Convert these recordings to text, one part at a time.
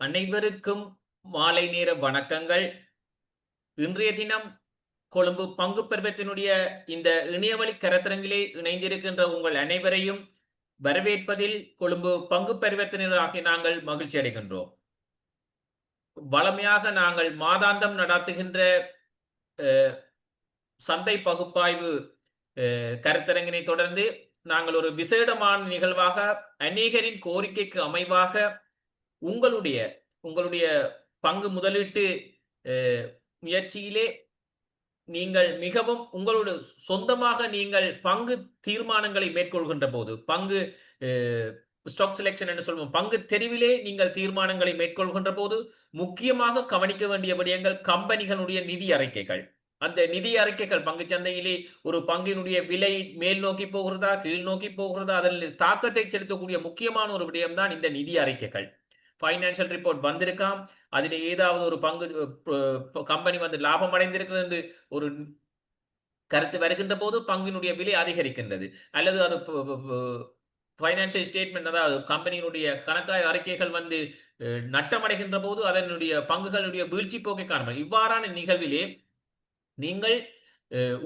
அனைவருக்கும் மாலை நேர வணக்கங்கள். இன்றைய தினம் கொழும்பு பங்கு பருவத்தினுடைய இந்த இணையவழி கருத்தரங்கிலே இணைந்திருக்கின்ற உங்கள் அனைவரையும் வரவேற்பதில் கொழும்பு பங்கு பரிவர்த்தனையாகிய நாங்கள் மகிழ்ச்சி அடைகின்றோம். வளமையாக நாங்கள் மாதாந்தம் நடாத்துகின்ற சந்தை பகுப்பாய்வு கருத்தரங்கினை தொடர்ந்து நாங்கள் ஒரு விசேடமான நிகழ்வாக அநேகரின் கோரிக்கைக்கு அமைவாக உங்களுடைய பங்கு முதலீட்டு முயற்சியிலே நீங்கள் மிகவும் உங்களோட சொந்தமாக நீங்கள் பங்கு தீர்மானங்களை மேற்கொள்கின்ற போது பங்கு ஸ்டாக் செலெக்ஷன் என்று சொல்வோம், பங்கு தெரிவிலே நீங்கள் தீர்மானங்களை மேற்கொள்கின்ற போது முக்கியமாக கவனிக்க வேண்டிய விடயங்கள் கம்பெனிகளுடைய நிதி அறிக்கைகள். அந்த நிதி அறிக்கைகள் பங்கு சந்தையிலே ஒரு பங்கினுடைய விலை மேல் நோக்கி போகிறதா கீழ் நோக்கி போகிறதா அதில் தாக்கத்தை செலுத்தக்கூடிய முக்கியமான ஒரு விடயம்தான் இந்த நிதி அறிக்கைகள். ஃபைனான்சியல் ரிப்போர்ட் வந்திருக்காம், அதில் ஏதாவது ஒரு பங்கு கம்பெனி வந்து லாபம் அடைந்திருக்கிறது என்று ஒரு கருத்து வருகின்ற போது பங்கினுடைய விலை அதிகரிக்கின்றது, அல்லது அது ஃபைனான்சியல் ஸ்டேட்மெண்ட் அதாவது கம்பெனியினுடைய கணக்காய் அறிக்கைகள் வந்து நட்டமடைகின்ற போது அதனுடைய பங்குகளுடைய வீழ்ச்சி போக்கை காணலாம். இவ்வாறான நிகழ்விலே நீங்கள்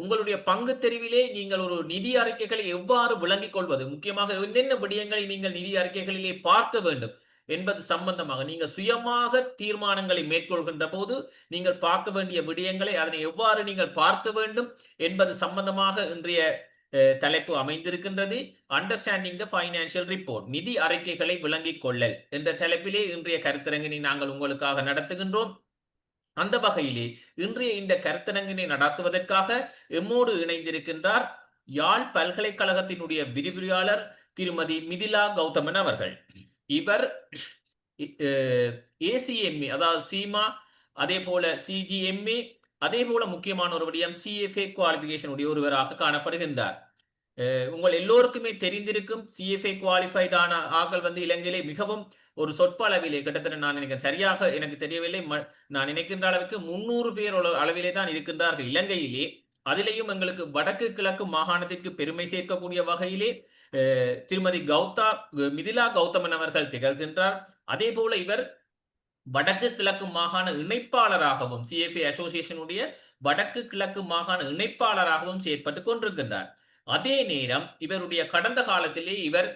உங்களுடைய பங்கு தெரிவிலே நீங்கள் ஒரு நிதி அறிக்கைகளை எவ்வாறு விளங்கிக் கொள்வது, முக்கியமாக என்னென்ன விடயங்களை நீங்கள் நிதி அறிக்கைகளிலே பார்க்க வேண்டும் என்பது சம்பந்தமாக நீங்கள் சுயமாக தீர்மானங்களை மேற்கொள்கின்ற போது நீங்கள் பார்க்க வேண்டிய விடயங்களை அதனை எவ்வாறு நீங்கள் பார்க்க வேண்டும் என்பது சம்பந்தமாக இன்றைய தலைப்பு அமைந்திருக்கின்றது. அண்டர்ஸ்டாண்டிங் த ஃபைனான்சியல் ரிப்போர்ட், நிதி அறிக்கைகளை விளங்கிக் கொள்ளல் என்ற தலைப்பிலே இன்றைய கருத்தரங்கினை நாங்கள் உங்களுக்காக நடத்துகின்றோம். அந்த வகையிலே இன்றைய இந்த கருத்தரங்கினை நடத்துவதற்காக எம்மோடு இணைந்திருக்கின்றார் யாழ் பல்கலைக்கழகத்தினுடைய விரிவுரையாளர் திருமதி மிதிலா கௌதமன் அவர்கள். இவர் ஏசிஎம்ஏ அதாவது சீமா, அதே போல சிஜிஎம்ஏ, அதே போல முக்கியமான ஒரு விடயம் சிஎஃப்ஏ குவாலிபிகேஷன் உடைய ஒருவராக காணப்படுகின்றார். உங்கள் எல்லோருக்குமே தெரிந்திருக்கும் சிஎஃப்ஏ குவாலிஃபைடான ஆக்கள் வந்து இலங்கையிலே மிகவும் ஒரு சொற்ப அளவிலே கிட்டத்தட்ட நான் நினைக்கிறேன், சரியாக எனக்கு தெரியவில்லை, நான் நினைக்கின்ற அளவுக்கு 300 பேர் அளவிலே தான் இருக்கின்றார்கள் இலங்கையிலே. அதிலேயும் எங்களுக்கு வடக்கு கிழக்கு மாகாணத்திற்கு பெருமை சேர்க்கக்கூடிய வகையிலே திருமதி மிதிலா கௌதமன் அவர்கள் திகழ்கின்றார். அதே போல இவர் வடக்கு கிழக்கு மாகாண இணைப்பாளராகவும் சிஎஃப்ஏ அசோசியேஷனுடைய வடக்கு கிழக்கு மாகாண இணைப்பாளராகவும் செயற்பட்டு கொண்டிருக்கின்றார். அதே நேரம் இவருடைய கடந்த காலத்திலே இவர்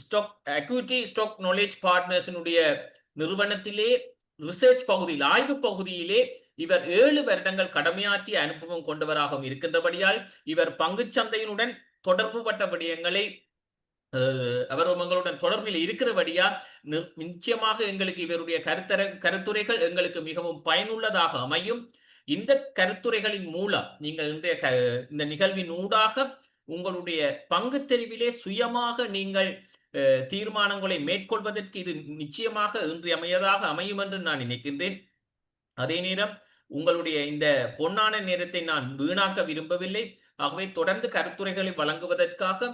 ஸ்டாக் நாலேஜ் பார்ட்னர்ஸினுடைய நிறுவனத்திலே ரிசர்ச் பகுதியில் ஆய்வு பகுதியிலே இவர் 7 வருடங்கள் கடமையாற்றிய அனுபவம் கொண்டவராகவும் இருக்கின்றபடியால் இவர் பங்குச்சந்தையினுடன் தொடர்பு பட்ட விடயங்களை அவர் உங்களுடன் தொடர்பில் இருக்கிறபடியா நிச்சயமாக எங்களுக்கு இவருடைய கருத்துரைகள் எங்களுக்கு மிகவும் பயனுள்ளதாக அமையும். இந்த கருத்துரைகளின் மூலம் நீங்கள் இந்த நிகழ்வின் ஊடாக உங்களுடைய பங்கு தெரிவிலே சுயமாக நீங்கள் தீர்மானங்களை மேற்கொள்வதற்கு இது நிச்சயமாக இன்றியமையதாக அமையும் என்று நான் நினைக்கின்றேன். அதே நேரம் உங்களுடைய இந்த பொன்னான நேரத்தை நான் வீணாக்க விரும்பவில்லை. ஆகவே தொடர்ந்து கருத்துரைகளை வழங்குவதற்காக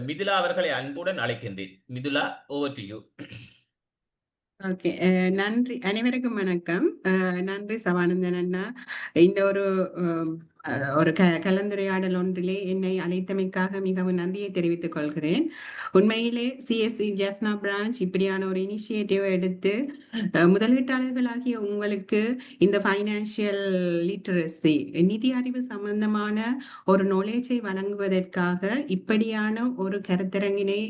மிதுலா அவர்களை அன்புடன் அழைக்கின்றேன். Mithula, over to you. Okay, நன்றி. அனைவருக்கும் வணக்கம். நன்றி சவானந்தன் அண்ணா. இந்த ஒரு கலந்துரையாடல் ஒன்றிலே என்னை அழைத்தமைக்காக மிகவும் நன்றியை தெரிவித்துக் கொள்கிறேன். உண்மையிலே சிஎஸ்சி ஜெஃப்னா பிரான்ச் இப்படியான ஒரு இனிஷியேட்டிவ் எடுத்து முதலீட்டாளர்களாகிய உங்களுக்கு இந்த ஃபைனான்சியல் லிட்டரசி நிதி அறிவு சம்பந்தமான ஒரு நாலேஜை வழங்குவதற்காக இப்படியான ஒரு கருத்தரங்கினை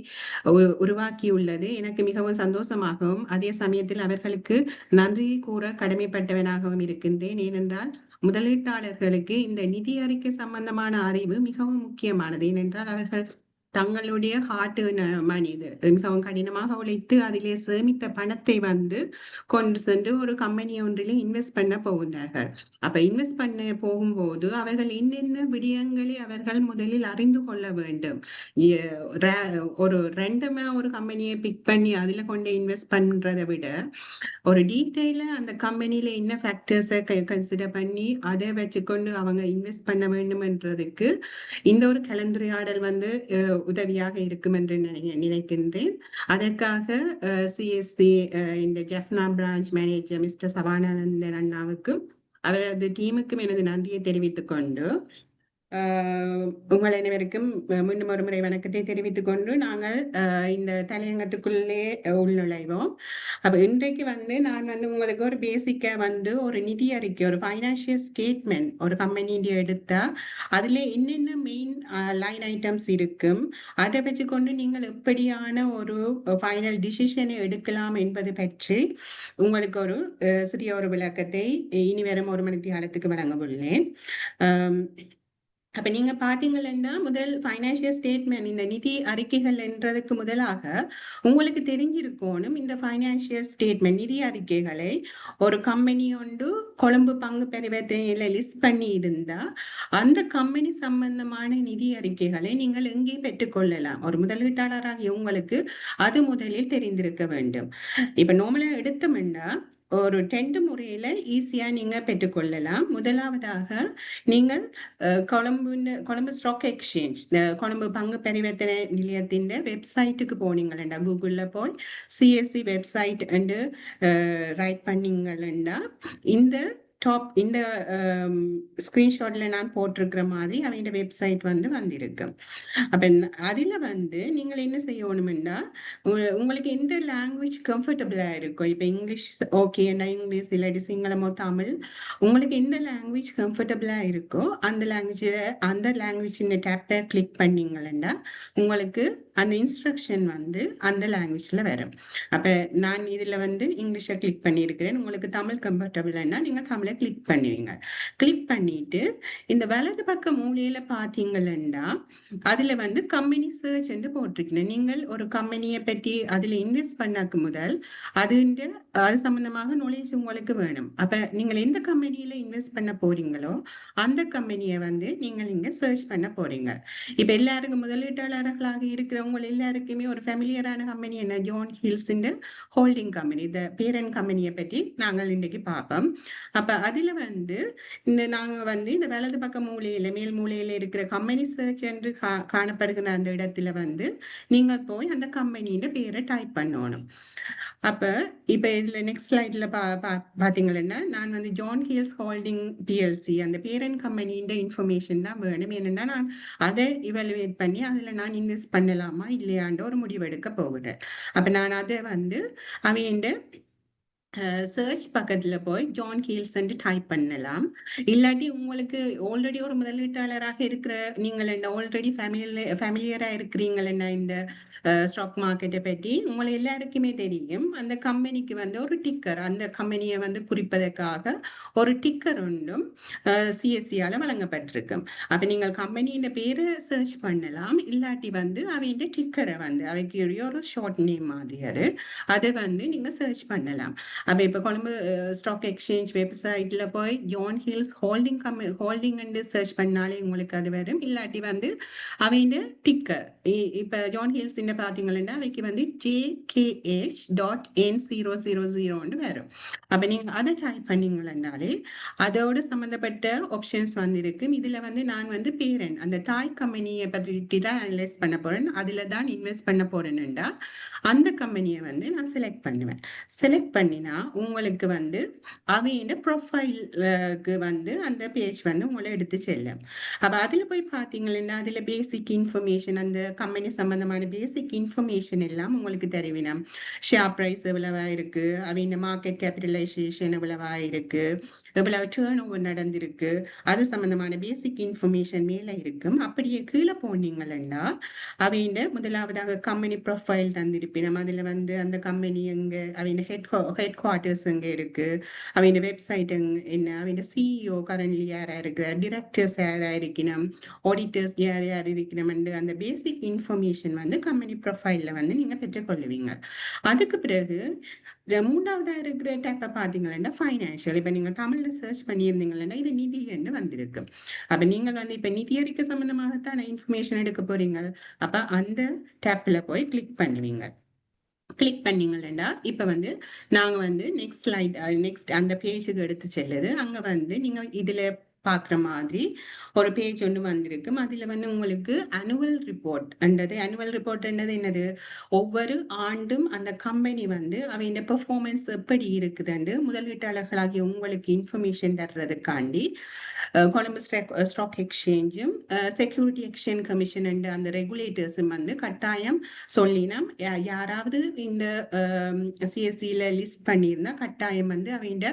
உருவாக்கியுள்ளது எனக்கு மிகவும் சந்தோஷமாகவும் அதே சமயத்தில் அவர்களுக்கு நன்றி கூற கடமைப்பட்டவனாகவும் இருக்கின்றேன். ஏனென்றால் முதலீட்டாளர்களுக்கு இந்த நிதி அறிக்கை சம்பந்தமான அறிவு மிகவும் முக்கியமானது. ஏனென்றால் அவர்கள் தங்களுடைய ஹார்ட் மணி மிகவும் கடினமாக உழைத்து அதிலே சேமித்த பணத்தை வந்து கொண்டு சென்று ஒரு கம்பெனி ஒன்றிலே இன்வெஸ்ட் பண்ண போகின்றார்கள். அப்ப இன்வெஸ்ட் பண்ண போகும்போது அவர்கள் என்னென்ன விடயங்களை அவர்கள் முதலில் அறிந்து கொள்ள வேண்டும். ஒரு ரெண்டுமே ஒரு கம்பெனியை பிக் பண்ணி அதுல கொண்டு இன்வெஸ்ட் பண்றதை விட ஒரு டீட்டெயில அந்த கம்பெனில என்ன ஃபேக்டர்ஸை கன்சிடர் பண்ணி அதை வச்சுக்கொண்டு அவங்க இன்வெஸ்ட் பண்ண வேண்டும் என்றதுக்கு இந்த ஒரு கலந்துரையாடல் வந்து உதவியாக இருக்கும் என்று நினைக்கின்றேன். அதற்காக சிஎஸ்சி இந்த ஜெஃப்னா பிரான்ச் மேனேஜர் மிஸ்டர் சவானந்தன் அண்ணாவுக்கும் அவரது டீமுக்கும் எனது நன்றியை தெரிவித்துக் கொண்டு உங்கள் அனைவருக்கும் மீண்டும் ஒரு முறை வணக்கத்தை தெரிவித்துக் கொண்டு நாங்கள் இந்த தலையங்கத்துக்குள்ளே உள்நுழைவோம். அப்ப இன்றைக்கு நான் உங்களுக்கு ஒரு பேசிக்கா ஒரு நிதி அறிக்கை, ஒரு ஃபைனான்சியல் ஸ்டேட்மெண்ட் ஒரு கம்பெனி எடுத்தா அதுல என்னென்ன மெயின் லைன் ஐட்டம்ஸ் இருக்கும், அதை வச்சுக்கொண்டு நீங்கள் எப்படியான ஒரு ஃபைனல் டிசிஷனை எடுக்கலாம் என்பது பற்றி உங்களுக்கு ஒரு சிறிய ஒரு விளக்கத்தை இனி வரும் ஒரு மணி நேரத்துக்கு வழங்க உள்ளேன். அப்ப நீங்க பாத்தீங்கன்னா முதல் ஃபைனான்சியல் ஸ்டேட்மெண்ட், இந்த நிதி அறிக்கைகள் என்றதுக்கு முதலாக உங்களுக்கு தெரிஞ்சிருக்கணும் இந்த ஃபைனான்சியல் ஸ்டேட்மெண்ட் நிதி அறிக்கைகளை ஒரு கம்பெனி ஒன்று கொழும்பு பங்கு பரிவர்த்தனையில லிஸ்ட் பண்ணி இருந்தா அந்த கம்பெனி சம்பந்தமான நிதி அறிக்கைகளை நீங்கள் எங்கே பெற்றுக்கொள்ளலாம். ஒரு முதலீட்டாளராகிய உங்களுக்கு அது முதலில் தெரிந்திருக்க வேண்டும். இப்ப நார்மலா எடுத்தோம்னா ஒரு 2 முறையில ஈஸியா நீங்க பெற்றுக்கொள்ளலாம். முதலாவதாக நீங்கள் கொழும்பு ஸ்டாக் எக்ஸ்சேஞ்ச், கொழும்பு பங்கு பரிவர்த்தனை நிலையத்தின் வெப்சைட்டுக்கு போனீங்கன்னா கூகுள்ல போய் சிஎஸ்சி வெப்சைட் என்று ரைட் பண்ணீங்கன்னா இந்த இந்த ஸ்கிரீன்ஷாட்ல நான் போட்டிருக்கிற மாதிரி அவங்க வெப்சைட் வந்திருக்கு. அப்ப அதுல நீங்கள் என்ன செய்யணும்னா உங்களுக்கு எந்த லாங்குவேஜ் கம்ஃபர்டபுளா இருக்கும். இப்ப இங்கிலீஷ் ஓகேன்னா இங்கிலீஷ், இல்லாட்டி சிங்களமோ தமிழ், உங்களுக்கு எந்த லாங்குவேஜ் கம்ஃபர்டபுளா இருக்கோ அந்த லாங்குவேஜ் டேப்பை கிளிக் பண்ணீங்கன்னா உங்களுக்கு அந்த இன்ஸ்ட்ரக்ஷன் அந்த லாங்குவேஜ்ல வரும். அப்ப நான் இதுல இங்கிலீஷை கிளிக் பண்ணியிருக்கிறேன். உங்களுக்கு தமிழ் கம்ஃபர்டபுள்னா நீங்க தமிழை கிளிக் பண்ணுவீங்க. கிளிக் பண்ணிட்டு இந்த வலது பக்க மூலையில பாத்தீங்கன்னா அதுல கம்பெனி சர்ச் என்று போட்டிருக்கீங்க. நீங்கள் ஒரு கம்பெனியை பற்றி அதுல இன்வெஸ்ட் பண்ணக்கு முதல் அது சம்பந்தமாக நாலேஜ் உங்களுக்கு வேணும். அப்ப நீங்கள் எந்த கம்பெனியில இன்வெஸ்ட் பண்ண போறீங்களோ அந்த கம்பெனியை நீங்கள் இங்க சர்ச் பண்ண போறீங்க. இப்ப எல்லாருக்கும் முதலீட்டாளர்களாக இருக்கிறவங்க எல்லாருக்குமே ஒரு ஃபெமிலியரான கம்பெனி என்ன, ஜான் ஹில்ஸ் ஹோல்டிங் கம்பெனி, இந்த பேரண்ட் கம்பெனியை பற்றி நாங்கள் இன்றைக்கு பார்ப்போம். அப்ப அதுல நாங்க இந்த வலது பக்க மூலையில மேல் மூலையில இருக்கிற கம்பெனி சர்ச் என்று காணப்படுகிற அந்த இடத்துல நீங்க போய் அந்த கம்பெனியோட பேரை டைப் பண்ணணும். அப்ப இப்ப இதுல நெக்ஸ்ட் ஸ்லைட்ல பாத்தீங்கன்னா நான் ஜான் ஹில்ஸ் ஹோல்டிங் பிஎல்சி அந்த பேரண்ட் கம்பெனியோட இன்ஃபர்மேஷன் தான் வேணும். என்னன்னா நான் அதை இவாலுவேட் பண்ணி அதுல நான் இன்வெஸ்ட் பண்ணலாமா இல்லையான்ற ஒரு முடிவெடுக்க போகிறேன். அப்ப நான் அதை அவையண்ட சர்ச் பக்கத்துல போய் ஜான் ஹில்ஸ் டைப் பண்ணலாம். இல்லாட்டி உங்களுக்கு ஆல்ரெடி ஒரு முதலீட்டாளராக இருக்கிற நீங்கள் ஆல்ரெடி ஃபேமிலியரா இருக்கிறீங்களா இந்த ஸ்டாக் மார்க்கெட்டை பற்றி உங்களை எல்லாருக்குமே தெரியும். அந்த கம்பெனிக்கு ஒரு டிக்கர், அந்த கம்பெனியை குறிப்பதற்காக ஒரு டிக்கர் ஒன்றும் சிஎஸ்சியால வழங்கப்பட்டிருக்கும். அப்ப நீங்கள் கம்பெனியின் பேரை சர்ச் பண்ணலாம். இல்லாட்டி அவையின் டிக்கரை அவைக்கு ஒரு ஷார்ட் நேம் மாதிரி அதை நீங்க சர்ச் பண்ணலாம். அப்ப இப்ப கொழும்பு ஸ்டாக் எக்ஸ்சேஞ்ச் வெப்சைட்ல போய் ஜான் ஹில்ஸ் ஹோல்டிங் சர்ச் பண்ணாலே உங்களுக்கு அது வரும். இல்லாட்டி அவையின் டிக்கர் இப்ப ஜான் ஹில்ஸ் பாத்தீங்கன்னா அவைக்கு JKH.N000 வரும். அப்ப நீங்க அதை டைப் பண்ணீங்கன்னாலே அதோட சம்பந்தப்பட்ட ஆப்ஷன்ஸ் இருக்கு. இதுல நான் பேரண்ட் அந்த தாய் கம்பெனியை பற்றி தான் அனலைஸ் பண்ண போறேன். அதுல தான் இன்வெஸ்ட் பண்ண போறேன்னுடா அந்த கம்பெனியை நான் செலக்ட் பண்ணுவேன். செலக்ட் பண்ணினா உங்களுக்கு அவையோட ப்ரொஃபைலுக்கு அந்த பேஜ் உங்களை எடுத்து செல்லும். அப்ப அதுல போய் பாத்தீங்கன்னா அதுல பேசிக் இன்ஃபர்மேஷன், அந்த கம்பெனி சம்பந்தமான பேசிக் இன்ஃபர்மேஷன் எல்லாம் உங்களுக்கு தெரிவினம். ஷேர் பிரைஸ் எவ்வளவா இருக்கு, அவையோட மார்க்கெட் கேபிட்டலைசேஷன் எவ்வளவா இருக்கு, எவ்வளவு டேர்ன் ஓவர் நடந்திருக்கு, அது சம்பந்தமான பேசிக் இன்ஃபர்மேஷன் மேல இருக்கும். அப்படியே கீழே போனீங்கன்னா அவையோட முதலாவதாக கம்பெனி ப்ரொஃபைல் தந்திருப்பினம். அதுல அந்த கம்பெனி எங்க, அவையோட ஹெட் குவார்டர்ஸ் எங்க இருக்கு, அவையோட வெப்சைட் என்ன, அவையோட சிஇஓ கரண்ட்லி யாரா இருக்கு, டிரெக்டர்ஸ் யாரா இருக்கணும், ஆடிட்டர்ஸ் யார் யார் இருக்கணும், அந்த பேசிக் இன்ஃபர்மேஷன் கம்பெனி ப்ரொஃபைல்ல நீங்க பெற்றுக்கொள்ளுவீங்க. அதுக்கு பிறகு மூன்றாவதா இருக்கிற டைப்பை பாத்தீங்கன்னா ஃபைனான்சியல். இப்ப நீங்க தமிழ்ல சர்ச் பண்ணியிருந்தீங்கன்னா இது நிதி என்று வந்திருக்கு. அப்ப நீங்கள் இப்ப நிதி அறிக்கை சம்பந்தமாகத்தான் இன்ஃபர்மேஷன் எடுக்க போறீங்க. அப்ப அந்த டேப்ல போய் கிளிக் பண்ணுவீங்க. கிளிக் பண்ணீங்கன்னா இப்ப நாங்க நெக்ஸ்ட் ஸ்லைட், நெக்ஸ்ட் அந்த பேஜுக்கு எடுத்து செல்லுது. அங்க நீங்க இதுல பார்க்குற மாதிரி ஒரு பேஜ் ஒன்று வந்திருக்கும். அதில் வந்து உங்களுக்கு அனுவல் ரிப்போர்ட் என்றது, அனுவல் ரிப்போர்ட் என்றது என்னது, ஒவ்வொரு ஆண்டும் அந்த கம்பெனி வந்து அவையோட பெர்ஃபார்மன்ஸ் எப்படி இருக்குதுன்னு முதலீட்டாளர்களாகிய உங்களுக்கு இன்ஃபர்மேஷன் தர்றதுக்காண்டி கொலம்பு ஸ்டாக் எக்ஸ்சேஞ்சும் செக்யூரிட்டி எக்ஸ்சேஞ்ச் கமிஷன் என்ற அந்த ரெகுலேட்டர்ஸும் வந்து கட்டாயம் சொல்லினோம். யாராவது இந்த சிஎஸ்சியில் லிஸ்ட் பண்ணியிருந்தா கட்டாயம் வந்து அவையோட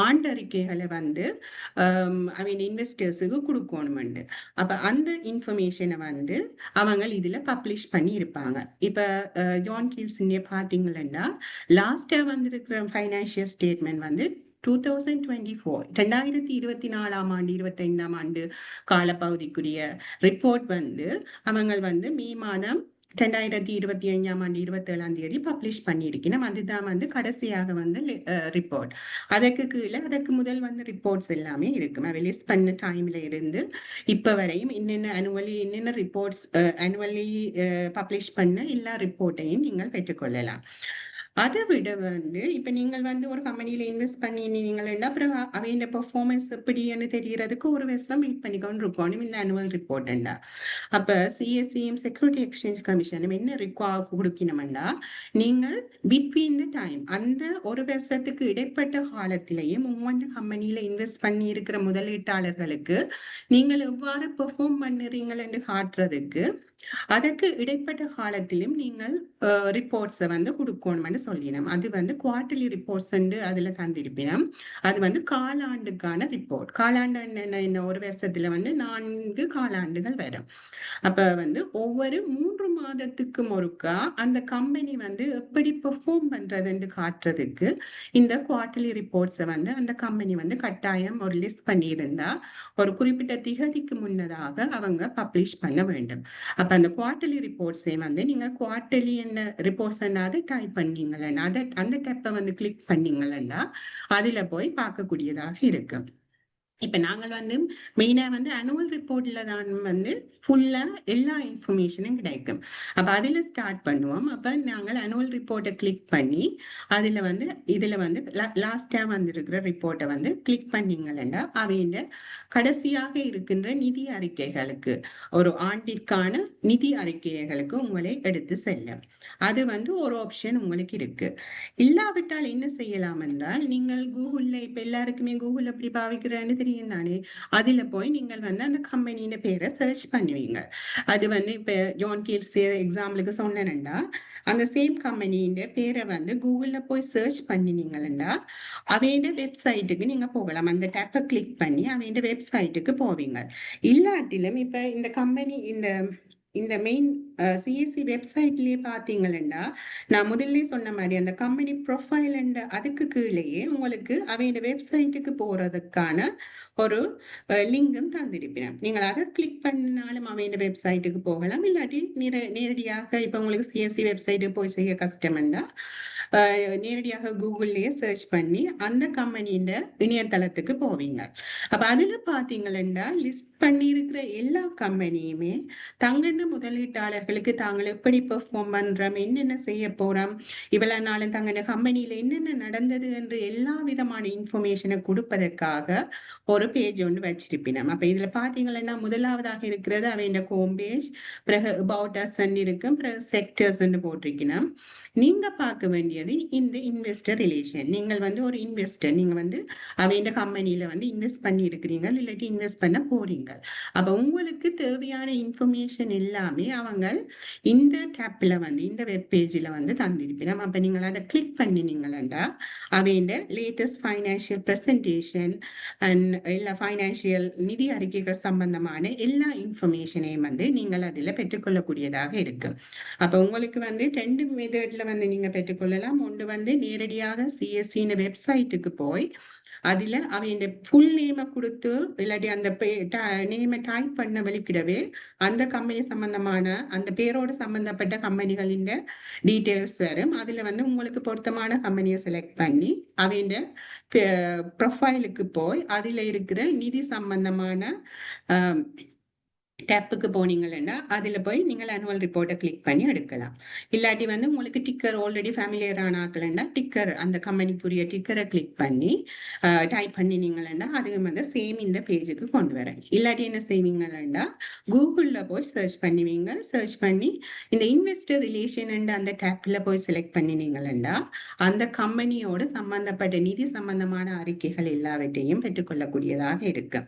ஆண்டறிக்கைகளை வந்து அவங்க இன்வெஸ்டர்ஸுக்கு கொடுக்கணுமெண்டு. அப்ப அந்த இன்ஃபர்மேஷனை வந்து அவங்க இதுல பப்ளிஷ் பண்ணி இருப்பாங்க. இப்ப ஜான் கீல்ஸ் பாத்தீங்கன்னா லாஸ்டா வந்திருக்கிற ஃபைனான்சியல் ஸ்டேட்மெண்ட் வந்து 2024 ஆண்டு 25ஆம் ஆண்டு காலப்பகுதிக்குரிய ரிப்போர்ட் வந்து அவங்க வந்து மே மாதம் 2025ஆம் ஆண்டு 27ஆம் தேதி பப்ளிஷ் பண்ணியிருக்கணும். அதுதான் வந்து கடைசியாக வந்து ரிப்போர்ட். அதற்கு கீழே அதற்கு முதல் வந்து ரிப்போர்ட்ஸ் எல்லாமே இருக்கும். அவை லிஸ்ட் பண்ண டைம்ல இருந்து இப்ப வரையும் என்னென்ன ரிப்போர்ட்ஸ் அனுவலி பப்ளிஷ் பண்ண எல்லா ரிப்போர்ட்டையும் நீங்கள் பெற்றுக்கொள்ளலாம். அதை விட வந்து இப்ப நீங்கள் வந்து ஒரு கம்பெனியில இன்வெஸ்ட் பண்ணினீங்கன்னா அப்புறம் அவையோட பெர்ஃபார்மன்ஸ் எப்படின்னு தெரியறதுக்கு ஒரு வருஷம் வெயிட் பண்ணிக்கொண்டு இருக்கணும் இந்த அனுவல் ரிப்போர்ட்ண்டா. அப்ப சிஎஸ்சியும் செக்யூரிட்டி எக்ஸ்சேஞ்ச் கமிஷனும் என்ன கொடுக்கணும்னா, நீங்கள் பிட்வீன் த டைம் அந்த ஒரு வருஷத்துக்கு இடைப்பட்ட காலத்திலேயும் உங்களோட கம்பெனியில இன்வெஸ்ட் பண்ணி இருக்கிற முதலீட்டாளர்களுக்கு நீங்கள் எவ்வாறு பெர்ஃபார்ம் பண்ணுறீங்கள் என்று காட்டுறதுக்கு அதற்கு இடைப்பட்ட காலத்திலும் நீங்கள் ரிப்போர்ட்ஸை வந்து கொடுக்கணும்னு சொல்லினோம். அது வந்து குவார்டர்லி ரிப்போர்ட்ஸ் அதுல தந்திருப்பினோம். அது வந்து காலாண்டுக்கான ரிப்போர்ட். காலாண்டு என்ன ஒரு வருஷத்துல வந்து 4 காலாண்டுகள் வரும். அப்ப வந்து ஒவ்வொரு 3 மாதத்துக்கும் ஒருக்கா அந்த கம்பெனி வந்து எப்படி பெர்ஃபார்ம் பண்றதுன்னு காட்டுறதுக்கு இந்த குவார்டர்லி ரிப்போர்ட்ஸை வந்து அந்த கம்பெனி வந்து கட்டாயம் ஒரு லிஸ்ட் பண்ணியிருந்தா ஒரு குறிப்பிட்ட திகதிக்கு முன்னதாக அவங்க பப்ளிஷ் பண்ண வேண்டும். அப்ப அந்த குவார்டர்லி ரிப்போர்ட்ஸை வந்து நீங்க குவார்டர்லி என்ன ரிப்போர்ட்ஸ் அதை டைப் பண்ணீங்கன்னா அந்த டேப்பை வந்து கிளிக் பண்ணீங்கன்னா அதுல போய் பார்க்கக்கூடியதாக இருக்கு. இப்ப நாங்கள் வந்து மெயினா வந்து அனுவல் ரிப்போர்ட்ல தான் வந்து ஃபுல்லா எல்லா இன்ஃபர்மேஷனும் கிடைக்கும். அப்ப அதுல ஸ்டார்ட் பண்ணுவோம். அப்ப நாங்கள் அனுவல் ரிப்போர்ட்டை கிளிக் பண்ணி அதுல வந்து இதுல வந்து லாஸ்டா வந்திருக்கிற ரிப்போர்ட்டை வந்து கிளிக் பண்ணீங்கன்னா அவையில கடைசியாக இருக்கின்ற நிதி அறிக்கைகளுக்கு ஒரு ஆண்டிற்கான நிதி அறிக்கைகளுக்கு உங்களை எடுத்து செல்லும். அது வந்து ஒரு ஆப்ஷன் உங்களுக்கு இருக்கு. இல்லாவிட்டால் என்ன செய்யலாம் என்றால், நீங்கள் கூகுள்ல இப்ப எல்லாருக்குமே கூகுள் எப்படி பாவிக்கிறேன்னு தெரியும் தானே, அதுல போய் நீங்கள் வந்து அந்த கம்பெனியின் பேரை சர்ச் பண்ணுவீங்க. அது வந்து இப்ப ஜான் கீல்ஸ் எக்ஸாம்பிளுக்கு சொன்னேன்னா அந்த சேம் கம்பெனியின் பேரை வந்து கூகுள்ல போய் சர்ச் பண்ணினீங்கன்னா அவையோட வெப்சைட்டுக்கு நீங்க போகலாம். அந்த டேப்பை கிளிக் பண்ணி அவையோட வெப்சைட்டுக்கு போவீங்க. இல்லாட்டிலும் இப்ப இந்த கம்பெனி இந்த மெயின் சிஎஸ்சி வெப்சைட்லயே பாத்தீங்கன்னா நான் முதல்ல சொன்ன மாதிரி அந்த கம்பெனி ப்ரொஃபைல் அதுக்கு கீழேயே உங்களுக்கு அவையோட வெப்சைட்டுக்கு போறதுக்கான ஒரு லிங்கும் தந்திருப்பேன். நீங்கள் அதை கிளிக் பண்ணினாலும் அவையோட வெப்சைட்டுக்கு போகலாம். இல்லாட்டி நேரடியாக இப்ப உங்களுக்கு சிஎஸ்சி வெப்சைட்டுக்கு போய் செய்ய கஷ்டம்னா நேரடியாக கூகுள்லயே சர்ச் பண்ணி அந்த கம்பெனியின் இணையதளத்துக்கு போவீங்க. அப்ப அதுல பாத்தீங்கன்னா லிஸ்ட் பண்ணி இருக்கிற எல்லா கம்பெனியுமே தங்கன முதலீட்டாளர்களுக்கு தாங்கள் எப்படி பெர்ஃபார்ம் பண்றோம், என்னென்ன செய்ய போறோம், இவ்வளவு நாளும் தங்கன கம்பெனியில என்னென்ன நடந்தது என்று எல்லா விதமான இன்ஃபர்மேஷனை கொடுப்பதற்காக ஒரு பேஜ் ஒன்று வச்சிருப்பினோம். அப்ப இதுல பாத்தீங்கன்னா முதலாவதாக இருக்கிறது அவையோட ஹோம் பேஜ், பிறகு அபவுட் அஸ் இருக்கும், பிறகு செக்டர்ஸ் போட்டிருக்கணும். நீங்க பார்க்க வேண்டியது இந்த இன்வெஸ்டர் ரிலேஷன். நீங்கள் வந்து ஒரு இன்வெஸ்டர், நீங்க வந்து அவையோட கம்பெனியில வந்து இன்வெஸ்ட் பண்ணி இருக்கிறீங்க, இல்லாட்டி இன்வெஸ்ட் பண்ண போறீங்க. அப்ப உங்களுக்கு தேவையான இன்ஃபர்மேஷன் எல்லாமே அவங்க இந்த டேப்ல வந்து இந்த வெப் பேஜ்ல வந்து தந்திருப்போம். அப்ப நீங்கள் அதை கிளிக் பண்ணினீங்கன்னா அவையோட லேட்டஸ்ட் ஃபைனான்சியல் பிரசன்டேஷன் அண்ட் எல்லா ஃபைனான்சியல் நிதி அறிக்கைகள் சம்பந்தமான எல்லா இன்ஃபர்மேஷனையும் வந்து நீங்கள் அதில் பெற்றுக்கொள்ளக்கூடியதாக இருக்கு. அப்ப உங்களுக்கு வந்து 2 மெத்தட்ல வந்து நீங்க பெற்றுக்கொள்ளலாம். ஒன்று வந்து நேரடியாக சிஎஸ்சி வெப்சைட்டுக்கு போய் அதுல அவையோட ஃபுல் நேமை கொடுத்து இல்லாட்டி அந்த நேமை டைப் பண்ண வெளிக்கிடவே அந்த கம்பெனி சம்பந்தமான அந்த பேரோடு சம்பந்தப்பட்ட கம்பெனிகளின் டீட்டெயில்ஸ் வரும். அதுல வந்து உங்களுக்கு பொருத்தமான கம்பெனியை செலக்ட் பண்ணி அவையோட ப்ரொஃபைலுக்கு போய் அதுல இருக்கிற நிதி சம்பந்தமான டேப்புக்கு போனீங்கன்னா அதுல போய் நீங்கள் ஆனுவல் ரிப்போர்ட்டை கிளிக் பண்ணி எடுக்கலாம். இல்லாட்டி வந்து உங்களுக்கு டிக்கர் ஆல்ரெடி ஃபேமிலியர் ஆனாக்கலன்னா டிக்கர் அந்த கம்பெனிக்குரிய டிக்கரை கிளிக் பண்ணி டைப் பண்ணினீங்கன்னா அதுவும் வந்து சேம் இந்த பேஜுக்கு கொண்டு வரேன். இல்லாட்டி என்ன செய்வீங்கன்னா கூகுளில் போய் சர்ச் பண்ணுவீங்க. சர்ச் பண்ணி இந்த இன்வெஸ்டர் ரிலேஷன் அந்த டேப்ல போய் செலக்ட் பண்ணினீங்கன்னா அந்த கம்பெனியோட சம்பந்தப்பட்ட நிதி சம்பந்தமான அறிக்கைகள் எல்லாவற்றையும் பெற்றுக்கொள்ளக்கூடியதாக இருக்கு.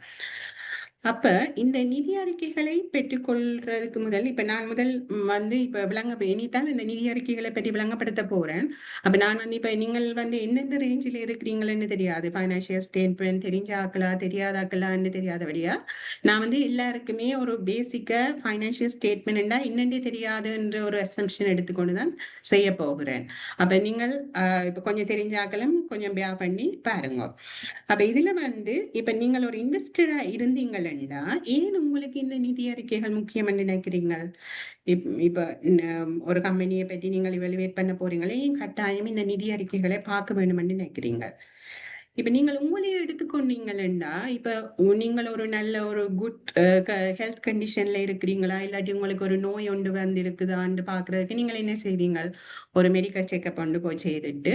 அப்ப இந்த நிதி அறிக்கைகளை பெற்றுக்கொள்றதுக்கு முதல் இப்ப நான் முதல் வந்து இப்ப இனித்தான் இந்த நிதி அறிக்கைகளை பற்றி விளங்கப்படுத்த போறேன். அப்ப நான் வந்து இப்ப நீங்கள் வந்து எந்தெந்த ரேஞ்சில் இருக்கிறீங்கன்னு தெரியாது. பைனான்சியல் ஸ்டேட்மெண்ட் தெரிஞ்ச ஆக்களா தெரியாத ஆக்கலான்னு தெரியாதபடியா நான் வந்து எல்லாருக்குமே ஒரு பேசிக்கா பைனான்சியல் ஸ்டேட்மெண்ட்னா என்னென்னே தெரியாதுன்ற ஒரு அசம்ஷன் எடுத்துக்கொண்டுதான் செய்ய போகிறேன். அப்ப நீங்கள் இப்ப கொஞ்சம் தெரிஞ்ச ஆக்களும் கொஞ்சம் பியா பண்ணி பாருங்க. அப்ப இதுல வந்து இப்ப நீங்கள் ஒரு இன்வெஸ்டரா இருந்தீங்கன்னா ஏன் உங்களுக்கு இந்த நிதி அறிக்கைகள் முக்கியம் நினைக்கிறீங்க? இப்ப ஒரு கம்பெனியை பற்றி நீங்கள் இவலுவேட் பண்ண போறீங்களே ஏன் கட்டாயம் இந்த நிதி அறிக்கைகளை பார்க்க வேணும்னு நினைக்கிறீங்க? இப்ப நீங்கள் உங்களையே எடுத்துக்கொண்டீங்கன்னா இப்ப நீங்கள் ஒரு நல்ல ஒரு குட் ஹெல்த் கண்டிஷன்ல இருக்கிறீங்களா இல்லாட்டி உங்களுக்கு ஒரு நோய் ஒன்று வந்து இருக்குதான்னு பாக்குறதுக்கு நீங்கள் என்ன செய்வீங்க? ஒரு மெடிக்கல் செக்அப் கொண்டு போய் செய்துட்டு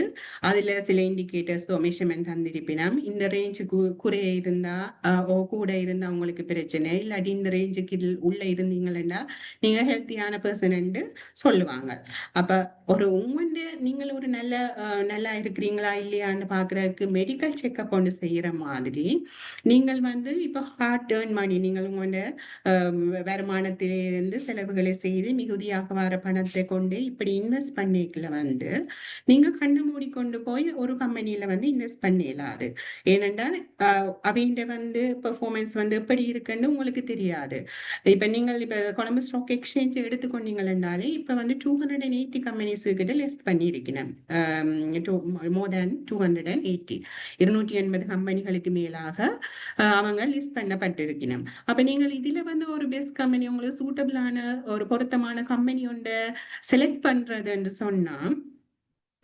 அதுல சில இண்டிகேட்டர்ஸ் மெஷர்மெண்ட் தந்திருப்பினா இந்த ரேஞ்சுக்கு குறைய இருந்தா கூட இருந்தா உங்களுக்கு பிரச்சனை இல்லாட்டி இந்த ரேஞ்சுக்கு உள்ள இருந்தீங்கன்னா நீங்க ஹெல்த்தியான பர்சன் சொல்லுவாங்க. அப்ப ஒரு நீங்கள் ஒரு நல்லா இருக்கிறீங்களா இல்லையான்னு பாக்குறதுக்கு மெடிக்கல் செக்அப் ஒன்று செய்யற மாதிரி நீங்கள் வந்து இப்ப ஹார்ட் ஏர்ன் மணி நீங்கள் உங்களோட வருமானத்திலிருந்து செலவுகளை செய்து மிகுதியாக வர பணத்தை கொண்டு இப்படி இன்வெஸ்ட் பண்ணிக்கல வந்து நீங்க கண்ணு மூடி கொண்டு போய் ஒரு கம்பெனியில வந்து இன்வெஸ்ட் பண்ணிடலாது. ஏனென்றால் அவைண்ட வந்து பெர்ஃபார்மன்ஸ் வந்து எப்படி இருக்குன்னு உங்களுக்கு தெரியாது. இப்ப நீங்கள் இப்ப கொலம்பஸ் ஸ்டாக் எக்ஸ்சேஞ்ச் எடுத்துக்கொண்டீங்கன்னாலே இப்ப வந்து 280 கம்பெனிஸ் கிட்ட லிஸ்ட் பண்ணியிருக்கிறேன். மோர் தேன் 280 280 கம்பெனிகளுக்கு மேலாக அவங்க லிஸ்ட் பண்ணப்பட்டிருக்கணும். அப்ப நீங்கள் இதுல வந்து ஒரு பெஸ்ட் கம்பெனி உங்களுக்கு சூட்டபிளான ஒரு பொருத்தமான கம்பெனி ஒன்று செலக்ட் பண்றதுன்னு சொன்னா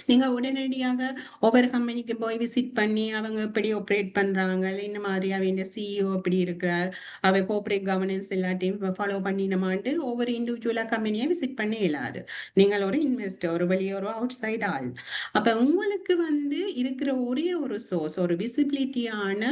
நீங்க உடனடியாக ஒவ்வொரு கம்பெனிக்கு போய் விசிட் பண்ணி அவங்க எப்படி ஆப்ரேட் பண்றாங்க இந்த மாதிரி அவங்க சிஇஓ எப்படி இருக்கிறார் அவ கோஆபரேட் கவர்னன்ஸ் எல்லாத்தையும் ஃபாலோ பண்ணினமாண்டு ஒவ்வொரு இண்டிவிஜுவலா கம்பெனியை விசிட் பண்ண இயலாது. நீங்கள் ஒரு இன்வெஸ்டர் ஒரு வெளியே ஒரு அவுட் சைட் ஆள். அப்ப உங்களுக்கு வந்து இருக்கிற ஒரே ஒரு சோர்ஸ் ஒரு விசிபிலிட்டியான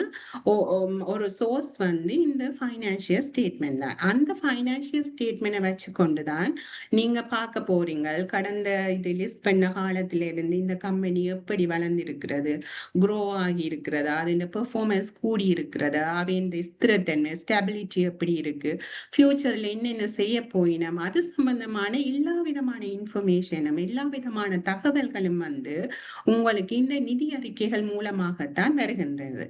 ஒரு சோர்ஸ் வந்து இந்த ஃபைனான்சியல் ஸ்டேட்மெண்ட் தான். அந்த ஃபைனான்சியல் ஸ்டேட்மெண்ட்டை வச்சு கொண்டுதான் நீங்க பார்க்க போறீங்க கடந்த இது லிஸ்ட் பண்ண காலத்துல இருந்து இந்த கம்பெனி எப்படி வளர்ந்திருக்கிறது, குரோ ஆகி இருக்கிறதா, அதோட பெர்ஃபார்மன்ஸ் கூடி இருக்கிறதா, இந்த ஸ்திரத்தன்மை ஸ்டெபிலிட்டி எப்படி இருக்கு, ஃபியூச்சர்ல என்னென்ன செய்ய போயினோம் அது சம்பந்தமான எல்லா விதமான இன்ஃபர்மேஷனும் எல்லா விதமான தகவல்களும் வந்து உங்களுக்கு இந்த நிதி அறிக்கைகள் மூலமாகத்தான் வருகின்றது.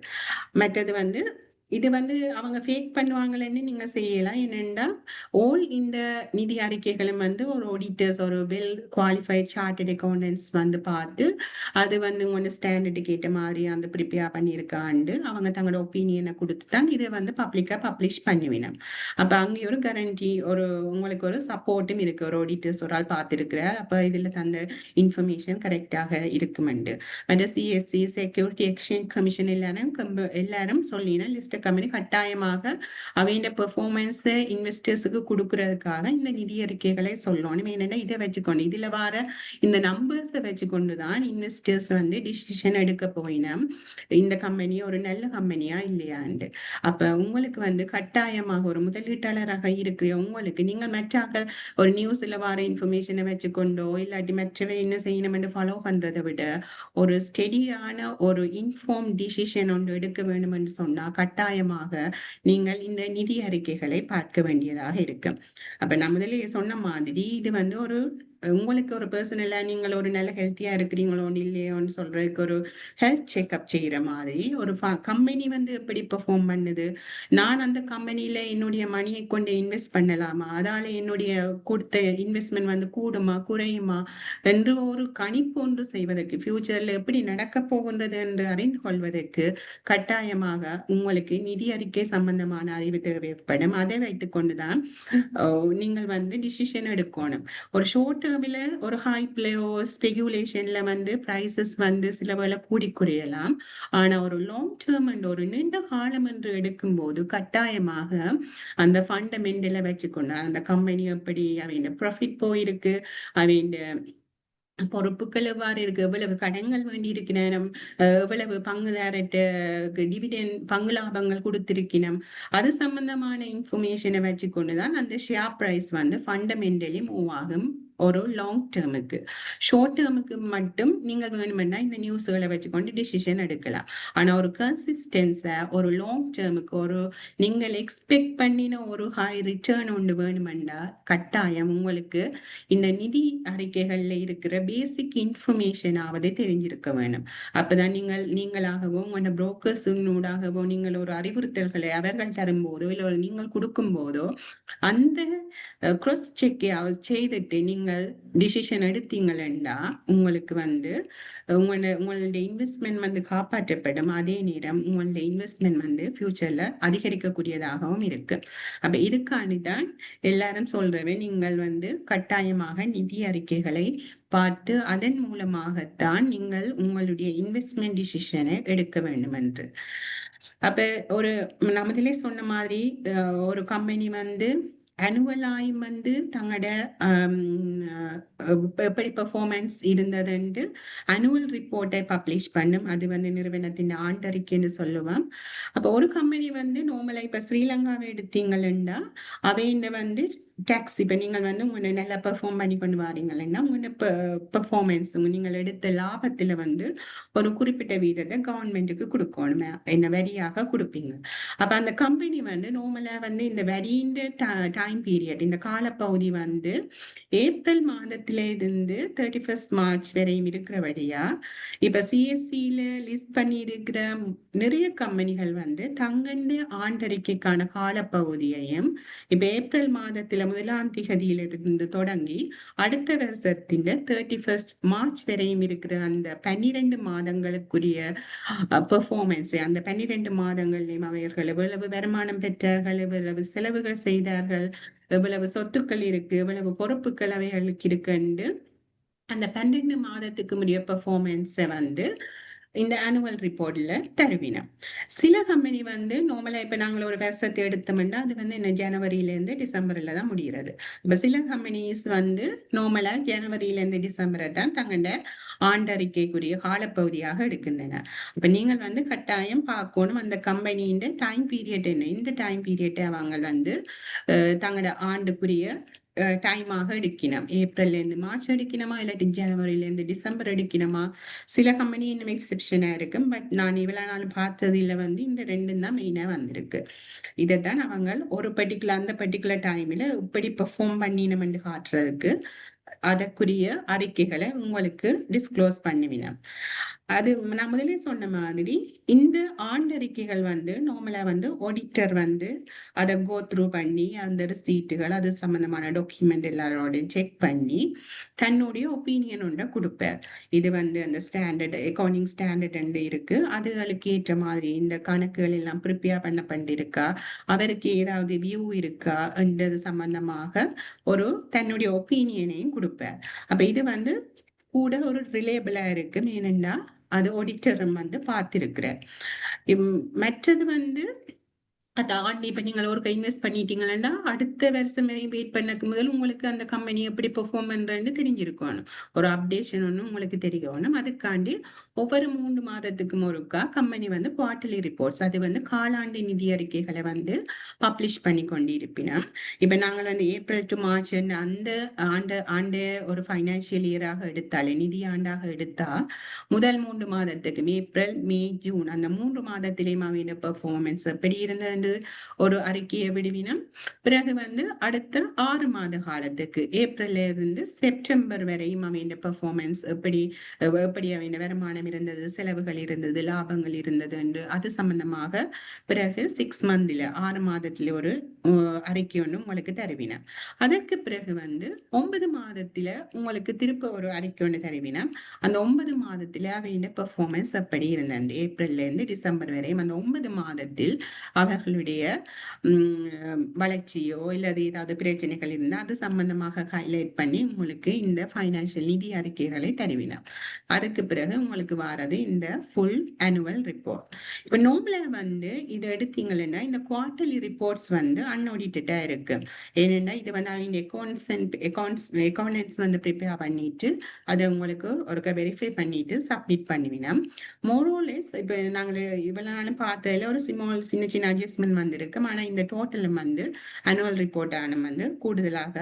மற்றது வந்து இது வந்து அவங்க ஃபேக் பண்ணுவாங்களன்னு நீங்க செய்யலாம். என்னென்னா இந்த நிதி அறிக்கைகளும் வந்து ஒரு ஆடிட்டர்ஸ் ஒரு வெல் குவாலிஃபைட் சார்ட்டர்ட் அக்கௌண்டன்ட்ஸ் வந்து பார்த்து அது வந்து உங்களோட ஸ்டாண்டர்டுக்கு ஏற்ற மாதிரி அந்த ப்ரிப்பேர் பண்ணியிருக்காண்டு அவங்க தங்களோட ஒப்பீனியனை கொடுத்து தான் இதை வந்து பப்ளிக்கா பப்ளிஷ் பண்ணுவினோம். அப்ப அங்கே ஒரு கேரண்டி உங்களுக்கு ஒரு சப்போர்ட்டும் இருக்கு. ஒரு ஆடிட்டர்ஸ் ஒரு ஆள் பார்த்துருக்கிறார். அப்ப இதுல தந்த இன்ஃபர்மேஷன் கரெக்டாக இருக்குமெண்டு. அந்த சிஎஸ்சி செக்யூரிட்டி எக்ஸ்சேஞ்ச் கமிஷன் எல்லாரும் சொல்லினா லிஸ்ட் கம்பெனி கட்டாயமாக அவையோட பெர்ஃபார்மன்ஸ் இன்வெஸ்டர்ஸுக்கு கொடுக்கறதுக்காக இந்த நிதி அறிக்கைகளை சொல்லணும். என்னன்னா இதை வச்சுக்கொண்டு இதுல வர இந்த நம்பர்ஸை வச்சுக்கொண்டுதான் இன்வெஸ்டர்ஸ் வந்து டிசிஷன் எடுக்க போயினோம் இந்த கம்பெனி ஒரு நல்ல கம்பெனியா இல்லையாண்டு. அப்ப உங்களுக்கு வந்து கட்டாயமாக ஒரு முதலீட்டாளராக இருக்கிற உங்களுக்கு நீங்கள் மற்றாக்கள் ஒரு நியூஸ்ல வர இன்ஃபர்மேஷனை வச்சுக்கொண்டோ இல்லாட்டி மற்றவை என்ன செய்யணும் என்று ஃபாலோ பண்றதை விட ஒரு ஸ்டெடியான ஒரு இன்ஃபார்ம் டிசிஷன் ஒன்று எடுக்க வேண்டும் என்று சொன்னா கட்டாயமாக நீங்கள் இந்த நிதி அறிக்கைகளை பார்க்க வேண்டியதாக இருக்கு. அப்ப நான் முதலே சொன்ன மாதிரி இது வந்து ஒரு உங்களுக்கு ஒரு பர்சனலா நீங்கள் ஒரு நல்ல ஹெல்த்தியா இருக்கிறீங்களோ இல்லையோன்னு சொல்றதுக்கு ஒரு ஹெல்த் செக்அப் செய்யற மாதிரி ஒரு கம்பெனி வந்து எப்படி பெர்ஃபார்ம் பண்ணுது, நான் அந்த கம்பெனியில என்னுடைய மணியை கொண்டு இன்வெஸ்ட் பண்ணலாமா, அதால என்னுடைய கொடுத்த இன்வெஸ்ட்மெண்ட் வந்து கூடுமா குறையுமா என்று ஒரு கணிப்பு ஒன்று செய்வதற்கு ஃபியூச்சர்ல எப்படி நடக்க போகின்றது என்று அறிந்து கொள்வதற்கு கட்டாயமாக உங்களுக்கு நிதி அறிக்கை சம்பந்தமான அறிவு தேவைப்படும். அதை வைத்துக் கொண்டுதான் நீங்கள் வந்து டிசிஷன் எடுக்கணும். ஒரு ஷார்ட் டேர்ம்ல ஒரு ஹைப்லயோ ஸ்பெகுலேஷன்ல வந்து பிரைசஸ் வந்து சில வேளை கூடி குறையலாம். ஆனா ஒரு லாங் டேர்ம் என்ற ஒரு நீண்ட காலம் என்று எடுக்கும்போது கட்டாயமாக அந்த ஃபண்டமெண்டலை வச்சுக்கொண்டு அந்த கம்பெனி எப்படி அவையின் ப்ராஃபிட் போயிருக்கு, அவையின் பொறுப்புகள் எவ்வாறு இருக்கு, எவ்வளவு கடன்கள் வேண்டி இருக்கிறோம், எவ்வளவு பங்குதாரர்கிட்ட டிவிடெண்ட் பங்கு லாபங்கள் கொடுத்திருக்கணும், அது சம்பந்தமான இன்ஃபர்மேஷனை வச்சுக்கொண்டுதான் அந்த ஷேர் பிரைஸ் வந்து ஃபண்டமெண்டலி மூவ் ஆகும். ஒரு லாங் டேர்முக்கு. ஷார்ட் டேர்முக்கு மட்டும் நீங்கள் வேணுமென்னா இந்த நியூஸ்களை வச்சுக்கொண்டு டிசிஷன் எடுக்கலாம். ஆனா ஒரு கன்சிஸ்டன்ஸா ஒரு லாங் டேர்முக்கு ஒரு நீங்கள் எக்ஸ்பெக்ட் பண்ணின ஒரு ஹை ரிட்டர்ன் ஒன்று வேணுமெண்டா கட்டாயம் உங்களுக்கு இந்த நிதி அறிக்கைகள்ல இருக்கிற பேசிக் இன்ஃபர்மேஷன் ஆவது தெரிஞ்சிருக்க வேணும். அப்பதான் நீங்களாகவோ உங்களோட புரோக்கர்ஸ் ஊடாகவோ நீங்கள் ஒரு அறிவுறுத்தல்களை அவர்கள் தரும்போதோ இல்லை நீங்கள் கொடுக்கும் போதோ அந்த கிராஸ் செக் செய்துட்டு நீங்கள் டிசிஷன் எடுத்தீங்களா உங்களுக்கு வந்து உங்களுடைய இன்வெஸ்ட்மெண்ட் வந்து காப்பாற்றப்படும். அதே நேரம் உங்களுடைய இன்வெஸ்ட்மெண்ட் வந்து ஃபியூச்சர்ல அதிகரிக்கக்கூடியதாகவும் இருக்கு. அப்ப இதுக்காண்டிதான் எல்லாரும் சொல்றவே நீங்கள் வந்து கட்டாயமாக நிதி அறிக்கைகளை பார்த்து அதன் மூலமாகத்தான் நீங்கள் உங்களுடைய இன்வெஸ்ட்மெண்ட் டிசிஷனை எடுக்க வேண்டும் என்று. அப்ப ஒரு நம்மதிலே சொன்ன மாதிரி ஒரு கம்பெனி வந்து அனுவலாயும் வந்து தங்களோட எப்படி பெர்ஃபார்மன்ஸ் இருந்ததுன்னு அனுவல் ரிப்போர்ட்டை பப்ளிஷ் பண்ணும். அது வந்து நிறுவனத்தின் ஆண்டறிக்கைன்னு சொல்லுவோம். அப்போ ஒரு கம்பெனி வந்து நார்மலா இப்ப ஸ்ரீலங்காவை எடுத்தீங்கன்னா அவையில வந்து டாக்ஸ் இப்ப நீங்கள் வந்து உங்களை நல்லா பெர்ஃபார்ம் பண்ணி கொண்டு வாரீங்கன்னா உங்களோட பெர்ஃபார்மன்ஸ் நீங்கள் எடுத்த லாபத்துல வந்து ஒரு குறிப்பிட்ட வீதத்தை கவர்மெண்ட்டுக்கு கொடுக்கணும், என்ன வரியாக கொடுப்பீங்க. அப்ப அந்த கம்பெனி வந்து நார்மலா வந்து இந்த வரியின் டைம் பீரியட் இந்த காலப்பகுதி வந்து ஏப்ரல் மாதத்தில இருந்து 31 மார்ச் வரையும் இருக்கிறபடியா இப்ப சிஎஸ்சியில லிஸ்ட் பண்ணி இருக்கிற நிறைய கம்பெனிகள் வந்து தங்கண்டு ஆண்டறிக்கைக்கான காலப்பகுதியையும் இப்ப ஏப்ரல் மாதத்துல 1ஆம் தேதியிலிருந்து தொடங்கி அடுத்த வருஷத்தின் 31 மார்ச் வரையும் இருக்கிற அந்த 12 மாதங்களுக்குரிய பெர்ஃபார்மன்ஸ் அந்த 12 மாதங்களையும் அவர்கள் எவ்வளவு வருமானம் பெற்றார்கள், எவ்வளவு செலவுகள் செய்தார்கள், எவ்வளவு சொத்துக்கள் இருக்கு, எவ்வளவு பொறுப்புகள் அவைகளுக்கு இருக்குன்னு அந்த 12 மாதத்துக்கு முடிய பெர்ஃபார்மன்ஸை வந்து இந்த ஆனுவல் ரிப்போர்ட்ல தருவினோம். சில கம்பெனி வந்து நார்மலா இப்ப நாங்கள் ஒரு வருஷத்தை எடுத்தோம்னா அது வந்து என்ன ஜனவரியில இருந்து டிசம்பர்ல தான் முடிகிறது. இப்ப சில கம்பெனிஸ் வந்து நார்மலா ஜனவரியில இருந்து டிசம்பரை தான் தங்களோட ஆண்டறிக்கைக்குரிய காலப்பகுதியாக எடுக்கின்றன. அப்ப நீங்கள் வந்து கட்டாயம் பார்க்கணும் அந்த கம்பெனியின் டைம் பீரியட் என்ன, இந்த டைம் பீரியட்டை அவங்க வந்து தங்களோட ஆண்டுக்குரிய டைமாக எடுக்கணும். ஏப்ரல்ல இருந்து மார்ச் எடுக்கணுமா இல்லாட்டி ஜனவரியில இருந்து டிசம்பர் எடுக்கணுமா. சில கம்பெனி இன்னும் எக்ஸெப்ஷனா இருக்கும். பட் நான் இவ்வளவு நாள் பார்த்ததுல வந்து இந்த ரெண்டும் தான் மெயினா வந்திருக்கு. இதைத்தான் அவங்க ஒரு அந்த பர்டிகுலர் டைம்ல இப்படி பெர்ஃபார்ம் பண்ணினோம்னு காட்டுறதுக்கு அதற்குரிய அறிக்கைகளை உங்களுக்கு டிஸ்க்ளோஸ் பண்ணுவினோம். அது நான் முதலே சொன்ன மாதிரி இந்த ஆண்டறிக்கைகள் வந்து நார்மலா வந்து ஆடிட்டர் வந்து அதை கோ த்ரூ பண்ணி அந்த ரிசீட்டுகள் அது சம்பந்தமான டாக்குமெண்ட் எல்லாரோடையும் செக் பண்ணி தன்னுடைய ஒப்பீனியன் ஒன்றை கொடுப்பார். இது வந்து அந்த ஸ்டாண்டர்ட் அக்கௌண்டிங் ஸ்டாண்டர்ட் இருக்கு, அதுகளுக்கு ஏற்ற மாதிரி இந்த கணக்குகள் எல்லாம் ப்ரிப்பேர் பண்ணப்பட்டிருக்கா, அவருக்கு ஏதாவது வியூ இருக்கா என்றது சம்பந்தமாக ஒரு தன்னுடைய ஒப்பீனியனையும் கொடுப்பார். அப்ப இது வந்து கூட ஒரு ரிலேபிளா இருக்கு. ஏனென்னா அது ஆடிட்டரும் வந்து பார்த்திருக்கிறார். மற்றது வந்து அது ஆண்டு இப்ப நீங்கள் ஒரு இன்வெஸ்ட் பண்ணிட்டீங்கன்னா அடுத்த வருஷம் வரையும் வெயிட் பண்ணக்கு முதல் உங்களுக்கு அந்த கம்பெனி எப்படி பெர்ஃபார்ம் பண்றேன்னு தெரிஞ்சிருக்கணும். ஒரு அப்டேஷன் ஒன்று உங்களுக்கு தெரியணும். அதுக்காண்டி ஒவ்வொரு 3 மாதத்துக்கும் ஒருக்கா கம்பெனி வந்து குவார்டர்லி ரிப்போர்ட்ஸ் அது வந்து காலாண்டு நிதி அறிக்கைகளை வந்து பப்ளிஷ் பண்ணி கொண்டிருப்பினோம். இப்ப நாங்கள் வந்து ஏப்ரல் டு மார்ச் அந்த ஆண்டு ஒரு ஃபைனான்சியல் இயராக எடுத்தாலே நிதி ஆண்டாக எடுத்தா முதல் 3 மாதத்துக்கும் ஏப்ரல் மே ஜூன் அந்த 3 மாதத்திலேயும் அவையின் பெர்ஃபார்மன்ஸ் எப்படி இருந்தது ஒரு அறிக்கையை விடுவினோம். பிறகு வந்து அடுத்த 6 மாத காலத்துக்கு ஏப்ரல்ல இருந்து செப்டம்பர் வரையும் அவையின் பெர்ஃபார்மன்ஸ் எப்படி அவையின் வருமானம் இருந்தது, செலவுகள் இருந்தது, லாபங்கள் இருந்தது என்று அது சம்பந்தமாக பிறகு 6 மந்த்ல 6 மாதத்துல ஒரு அறிக்கை ஒன்று உங்களுக்கு தருவினோம். அதற்கு பிறகு வந்து 9 மாதத்துல உங்களுக்கு திருப்ப ஒரு அறிக்கை ஒன்று தருவினோம். அந்த 9 மாதத்துல அவையின் பெர்ஃபார்மன்ஸ் எப்படி இருந்தது ஏப்ரல்ல இருந்து டிசம்பர் வரையும் அந்த 9 மாதத்தில் அவர்களுடைய உங்களுடைய வளர்ச்சியோ இல்லது ஏதாவது பிரச்சனைகள் இருந்தால் அது சம்பந்தமாக ஹைலைட் பண்ணி உங்களுக்கு இந்த ஃபைனான்சியல் நிதி அறிக்கைகளை தருவினோம். அதுக்கு பிறகு உங்களுக்கு வாரது இந்த ஃபுல் ஆனுவல் ரிப்போர்ட். இப்போ நார்மலா வந்து இதை எடுத்தீங்கன்னா இந்த குவார்டர்லி ரிப்போர்ட்ஸ் வந்து அன்ஆடிட்டடா இருக்கு. ஏன்னா இது வந்து அவங்க அக்கௌண்டன்ஸ் வந்து ப்ரிப்பேர் பண்ணிட்டு அதை உங்களுக்கு ஒரு வெரிஃபை பண்ணிட்டு சப்மிட் பண்ணுவினோம். மோரோலெஸ் இப்போ நாங்கள் இவ்வளவு நாளும் பார்த்ததுல ஒரு சின்ன சின்ன அட்ஜஸ்ட்மெண்ட் வந்திருக்கு. ஆனால் இந்த டோட்டலும் வந்து அனுவல் ரிப்போர்ட் வந்து கூடுதலாக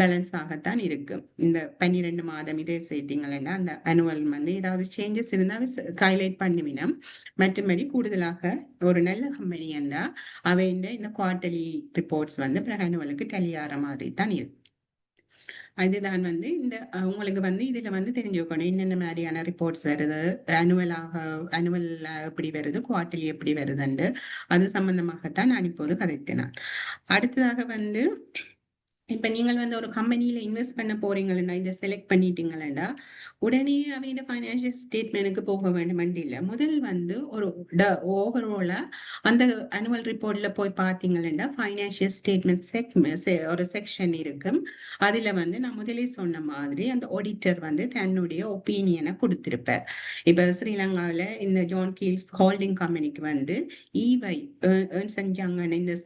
பேலன்ஸ் ஆகத்தான் இருக்கு. இந்த 12 மாதம் இதே சேர்த்தீங்கன்னா அந்த அனுவல் வந்து ஏதாவது சேஞ்சஸ் இருந்தால் ஹைலைட் பண்ணுவினோம். மற்றபடி கூடுதலாக ஒரு நல்ல கம்பெனி என்றா அவை இந்த குவார்டர்லி ரிப்போர்ட்ஸ் வந்து பிறகு அனுவலுக்கு டெலியாகிற மாதிரி தான் இருக்கு. அதுதான் வந்து இந்த உங்களுக்கு வந்து இதுல வந்து தெரிஞ்சுக்கணும் என்னென்ன மாதிரியான ரிப்போர்ட்ஸ் வருது, அனுவல் எப்படி வருது, குவார்டர்லி எப்படி வருதுண்டு அது சம்பந்தமாகத்தான் நான் இப்போது கதைத்தேன். அடுத்ததாக வந்து இப்ப நீங்கள் வந்து ஒரு கம்பெனியில இன்வெஸ்ட் பண்ண போறீங்கன்னா இதை செலக்ட் பண்ணிட்டீங்கன்னா உடனே அவங்க ஃபைனான்சியல் ஸ்டேட்மெண்ட்டுக்கு போக வேண்டுமென்று இல்லை. முதல் வந்து ஒரு ஓவராலா அந்த அனுவல் ரிப்போர்ட்ல போய் பார்த்தீங்கன்னா ஃபைனான்சியல் ஸ்டேட்மெண்ட் ஒரு செக்ஷன் இருக்கு. அதுல வந்து நான் முதலே சொன்ன மாதிரி அந்த ஆடிட்டர் வந்து தன்னுடைய ஒப்பீனியனை கொடுத்திருப்பார். இப்ப ஸ்ரீலங்காவில இந்த ஜான் கீல்ஸ் ஹோல்டிங் கம்பெனிக்கு வந்து EY இந்த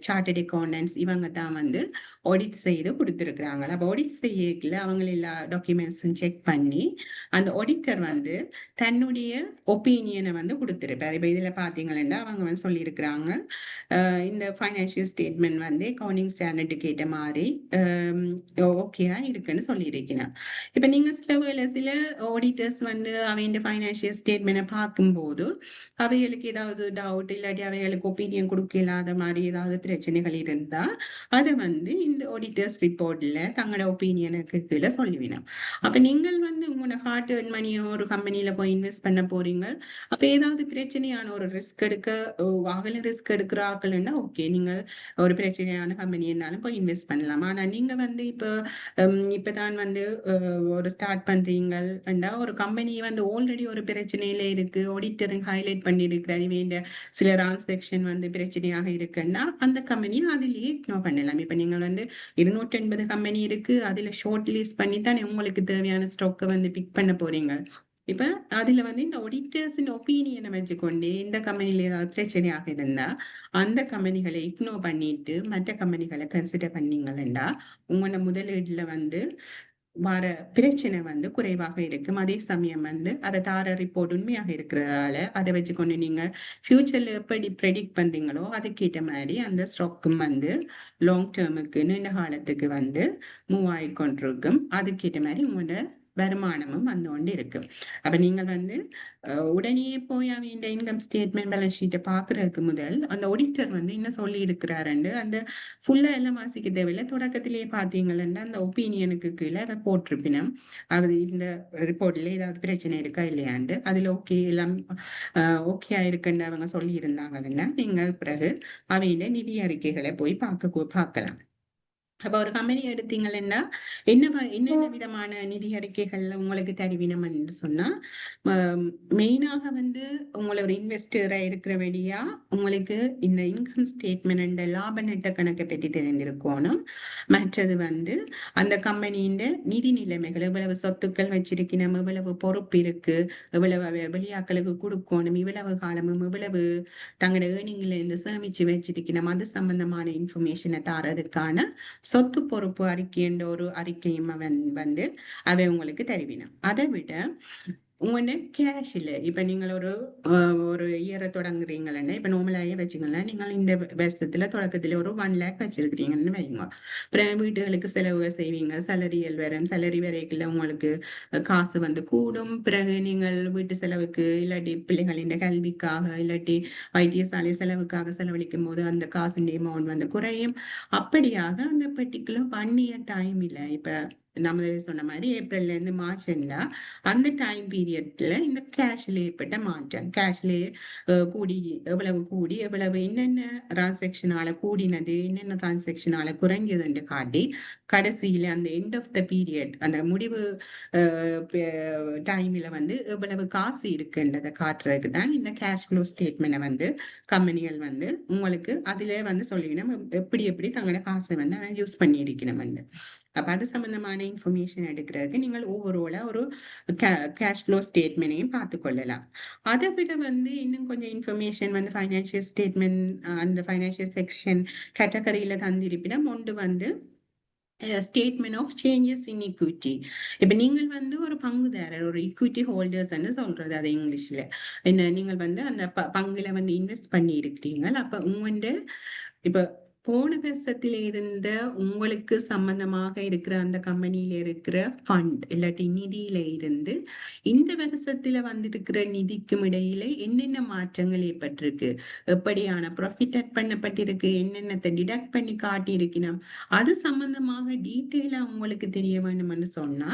சார்ட்டர்ட் அக்கௌண்டன்ஸ் இவங்க தான் வந்து ஆடிட் செய்து கொடுத்திருக்கிறாங்க. அப்ப ஆடிட் செய்யல அவங்க எல்லா டாக்குமெண்ட்ஸும் செக் பண்ணி அந்த ஆடிட்டர் வந்து தன்னுடைய ஒப்பீனியனை வந்து கொடுத்திருப்பார். இப்ப இதுல பாத்தீங்கன்னா அவங்க வந்து சொல்லியிருக்கிறாங்க இந்த ஃபைனான்சியல் ஸ்டேட்மெண்ட் வந்து அக்கவுண்டிங் ஸ்டாண்டர்டுக்கு ஏற்ற மாதிரி ஓகேயா இருக்குன்னு சொல்லியிருக்கிறேன். இப்ப நீங்க சில ஆடிட்டர்ஸ் வந்து அவங்க ஃபைனான்சியல் ஸ்டேட்மெண்ட்டை பார்க்கும்போது அவைகளுக்கு ஏதாவது டவுட் இல்லாட்டி அவைகளுக்கு ஒப்பீனியன் கொடுக்க இல்லாத மாதிரி ஏதாவது பிரச்சனைகள் இருந்தா அதை வந்து இந்த ஆடிட்டர்ஸ் ரிப்போர்ட்ல தங்களோட ஒப்பீனியனுக்கு கீழே சொல்லுவினோம். அப்ப நீங்கள் வந்து உங்களோட ஹார்ட் அண்ட் மணியோ ஒரு கம்பெனியில போய் இன்வெஸ்ட் பண்ண போறீங்க. அப்ப ஏதாவது பிரச்சனையான ஒரு ரிஸ்க் எடுக்கிறாங்கன்னா ஓகே நீங்கள் ஒரு பிரச்சனையான கம்பெனி இருந்தாலும் போய் இன்வெஸ்ட் பண்ணலாம். ஆனா நீங்க வந்து இப்பதான் வந்து ஒரு ஸ்டார்ட் பண்றீங்கன்னா ஒரு கம்பெனி வந்து ஆல்ரெடி ஒரு பிரச்சனையில இருக்கு, ஆடிட்டர் ஹைலைட் பண்ணிருக்கிறாரு, சில டிரான்சாக்ஷன் வந்து பிரச்சனையாக இருக்குன்னா அந்த கம்பெனி அதிலேயே இக்னோர் பண்ணலாம். இப்ப நீங்கள் வந்து 280 கம்பெனி இருக்கு, அதுல ஷார்ட் லிஸ்ட் பண்ணி தான் உங்களுக்கு தேவையான ஸ்டாக்கை வந்து பிக் பண்ண போறீங்க. இப்ப அதுல வந்து இந்த ஆடிட்டர்ஸின் ஒப்பீனியனை வச்சுக்கொண்டு இந்த கம்பெனில ஏதாவது பிரச்சனையாக இருந்தா அந்த கம்பெனிகளை இக்னோர் பண்ணிட்டு மற்ற கம்பெனிகளை கன்சிடர் பண்ணீங்கன்னா உங்களோட முதலீடுல வந்து வர பிரச்சனை வந்து குறைவாக இருக்கும். அதே சமயம் வந்து அதை தார ரிப்போர்ட் உண்மையாக இருக்கிறதால அதை வச்சுக்கொண்டு நீங்க ஃபியூச்சர்ல எப்படி ப்ரெடிக்ட் பண்றீங்களோ அதுக்கேற்ற மாதிரி அந்த ஸ்டாக்கும் வந்து லாங் டேர்முக்கு நீண்ட காலத்துக்கு வந்து மூவ் ஆகிக்கொண்டிருக்கும். அதுக்கேற்ற மாதிரி உங்களோட வருமானமும் வந்து கொண்டு இருக்கு. அப்ப நீங்கள் வந்து உடனே போய் அவங்க இன்கம் ஸ்டேட்மெண்ட் பேலன்ஸ் ஷீட்டை பாக்குறதுக்கு முதல் அந்த ஆடிட்டர் வந்து என்ன சொல்லி இருக்கிறாருன்னு அந்த ஃபுல்லா எல்லாம் வாசிக்க தேவையில்லை. தொடக்கத்திலேயே பாத்தீங்கன்னா அந்த ஒப்பீனியனுக்கு கீழே போட்டிருப்பினோம் அது இந்த ரிப்போர்ட்ல ஏதாவது பிரச்சனை இருக்கா இல்லையாண்டு அதுல ஓகே எல்லாம் ஓகே ஆயிருக்குன்னு அவங்க சொல்லி இருந்தாங்கன்னா நீங்கள் பிறகு அவையில நிதி அறிக்கைகளை போய் பார்க்கலாம். அப்ப ஒரு கம்பெனி எடுத்தீங்கன்னா என்னென்ன விதமான நிதி அறிக்கைகள் உங்களுக்கு தருவினம் என்று சொன்னா மெயினாக வந்து உங்களை ஒரு இன்வெஸ்டரா இருக்கிற வழியா உங்களுக்கு இந்த இன்கம் ஸ்டேட்மெண்ட் லாப நட்ட கணக்கை பற்றி தெரிந்திருக்கணும். மற்றது வந்து அந்த கம்பெனியின் நிதி நிலைமைகள், இவ்வளவு சொத்துக்கள் வச்சிருக்கணும், இவ்வளவு பொறுப்பு இருக்கு, இவ்வளவு வெளியாக்களுக்கு கொடுக்கணும், இவ்வளவு காலமும் இவ்வளவு தங்களோட ஏர்னிங்ல இருந்து சேமிச்சு வச்சிருக்கணும், அது சம்பந்தமான இன்ஃபர்மேஷனை தாரதுக்கான சொத்து பொறுப்பு அறிக்கை என்ற ஒரு அறிக்கையும் வந்து அவை உங்களுக்கு தருவினம். அதை விட உங்களோட கேஷ் இல்லை. இப்ப நீங்கள் ஒரு இயரை தொடங்குறீங்கன்னா இப்ப நார்மலாயே வச்சுக்கோங்களா நீங்கள் இந்த வருஷத்துல தொடக்கத்துல ஒரு 1 lakh வச்சிருக்கிறீங்கன்னு வைங்க. அப்புறம் வீட்டுகளுக்கு செலவு செய்வீங்க, சலரியல் வரும், சலரி வரைக்குள்ள உங்களுக்கு காசு வந்து கூடும். பிறகு நீங்கள் வீட்டு செலவுக்கு இல்லாட்டி பிள்ளைகளின் கல்விக்காக இல்லாட்டி வைத்தியசாலை செலவுக்காக செலவழிக்கும் போது அந்த காசுடைய அமௌண்ட் வந்து குறையும். அப்படியாக அந்த பர்டிகுலர் 1 year டைம் இல்லை. இப்ப நம்ம சொன்ன மாதிரி ஏப்ரல்ல இருந்து மார்ச்ல அந்த டைம் பீரியட்ல இந்த கேஷ்ல ஏற்பட்ட மாற்றம், கேஷ்ல கூடி எவ்வளவு என்னென்ன டிரான்சாக்ஷனால கூடினது, என்னென்ன டிரான்சாக்ஷனால குறைஞ்சதுன்னு காட்டி கடைசியில அந்த எண்ட் ஆஃப் த பீரியட், அந்த முடிவு டைம்ல வந்து எவ்வளவு காசு இருக்குன்றதை காட்டுறதுக்கு தான் இந்த கேஷ் ஃப்ளோ ஸ்டேட்மெண்ட்டை வந்து கம்பெனிகள் வந்து உங்களுக்கு அதுல வந்து சொல்லிக்கணும் எப்படி எப்படி தங்களோட காசை வந்து யூஸ் பண்ணி இருக்கணும்னு. அப்ப அது சம்பந்தமான இன்ஃபர்மேஷன் எடுக்கிறதுக்கு நீங்கள் ஓவராலா ஒரு கேஷ் ஃப்ளோ ஸ்டேட்மெண்ட்டையும் பார்த்து கொள்ளலாம். அதை விட வந்து இன்னும் கொஞ்சம் இன்ஃபர்மேஷன் வந்து ஃபைனான்சியல் ஸ்டேட்மெண்ட் அந்த ஃபைனான்சியல் செக்ஷன் கேட்டகரியில தந்திருப்பிடம் ஒன்று வந்து statement of changes in equity. இப்ப நீங்கள் வந்து ஒரு பங்குதாரர், ஒரு ஈக்விட்டி ஹோல்டர்ஸ் சொல்றது அது இங்கிலீஷ்ல. என்ன நீங்கள் வந்து அந்த பங்குல வந்து இன்வெஸ்ட் பண்ணி இருக்கிறீங்க. அப்ப உங்கள்ட இப்ப போன வருஷத்துல இருந்த உங்களுக்கு சம்பந்தமாக இருக்கிற அந்த கம்பெனியில இருக்கிற ஃபண்ட் இல்லாட்டி நிதியில இருந்து இந்த வருஷத்துல வந்திருக்கிற நிதிக்கும் இடையில என்னென்ன மாற்றங்கள் ஏற்பட்டிருக்கு, எப்படியான ப்ராஃபிட் ஆட் பண்ணப்பட்டிருக்கு, என்னென்னத்தை டிடக்ட் பண்ணி காட்டியிருக்கணும், அது சம்பந்தமாக டீட்டெயிலா உங்களுக்கு தெரிய வேண்டும்னு சொன்னா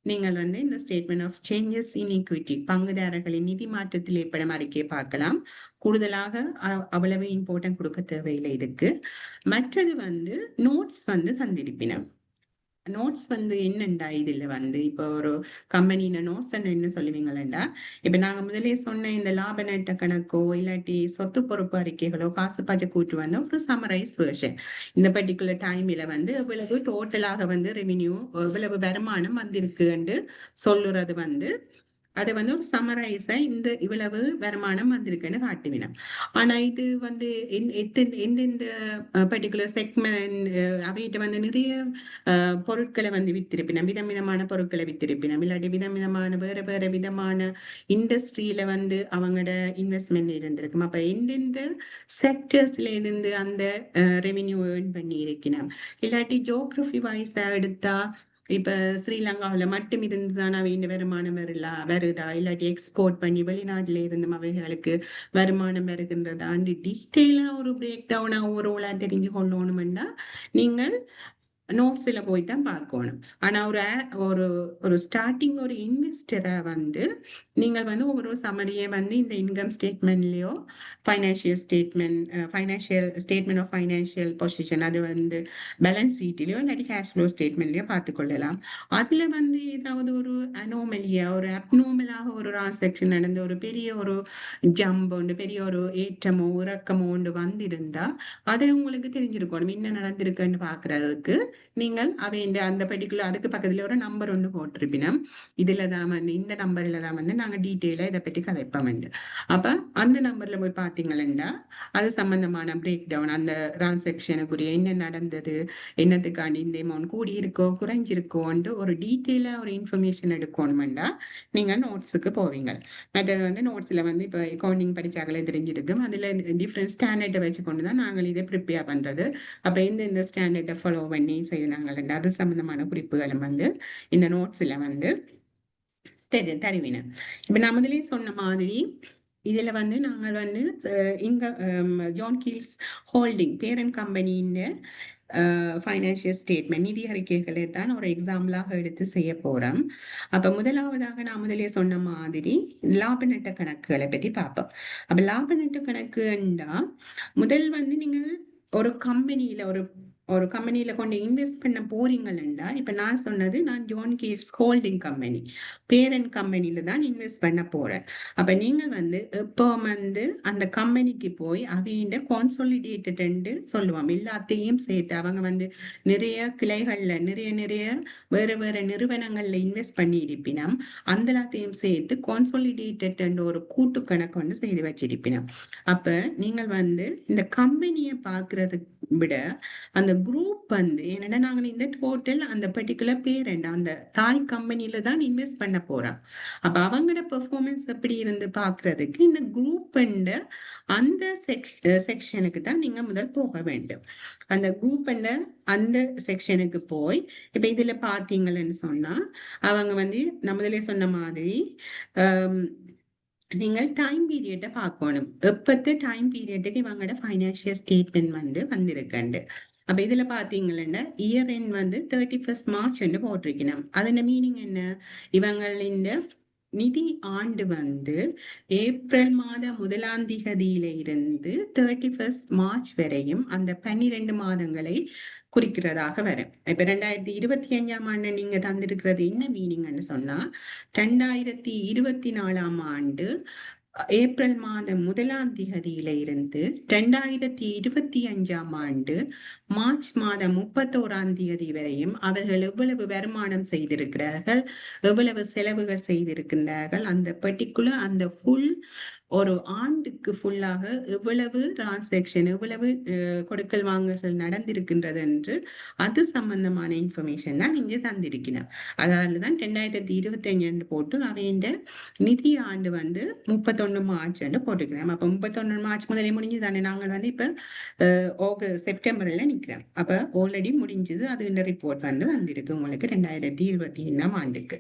நீங்கள் வந்து இந்த statement of changes in equity பங்குதாரர்களின் நிதி மாற்றத்தில் ஏற்படும் அறிக்கையை பார்க்கலாம். கூடுதலாக அவ்வளவு இம்பார்ட்டன்ட் கொடுக்க தேவையில்லை இதுக்கு. மற்றது வந்து நோட்ஸ் வந்து தந்திருப்பினம். நோட்ஸ் வந்து என்னண்டா இதுல வந்து இப்போ ஒரு கம்பெனின நோட்ஸ் என்ன சொல்லுவீங்களா, இப்ப நாங்க முதலே சொன்ன இந்த லாப நட்ட கணக்கோ இல்லாட்டி சொத்து பொறுப்பு அறிக்கைகளோ காசு பஜ கூட்டு வந்து ஒரு சமரைஸ் வெர்ஷன். இந்த பர்டிகுலர் டைம்ல வந்து எவ்வளவு டோட்டலாக வந்து ரெவென்யூ எவ்வளவு வருமானம் வந்திருக்குன்னு சொல்லுறது வந்து அதை வந்து ஒரு சமரைஸா இந்த இவ்வளவு வருமானம் வந்திருக்குன்னு காட்டுவினோம். ஆனா இது வந்து எந்தெந்த பர்டிகுலர் செக்மெண்ட் அவைகிட்ட வந்து நிறைய பொருட்களை வந்து வித்திருப்பினோம், விதமான பொருட்களை வித்திருப்பினோம், இல்லாட்டி விதமான வேற விதமான இண்டஸ்ட்ரியில வந்து அவங்களோட இன்வெஸ்ட்மெண்ட் இருந்திருக்கும். அப்ப எந்தெந்த செக்டர்ஸ்ல இருந்து அந்த ரெவென்யூ ஏர்ன் பண்ணி இருக்கணும், இல்லாட்டி ஜியோகிராஃபி வைஸா எடுத்தா இப்ப ஸ்ரீலங்காவில மட்டும் இருந்துதான் அவையின் வருமானம் வருதா, இல்லாட்டி எக்ஸ்போர்ட் பண்ணி வெளிநாட்டுல இருந்து அவைகளுக்கு வருமானம் வருகின்றதான்னு டீட்டெயிலா ஒரு பிரேக் டவுனா ஓவரோலா தெரிஞ்சு கொள்ளணும்னா நீங்கள் நோட்ஸ்ல போய் தான் பார்க்கணும். ஆனா ஒரு ஒரு ஸ்டார்டிங் ஒரு இன்வெஸ்டரா வந்து நீங்கள் வந்து ஒவ்வொரு சமரியை வந்து இந்த இன்கம் ஸ்டேட்மெண்ட்லயோ financial statement of financial position அது வந்து பேலன்ஸ் ஷீட்லயோ இல்லாட்டி கேஷ் ஃப்ளோ ஸ்டேட்மெண்ட்லயோ பார்த்துக்கொள்ளலாம். அதுல வந்து ஏதாவது ஒரு அனோமலியா ஒரு அப்னோமலாக ஒரு டிரான்சாக்ஷன் நடந்து ஒரு பெரிய ஒரு ஜம்ப் ஒன்று பெரிய ஒரு ஏற்றமோ இறக்கமோ ஒன்று வந்திருந்தா அதை உங்களுக்கு தெரிஞ்சிருக்கணும். என்ன நடந்திருக்குன்னு பாக்குறதுக்கு நீங்கள் அவையின் அந்த பர்டிகுலர் அதுக்கு பக்கத்துல ஒரு நம்பர் ஒன்று போட்டிருப்பினோம். இதுலதான் வந்து இந்த நம்பர்ல தான் வந்து நாங்க டீட்டெயிலா இதை பற்றி கதைப்போம். அப்ப அந்த நம்பர்ல போய் பாத்தீங்கன்னா அது சம்பந்தமான பிரேக் டவுன் அந்த டிரான்சாக்ஷனுக்குரிய என்ன நடந்தது, என்னத்துக்காண்டி இந்த அமௌண்ட் கூடி இருக்கோ குறைஞ்சிருக்கோன்ட்டு ஒரு டீட்டெயிலா ஒரு இன்ஃபர்மேஷன் எடுக்கணும்னா நீங்க நோட்ஸுக்கு போவீங்க. மற்றது வந்து நோட்ஸ்ல வந்து இப்ப அக்கௌண்டிங் படிச்சாக்களே தெரிஞ்சிருக்கும். அதுல டிஃப்ரெண்ட் ஸ்டாண்டர்டை வச்சு கொண்டுதான் நாங்கள் இதை ப்ரிப்பேர் பண்றது. அப்ப இந்த ஸ்டாண்டர்டை ஃபாலோ பண்ணி செய்தாங்க அது சம்பந்தமான குறிப்புகளும் வந்து இந்த நோட்ஸ்ல வந்து தருவின. இப்ப நான் முதலே சொன்ன மாதிரி இதுல வந்து நாங்கள் வந்து இங்க ஜான் கீல்ஸ் ஹோல்டிங் பேரண்ட் கம்பெனியின் ஃபைனான்சியல் ஸ்டேட்மெண்ட் நிதி அறிக்கைகளை தான் ஒரு எக்ஸாம்பிளாக எடுத்து செய்ய போறோம். அப்ப முதலாவதாக நான் முதலே சொன்ன மாதிரி லாப நட்ட கணக்குகளை பற்றி பார்ப்போம். அப்ப லாப நட்ட கணக்குண்டா முதல் வந்து நீங்கள் ஒரு கம்பெனியில ஒரு கம்பெனியில கொண்டு இன்வெஸ்ட் பண்ண போறீங்கன்னா, இப்ப நான் சொன்னது நான் John Keells holding company parent கம்பெனில தான் இன்வெஸ்ட் பண்ண போறேன். அப்ப நீங்கள் வந்து இப்போ வந்து அந்த கம்பெனிக்கு போய் அவையிட கான்சாலிடேட்டட் சொல்லுவோம். எல்லாத்தையும் சேர்த்து அவங்க வந்து நிறைய கிளைகள்ல நிறைய வேற நிறுவனங்கள்ல இன்வெஸ்ட் பண்ணி இருப்பினோம். அந்த எல்லாத்தையும் சேர்த்து கான்சாலிடேட்டட் ஒரு கூட்டு கணக்கு வந்து செய்து வச்சிருப்பினோம். அப்ப நீங்கள் வந்து இந்த கம்பெனியை பாக்குறதுக்கு விட அந்த குரூப் வந்து என்னன்னா நாங்க இந்த டோட்டல் அந்த பர்டிகுலர் பேரண்ட் அந்த தாய் கம்பெனில தான் இன்வெஸ்ட் பண்ண போறோம். அப்ப அவங்களோட பெர்ஃபார்மன்ஸ் எப்படி இருந்து பாக்குறதுக்கு இந்த குரூப் அந்த செக்ஷனுக்கு தான் நீங்க முதல் போக வேண்டும். அந்த குரூப் அந்த செக்ஷனுக்கு போய் இப்ப இதுல பாத்தீங்கன்னு சொன்னா அவங்க வந்து நம்மதிலே சொன்ன மாதிரி நீங்கள் டைம் பீரியட்டை பார்க்கணும். எப்பத்த டைம் பீரியட்டுக்கு இவங்களோட ஃபைனான்சியல் ஸ்டேட்மெண்ட் வந்து வந்திருக்கண்டு அப்ப இதுல பாத்தீங்கன்னா இயர் எண்ட் வந்து 31st March போட்டிருக்கணும். அதன் மீனிங் என்ன? இவங்களின் நிதி ஆண்டு வந்து ஏப்ரல் மாதம் 1ஆம் தேதியில இருந்து 31st March வரையும் அந்த 12 மாதங்களை குறிக்கிறதாக வரும். இப்ப 2025ஆம் ஆண்டு நீங்க தந்திருக்கிறது என்ன மீனிங்னு சொன்னா 2024ஆம் ஆண்டு ஏப்ரல் மாதம் 1ஆம் தேதியில இருந்து 2025ஆம் ஆண்டு மார்ச் மாதம் 31ஆம் தேதி வரையும் அவர்கள் எவ்வளவு வருமானம் செய்திருக்கிறார்கள், எவ்வளவு செலவுகள் செய்திருக்கின்றார்கள், அந்த பர்டிகுலர் அந்த ஃபுல் ஒரு ஆண்டுக்கு ஃபுல்லாக எவ்வளவு டிரான்சாக்ஷன், எவ்வளவு கொடுக்கல் வாங்கல்கள் நடந்திருக்கின்றது என்று அது சம்பந்தமான இன்ஃபர்மேஷன் தான் நீங்க தந்திருக்கணும். அதால தான் 2025 போட்டு அவையின் நிதி ஆண்டு வந்து 31 மார்ச் போட்டுக்கிறோம். அப்ப 31 மார்ச் முதலே முடிஞ்சு தானே நாங்கள் வந்து இப்ப செப்டம்பர்ல நிக்கிறோம். அப்ப ஆல்ரெடி முடிஞ்சது. அது இந்த ரிப்போர்ட் வந்து வந்திருக்கு உங்களுக்கு 2025ஆம் ஆண்டுக்கு.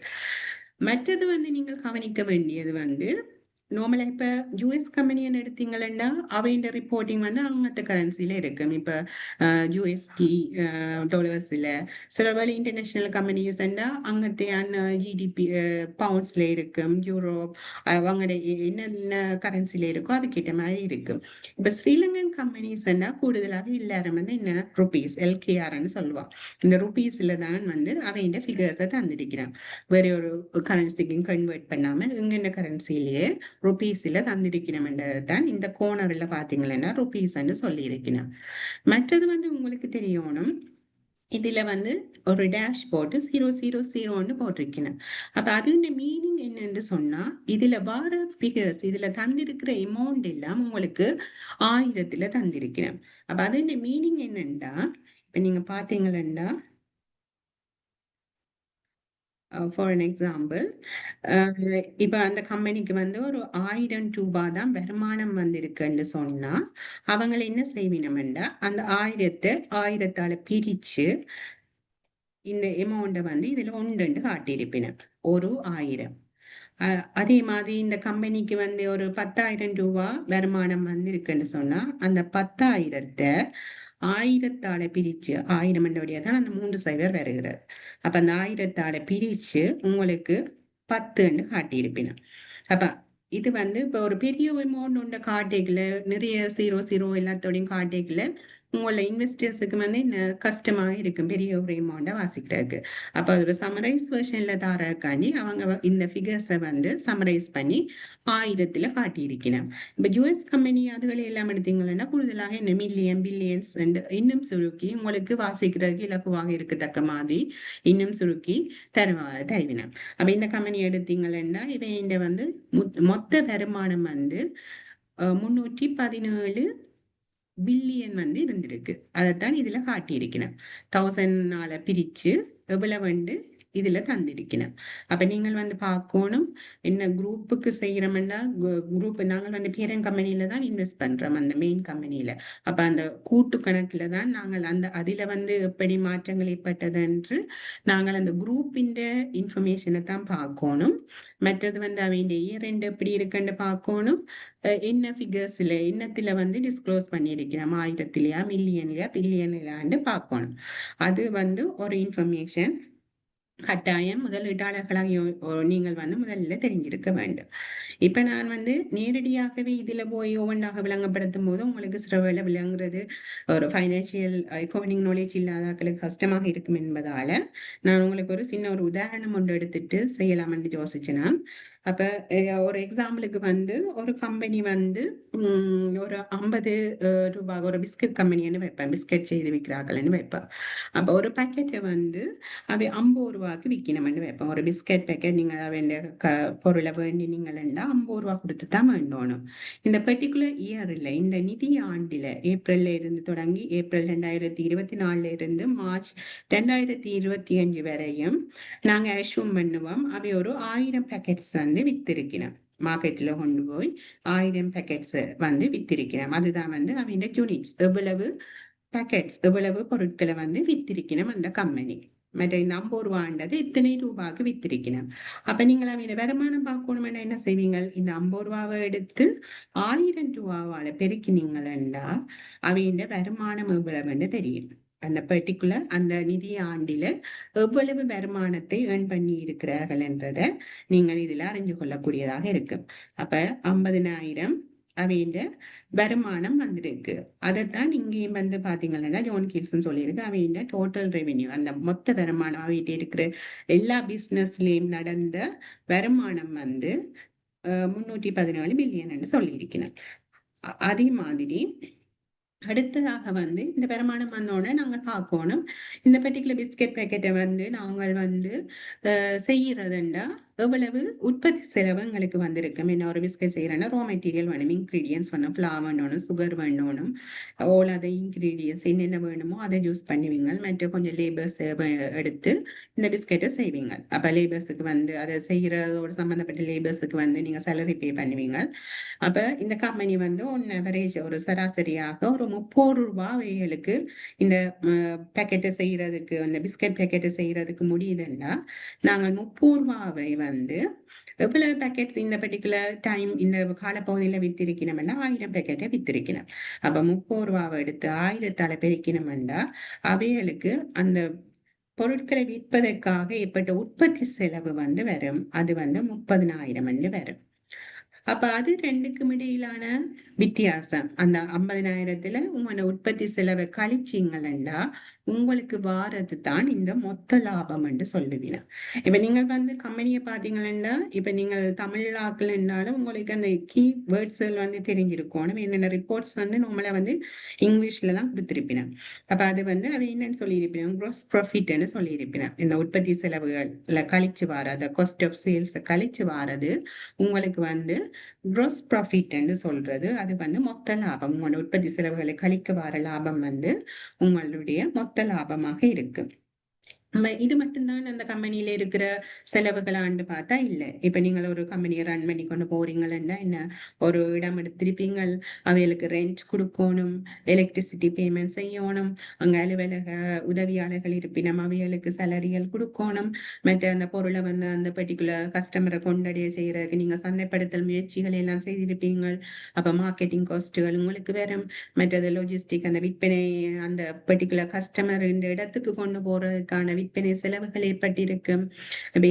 மற்றது வந்து நீங்கள் கவனிக்க வேண்டியது வந்து நார்மலா இப்ப யூஎஸ் கம்பெனின்னு எடுத்தீங்கன்னா அவையின் ரிப்போர்ட்டிங் வந்து அங்கத்த கரன்சில இருக்கும். இப்ப யூஎஸ்டி டாலர்ஸ்ல, சில வேலை இன்டர்நேஷனல் கம்பெனிஸ் அங்கத்தையான ஜிடிபி பவுண்ட்ஸ்ல இருக்கும், யூரோப் அவங்களோட என்னென்ன கரன்சில இருக்கோ அதுக்கேற்ற மாதிரி இருக்கும். இப்ப ஸ்ரீலங்கன் கம்பெனிஸ் கூடுதலாக எல்லாரும் வந்து என்ன ருபீஸ் எல்கேஆர்னு சொல்லுவாங்க. இந்த ருபீஸ்ல தான் வந்து அவையின் ஃபிகர்ஸை தந்திருக்கிறேன். வேற ஒரு கரன்சிக்கும் கன்வெர்ட் பண்ணாம இங்க கரன்சிலேயே ருபீஸ்ல தந்திருக்கிறோம்ன்றதுதான் இந்த கோணர்ல பாத்தீங்கன்னா ருபீஸ் சொல்லி இருக்கிறோம். மற்றது வந்து உங்களுக்கு தெரியணும், இதுல வந்து ஒரு டேஷ் போட்டு 000 போட்டிருக்கணும். அப்ப அது மீனிங் என்னன்னு சொன்னா இதுல வர பிகர்ஸ், இதுல தந்திருக்கிற அமௌண்ட் எல்லாம் உங்களுக்கு 1000ல தந்திருக்கிறேன். அப்ப அது மீனிங் என்னன்னா இப்ப நீங்க பாத்தீங்கன்னா ஃபார் அன் எக்ஸாம்பிள், இப்ப அந்த கம்பெனிக்கு வந்து ஒரு 1000 ரூபாய் தான் வருமானம் வந்திருக்குன்னு சொன்னா அவங்க என்ன செய்வினோம்னா அந்த 1000ஆல பிரிச்சு இந்த அமௌண்ட வந்து இதுல ஒன்று காட்டியிருப்பினர். ஒரு 1000. அதே மாதிரி இந்த கம்பெனிக்கு வந்து ஒரு 10,000 ரூபாய் வருமானம் வந்து இருக்குன்னு சொன்னா அந்த 10,000 1000ஆல பிரிச்சு 1000 தான் அந்த 3 சைவர் வருகிறது. அப்ப அந்த 1000ஆல பிரிச்சு உங்களுக்கு 10 காட்டியிருப்பினர். அப்ப இது வந்து இப்ப ஒரு பெரிய அமௌண்ட் உண்ட காட்டேக்கல, நிறைய 00 எல்லாத்தோடையும் காட்டேக்கல உங்களோட இன்வெஸ்டர்ஸுக்கு வந்து கஷ்டமா இருக்கும் பெரிய ஒரு அமௌண்ட வாசிக்கிறதுக்கு. அப்ப அதோட சமரைஸ் வெர்ஷன்ல தாரக்காண்டி அவங்க இந்த ஃபிகர்ஸை வந்து சமரைஸ் பண்ணி 1000ல காட்டியிருக்கிறேன். இப்ப யூஎஸ் கம்பெனி அதுகளை எல்லாம் எடுத்தீங்கன்னா கூடுதலாக இந்த மில்லியன் பில்லியன்ஸ் இன்னும் சுருக்கி உங்களுக்கு வாசிக்கிறதுக்கு இலக்குவாக இருக்கத்தக்க மாதிரி இன்னும் சுருக்கி தருவினேன். அப்ப இந்த கம்பெனி எடுத்தீங்கன்னா இவன் வந்து மொத்த வருமானம் வந்து 317 பில்லியன் வந்து இருந்திருக்கு. அதைத்தான் இதுல காட்டியிருக்கிறேன். 1000ஆல பிரிச்சு எவ்வளவு இதுல தந்திருக்கிறேன். அப்ப நீங்கள் வந்து பார்க்கணும், என்ன குரூப்புக்கு செய்யறோம்னா குரூப் நாங்கள் வந்து பேரண்ட் கம்பெனியில தான் இன்வெஸ்ட் பண்றோம், அந்த மெயின் கம்பெனியில. அப்ப அந்த கூட்டு கணக்குல தான் நாங்கள் அந்த அதுல வந்து எப்படி மாற்றங்கள் ஏற்பட்டது என்று நாங்கள் அந்த குரூப்பின் இன்ஃபர்மேஷனை தான் பார்க்கணும். மற்றது வந்து அவங்க இயர் எண்ட் எப்படி இருக்குன்னு பார்க்கணும். என்ன ஃபிகர்ஸ்ல என்னத்துல வந்து டிஸ்க்ளோஸ் பண்ணியிருக்கிறோம், 1000லயா மில்லியன்லயா பில்லியன்லயான்னு பார்க்கணும். அது வந்து ஒரு இன்ஃபர்மேஷன் கட்டாயம் முதலீட்டாளர்களாக நீங்கள் வந்து முதல்ல தெரிஞ்சிருக்க வேண்டும். இப்ப நான் வந்து நேரடியாகவே இதுல போய் ஒவ்வொன்றாக விளங்கப்படுத்தும் போது உங்களுக்கு சில வேலை விளங்குறது ஒரு ஃபைனான்சியல் எக்கனாமிக் நாலேஜ் இல்லாதவர்களுக்கு கஷ்டமாக இருக்கும் என்பதால நான் உங்களுக்கு ஒரு சின்ன ஒரு உதாரணம் ஒன்று எடுத்துட்டு செய்யலாம்னு யோசிச்சேன். அப்ப ஒரு எக்ஸாம்பிளுக்கு வந்து ஒரு கம்பெனி வந்து ஒரு 50 ரூபாய் ஒரு பிஸ்கட் கம்பெனின்னு வைப்பேன், பிஸ்கட் செய்து விற்கிறார்கள்னு வைப்பேன். அப்ப ஒரு பேக்கெட்டை வந்து அவை 50 ரூபாய்க்கு விற்கணும்னு வைப்பேன். ஒரு பிஸ்கட் பேக்கெட் நீங்க வேண்டிய பொருளை வேண்டி நீங்கள் 50 ரூபாய் கொடுத்து தான் வேண்டணும். இந்த பர்டிகுலர் இயர்ல இந்த நிதி ஆண்டுல ஏப்ரல்ல இருந்து தொடங்கி ஏப்ரல் 2024 இருந்து மார்ச் 2025 வரையும் நாங்க அஷ்யூம் பண்ணுவோம் அவை ஒரு 1000 பேக்கெட்ஸ் வந்து வித்திருக்கிறோம். மார்க்கெட்ல கொண்டு போய் 1000 பேக்கெட்ஸ் வந்து வித்திருக்கிறோம். அதுதான் வந்து அவங்க யூனிட்ஸ், எவ்வளவு பேக்கெட்ஸ் எவ்வளவு பொருட்களை வந்து வித்திருக்கணும் அந்த கம்பெனி. மற்ற இந்த 50 ரூபான்றது இத்தனை ரூபாய்க்கு வித்திருக்கணும். அப்ப நீங்கள் அவங்க வருமானம் பார்க்கணும்னா என்ன செய்வீங்க, இந்த 50 ரூபாவை எடுத்து 1000 ரூபாவால பெருக்கினீங்களா அவங்க வருமானம் எவ்வளவுன்னு தெரியும். அந்த பர்ட்டிகுலர் அந்த நிதி ஆண்டில எவ்வளவு வருமானத்தை ஏர்ன் பண்ணி இருக்கிறார்கள் என்றதை நீங்கள் இதில் அறிஞ்சு கொள்ளக்கூடியதாக இருக்கு. அப்ப 50,000 அவையின் வருமானம் வந்திருக்கு. அதைத்தான் இங்கேயும் வந்து பாத்தீங்கன்னா ஜோன் கீல்சன் சொல்லியிருக்கு, அவையின் டோட்டல் ரெவென்யூ அந்த மொத்த வருமானம் அவைகிட்ட இருக்கிற எல்லா பிசினஸ்லயும் நடந்த வருமானம் வந்து 317 பில்லியன் சொல்லியிருக்கிறேன். அதே மாதிரி அடுத்ததாக வந்து இந்த வருமானம் வந்தோடனே நாங்கள் பார்க்கணும், இந்த பர்டிகுலர் பிஸ்கெட் பேக்கெட்டை வந்து நாங்கள் வந்து செய்யறதுண்டா எவ்வளவு உற்பத்தி செலவு எங்களுக்கு வந்திருக்கும். என்ன ஒரு பிஸ்கெட் செய்யறேன்னா ரா மெட்டீரியல் வேணும், இன்கிரீடியன்ஸ் வேணும், ஃப்ளவர் வேணும், சுகர் வேணும், ஓல் அதை இன்கிரீடியன்ஸ் என்னென்ன வேணுமோ அதை யூஸ் பண்ணுவீங்க. மற்ற கொஞ்சம் லேபர்ஸ் எடுத்து இந்த பிஸ்கெட்டை செய்வீங்க. அப்போ லேபர்ஸுக்கு வந்து அதை செய்யறதோட சம்மந்தப்பட்ட லேபர்ஸுக்கு வந்து நீங்கள் சேலரி பே பண்ணுவீங்க. அப்ப இந்த கம்பெனி வந்து ஒன் அவரேஜ் ஒரு சராசரியாக ஒரு 30 ரூபாய் அவைகளுக்கு இந்த பேக்கெட்டை செய்யறதுக்கு, அந்த பிஸ்கட் பேக்கெட்டை செய்யறதுக்கு முடியுதுன்னா நாங்கள் 30 ரூபாவை வந்து எவ்வளவு பேக்கெட்ஸ் இந்த பர்டிகுலர் டைம் இந்த காலப்பகுதியில வித்திருக்கணும்னா 1000 பேக்கெட்டை வித்திருக்கணும். அப்ப 30 ரூபாவை எடுத்து 1000 பெருக்கணும்னா அவைகளுக்கு அந்த பொருட்களை விற்பதற்காக ஏற்பட்ட உற்பத்தி செலவு வந்து வரும். அது வந்து 30,000 வரும். அப்ப அது ரெண்டுக்கும் இடையிலான வித்தியாசம். அந்த 50,000 உங்களோட உற்பத்தி செலவை கழிச்சிங்கன்னா உங்களுக்கு வாரது தான் இந்த மொத்த லாபம் என்று சொல்லுவீங்க. இப்ப நீங்கள் வந்து கம்பெனியை பாத்தீங்கன்னா, இப்ப நீங்கள் தமிழாக்கள் இருந்தாலும் உங்களுக்கு அந்த கீ வேர்ட்ஸ் வந்து தெரிஞ்சிருக்கணும். என்னென்ன ரிப்போர்ட்ஸ் வந்து நம்மள வந்து இங்கிலீஷ்ல தான் கொடுத்திருப்பினேன். அப்ப அது வந்து அது என்னன்னு சொல்லியிருப்பினேன், க்ரோஸ் ப்ராஃபிட்னு சொல்லியிருப்பினேன். இந்த உற்பத்தி செலவுகள்ல கழிச்சு வாரது, காஸ்ட் ஆஃப் சேல்ஸ் கழிச்சு வாரது உங்களுக்கு வந்து க்ரோஸ் ப்ராஃபிட் என்று சொல்றது. அது வந்து மொத்த லாபம், உங்களோட உற்பத்தி செலவுகளை கழிக்க வர லாபம் வந்து உங்களுடைய மொத்த லாபமாக இருக்கு. இது மட்டும்தான் அந்த கம்பெனியில இருக்கிற செலவுகளான்னு பார்த்தா இல்லை. இப்ப நீங்கள் ஒரு கம்பெனியை ரன் பண்ணி கொண்டு போறீங்கன்னா என்ன, ஒரு இடம் எடுத்திருப்பீங்க, அவைகளுக்கு ரெண்ட் கொடுக்கணும், எலக்ட்ரிசிட்டி பேமெண்ட் செய்யணும், அங்க அலுவலக உதவியாளர்கள் இருப்பினும் அவைகளுக்கு சேலரிகள் கொடுக்கணும், மற்ற அந்த பொருளை வந்து அந்த பர்டிகுலர் கஸ்டமரை கொண்டடைய செய்யறதுக்கு நீங்க சந்தைப்படுத்தல் முயற்சிகள் எல்லாம் செய்திருப்பீங்க. அப்ப மார்க்கெட்டிங் காஸ்ட்டுகள் உங்களுக்கு வரும். மற்றது லொஜிஸ்டிக் அந்த விற்பனை அந்த பர்டிகுலர் கஸ்டமர் இந்த இடத்துக்கு கொண்டு போறதுக்கான விற்பனை செலவுகள் ஏற்பட்டிருக்கு.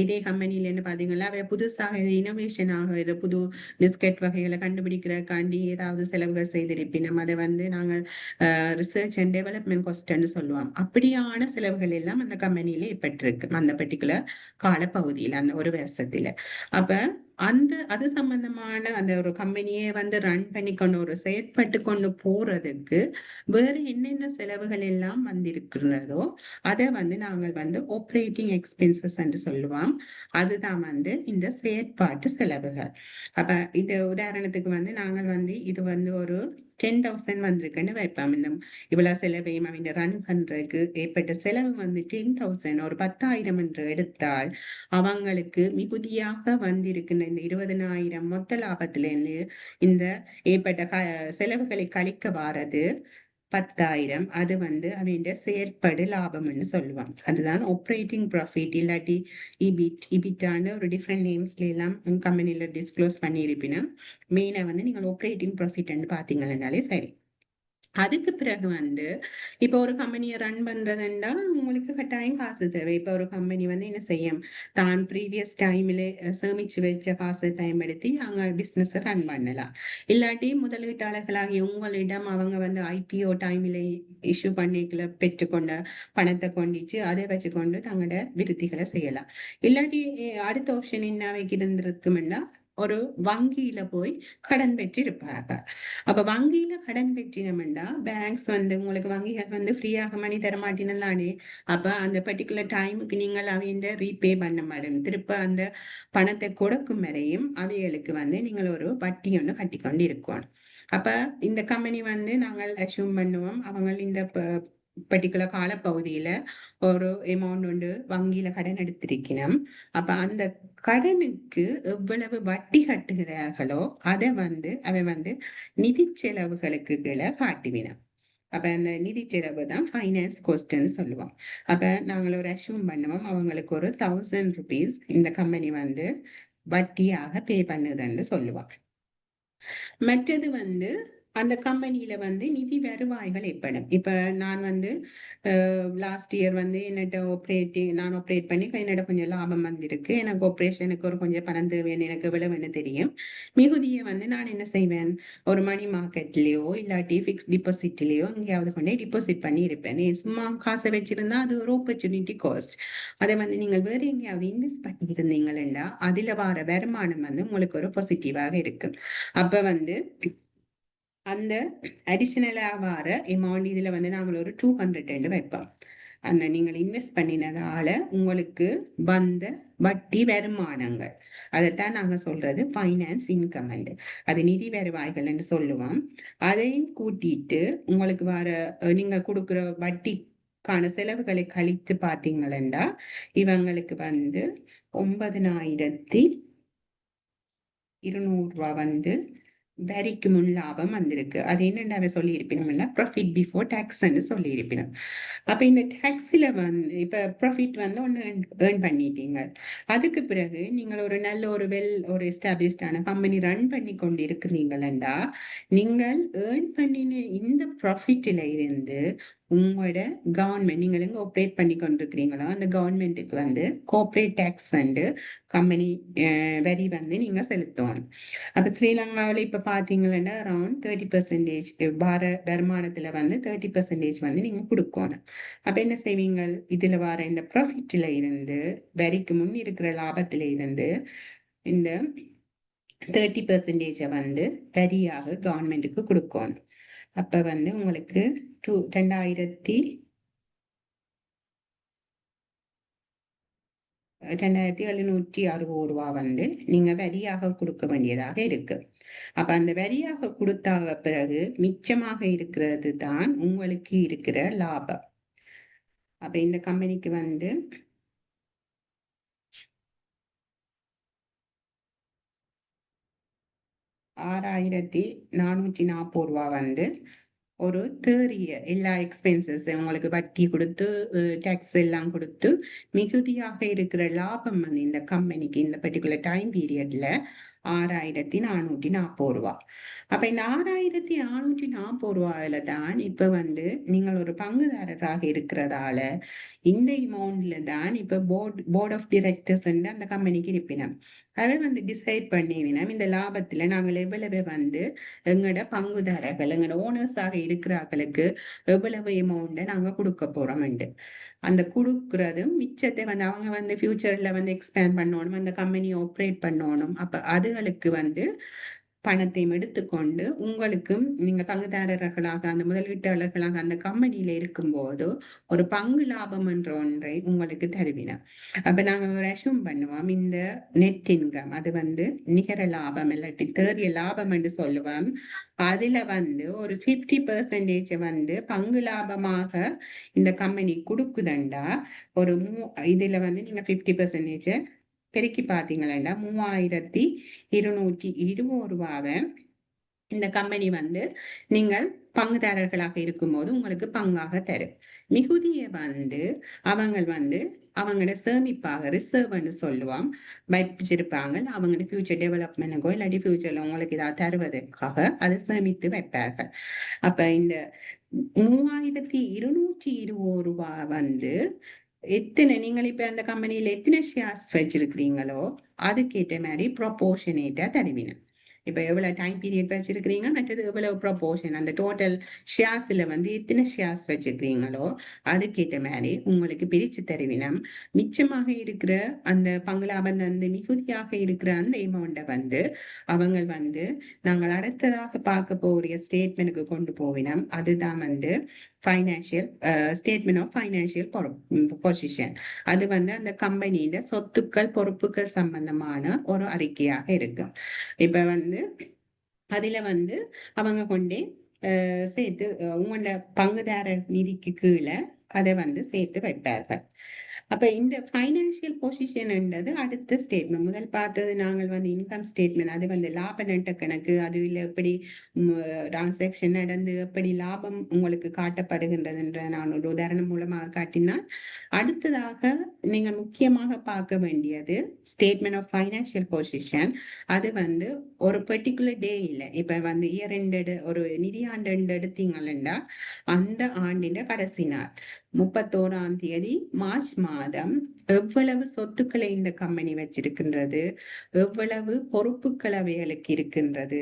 இதே கம்பெனில என்ன பாத்தீங்கன்னா புதுசாக இனோவேஷனாக இதை புது பிஸ்கட் வகைகளை கண்டுபிடிக்கிறதுக்காண்டி ஏதாவது செலவுகள் செய்திருப்பினும் அதை வந்து நாங்கள் ரிசர்ச் அண்ட் டெவலப்மெண்ட் காஸ்ட்னு சொல்லுவோம். அப்படியான செலவுகள் எல்லாம் அந்த கம்பெனியில ஏற்பட்டிருக்கு அந்த பர்டிகுலர் காலப்பகுதியில் அந்த ஒரு வருஷத்துல. அப்ப அது சம்பந்தமான அந்த ஒரு கம்பெனியை வந்து ரன் பண்ணி கொண்டு ஒரு செயற்பட்டு கொண்டு போறதுக்கு வேற என்னென்ன செலவுகள் எல்லாம் வந்திருக்கிறதோ அதை வந்து நாங்கள் வந்து ஆப்ரேட்டிங் எக்ஸ்பென்சஸ் என்று சொல்லுவோம். அதுதான் வந்து இந்த செயற்பாட்டு செலவுகள். அப்ப இந்த உதாரணத்துக்கு வந்து நாங்கள் வந்து இது வந்து ஒரு 10,000 வந்திருக்குன்னு வைப்போம். இந்த இவ்வளவு செலவையும் அவங்க ரன் பண்றதுக்கு ஏற்பட்ட செலவு வந்து 10,000 ஒரு 10,000 என்று எடுத்தால் அவங்களுக்கு மிகுதியாக வந்திருக்கின்ற இந்த 20,000 மொத்த லாபத்திலிருந்து இந்த ஏற்பட்ட செலவுகளை கழிக்க வாரது 10,000. அது வந்து அவங்க செயற்படு லாபம்னு சொல்லுவாங்க. அதுதான் ஆப்ரேட்டிங் ப்ராஃபிட் இல்லாட்டி இபிட்டான ஒரு டிஃப்ரெண்ட் நேம்ஸ்ல எல்லாம் கம்பெனில டிஸ்க்ளோஸ் பண்ணியிருப்பினா மெயினா வந்து நீங்கள் ஆப்ரேட்டிங் ப்ராஃபிட்னு பாத்தீங்கன்னாலே சரி. அதுக்கு பிறகு வந்து இப்ப ஒரு கம்பெனியை ரன் பண்றதுண்டா உங்களுக்கு கட்டாயம் காசு தேவை. இப்ப ஒரு கம்பெனி வந்து என்ன செய்யும், தான் ப்ரீவியஸ் டைம்ல சேமிச்சு வச்ச காசை பயன்படுத்தி அங்க பிசினஸ் ரன் பண்ணலாம். இல்லாட்டி முதலீட்டாளர்களாகிய உங்களிடம் அவங்க வந்து IPO டைம்ல இஷ்யூ பண்ணிக்கல பெற்றுக்கொண்ட பணத்தை கொண்டிச்சு அதை வச்சுக்கொண்டு தங்களோட விருத்திகளை செய்யலாம். இல்லாட்டி அடுத்த ஆப்ஷன் என்ன வைக்கிறதுக்குன்னா ஒரு வங்கியில போய் கடன் பெற்று இருப்பாங்க. அப்ப வங்கியில கடன் பெற்றினோம்னா பேங்க்ஸ் வந்து உங்களுக்கு வங்கிகள் வந்து ஃப்ரீயாக மணி தர மாட்டேன்னு. அப்ப அந்த பர்டிகுலர் டைமுக்கு நீங்கள் அவைய ரீபே பண்ண மாட்டேன், திருப்ப அந்த பணத்தை கொடுக்கும் வரையும் அவைகளுக்கு வந்து நீங்கள் ஒரு வட்டி ஒன்று கட்டி கொண்டு இருக்கணும். அப்ப இந்த கம்பெனி வந்து நாங்கள் அசியூம் பண்ணுவோம் அவங்க இந்த பர்டிகுலர் காலப்பகுதியில ஒரு அமௌண்ட் ஒன்று வங்கியில கடன் எடுத்திருக்கணும். அப்ப அந்த கடனுக்கு எவ்வளவு வட்டி கட்டுகிறார்களோ அதை வந்து அவன் வந்து நிதி செலவுகளுக்கு கீழே காட்டுவினோம். அப்ப அந்த நிதி செலவு தான் ஃபைனான்ஸ் காஸ்ட்னு சொல்லுவோம். அப்ப நாங்கள் ஒரு அசியூம் பண்ணுவோம் அவங்களுக்கு ஒரு 1,000 rupees இந்த கம்பெனி வந்து வட்டியாக பே பண்ணுதுன்னு சொல்லுவோம். மற்றது வந்து அந்த கம்பெனியில வந்து நிதி வருவாய்கள் ஏற்படும். இப்ப நான் வந்து லாஸ்ட் இயர் வந்து நான் ஆப்ரேட் பண்ணி என்னோட கொஞ்சம் லாபம் வந்திருக்கு. எனக்கு ஆப்ரேஷனுக்கு ஒரு கொஞ்சம் பணம் தேவைன்னு எனக்கு எவ்வளவுன்னு தெரியும். மிகுதிய வந்து நான் என்ன செய்வேன், ஒரு மணி மார்க்கெட்லயோ இல்லாட்டி ஃபிக்ஸ் டிபாசிட்லயோ எங்கேயாவது கொண்டே டிபாசிட் பண்ணி இருப்பேன். சும்மா காசை வச்சிருந்தா அது ஒரு ஆப்பர்ச்சுனிட்டி காஸ்ட். அதை வந்து நீங்கள் வேற எங்கேயாவது இன்வெஸ்ட் பண்ணி இருந்தீங்கன்னா அதுல வர வருமானம் வந்து உங்களுக்கு ஒரு பாசிட்டிவாக இருக்கு. அப்ப வந்து அந்த அடிஷனலா வர அமௌண்ட் இதுல வந்து நாங்கள் ஒரு 200 வைப்போம். அந்த நீங்கள் இன்வெஸ்ட் பண்ணினதால உங்களுக்கு வந்த வட்டி வருமானங்கள், அதைத்தான் நாங்க சொல்றது ஃபைனான்ஸ் இன்கம். அது நிதி வருவாய்கள் என்று சொல்லுவோம். அதையும் கூட்டிட்டு உங்களுக்கு வர நீங்க கொடுக்குற வட்டிக்கான செலவுகளை கழித்து பார்த்தீங்களா, இவங்களுக்கு வந்து 9,200 வந்து வரிக்கு முன் லாபம் வந்திருக்கு. அது என்னென்ன சொல்லி இருப்பினோம்னா ப்ராஃபிட் பிஃபோர் டாக்ஸ்ன்னு சொல்லி இருப்பினோம். அப்ப இந்த டாக்ஸ்ல வந்து இப்ப ப்ராஃபிட் வந்து ஒன்று ஏர்ன் பண்ணிட்டீங்க. அதுக்கு பிறகு நீங்கள் ஒரு நல்ல ஒரு எஸ்டாப்ளிஷ்டான கம்பெனி ரன் பண்ணி கொண்டு இருக்கிறீங்களா, நீங்கள் ஏர்ன் பண்ணின இந்த ப்ராஃபிட்ல இருந்து உங்களோட கவர்மெண்ட் நீங்கள் எங்க ஆப்ரேட் பண்ணி கொண்டிருக்கிறீங்களோ அந்த கவர்மெண்ட்டுக்கு வந்து கோஆப்ரேட் டாக்ஸ் வந்து கம்பெனி வரி வந்து நீங்க செலுத்தணும். அப்ப ஸ்ரீலங்காவில் இப்ப பாத்தீங்கன்னா அரௌண்ட் 30% வருமானத்துல வந்து 30% வந்து நீங்க கொடுக்கணும். அப்ப என்ன செய்வீங்க, இதுல வர இந்த ப்ராஃபிட்ல இருந்து வரிக்கு முன் இருக்கிற லாபத்தில இருந்து இந்த 30% வந்து வரியாக கவர்மெண்ட்டுக்கு கொடுக்கணும். அப்ப வந்து உங்களுக்கு 2,760 வந்து நீங்க வரியாக கொடுக்க வேண்டியதாக இருக்கு. அப்ப அந்த வரியாக கொடுத்தாக பிறகு மிச்சமாக இருக்கிறது தான் உங்களுக்கு இருக்கிற லாபம். அப்ப இந்த கம்பெனிக்கு வந்து 6,440 வந்து ஒரு தேறிய எல்லா எக்ஸ்பென்சஸ் உங்களுக்கு வட்டி கொடுத்து டாக்ஸ் எல்லாம் கொடுத்து மிகுதியாக இருக்கிற லாபம் வந்து இந்த கம்பெனிக்கு இந்த பர்டிகுலர் டைம் பீரியட்ல 6,440. அப்ப இந்த 6,440 தான் இப்ப வந்து நீங்கள் ஒரு பங்குதாரராக இருக்கிறதால இந்த அமௌண்ட்ல தான் இப்ப போர்ட் ஆஃப் டிரெக்டர்ஸ் அந்த கம்பெனிக்கு இருப்பினம். அதை வந்து டிசைட் பண்ணிவினோம் இந்த லாபத்துல நாங்கள் எவ்வளவு வந்து எங்களோட பங்குதாரர்கள் எங்களோட ஓனர்ஸாக இருக்கிறார்களுக்கு எவ்வளவு அமௌண்ட்டை நாங்க கொடுக்க போறோம். அந்த கொடுக்கறதும் மிச்சத்தை வந்து அவங்க வந்து ஃபியூச்சர்ல வந்து எக்ஸ்பேண்ட் பண்ணணும், அந்த கம்பெனியை ஆப்ரேட் பண்ணணும். அப்ப அதுகளுக்கு வந்து பணத்தையும் எடுத்துக்கொண்டு உங்களுக்கும் நீங்க பங்குதாரர்களாக அந்த முதலீட்டாளர்களாக அந்த கம்பெனியில இருக்கும்போது ஒரு பங்கு லாபம் என்ற ஒன்றை உங்களுக்கு தருவினோம். அப்ப நாங்க ஒரு அஷ்யூம் பண்ணுவோம் இந்த நெட் இன்கம் அது வந்து நிகர லாபம் இல்லாட்டி தேறிய லாபம் என்று சொல்லுவோம். அதுல வந்து ஒரு 50% வந்து பங்கு லாபமாக இந்த கம்பெனி கொடுக்குதண்டா ஒரு இதுல வந்து நீங்க 50% பெருக்கி பாத்தீங்களா 3,220 இந்த கம்பெனி வந்து நீங்கள் பங்குதாரர்களாக இருக்கும்போது உங்களுக்கு பங்காக தரும். மிகுதிய வந்து அவங்களோட சேமிப்பாக ரிசர்வ்னு சொல்லுவோம் வைப்பிச்சிருப்பாங்க. அவங்களோட ஃபியூச்சர் டெவலப்மெண்ட்டுக்கோ இல்லாட்டி ஃபியூச்சர்ல உங்களுக்கு ஏதாவது தருவதற்காக அதை சேமித்து வைப்பார்கள். அப்ப இந்த 3,220 வந்து நீங்கள் இப்ப அந்த கம்பெனியில எத்தனை ஷேர்ஸ் வச்சிருக்கிறீங்களோ அதுக்கேற்ற மாதிரி ப்ரொபோர்ஷனேட்டா தருவீங்க. இப்ப எவ்வளவு டைம் பீரியட் வச்சிருக்கிறீங்க, மற்றது எவ்வளவு ப்ரொபோர்ஷன் அந்த டோட்டல் ஷேர்ஸ்ல வந்து எத்தனை ஷேர்ஸ் வச்சிருக்கிறீங்களோ அதுக்கேற்ற மாதிரி உங்களுக்கு பிரிச்சு தருவினம். மிச்சமாக இருக்கிற அந்த பங்களாபம் அந்த மிகுதியாக இருக்கிற அந்த அமௌண்ட்டை வந்து அவங்க வந்து நாங்கள் அடுத்ததாக பார்க்க போகிற ஸ்டேட்மெண்ட்டுக்கு கொண்டு போவினோம். அதுதான் வந்து financial statement of financial position. அது வந்து அந்த கம்பெனியில சொத்துக்கள் பொறுப்புகள் சம்பந்தமான ஒரு அறிக்கையாக இருக்கும். இப்ப வந்து அதுல வந்து அவங்க கொண்டே சேர்த்து உங்களோட பங்குதாரர் நிதிக்கு கீழே அதை வந்து சேர்த்து வைப்பார்கள். அப்ப இந்த ஃபைனான்சியல் பொசிஷன் என்றது அடுத்த ஸ்டேட்மெண்ட். முதல் பார்த்தது நாங்கள் வந்து இன்கம் ஸ்டேட்மெண்ட், அது வந்து லாப நட்ட கணக்கு, அதுல எப்படி டிரான்சாக்ஷன் நடந்து எப்படி லாபம் உங்களுக்கு காட்டப்படுகின்றதுன்ற நான் ஒரு உதாரணம் மூலமாக காட்டினால், அடுத்ததாக நீங்க முக்கியமாக பார்க்க வேண்டியது ஸ்டேட்மெண்ட் ஆஃப் ஃபைனான்சியல் பொசிஷன். அது வந்து ஒரு பர்டிகுலர் டே இல்லை. இப்ப வந்து இயர் எண்டட் ஒரு நிதியாண்டு எடுத்தீங்கன்னா அந்த ஆண்டின் கடைசி நாள் 31ஆம் தேதி மார்ச் மாதம் எவ்வளவு சொத்துக்களை இந்த கம்பெனி வச்சிருக்கின்றது, எவ்வளவு பொறுப்புகள் அவைகளுக்கு இருக்கின்றது,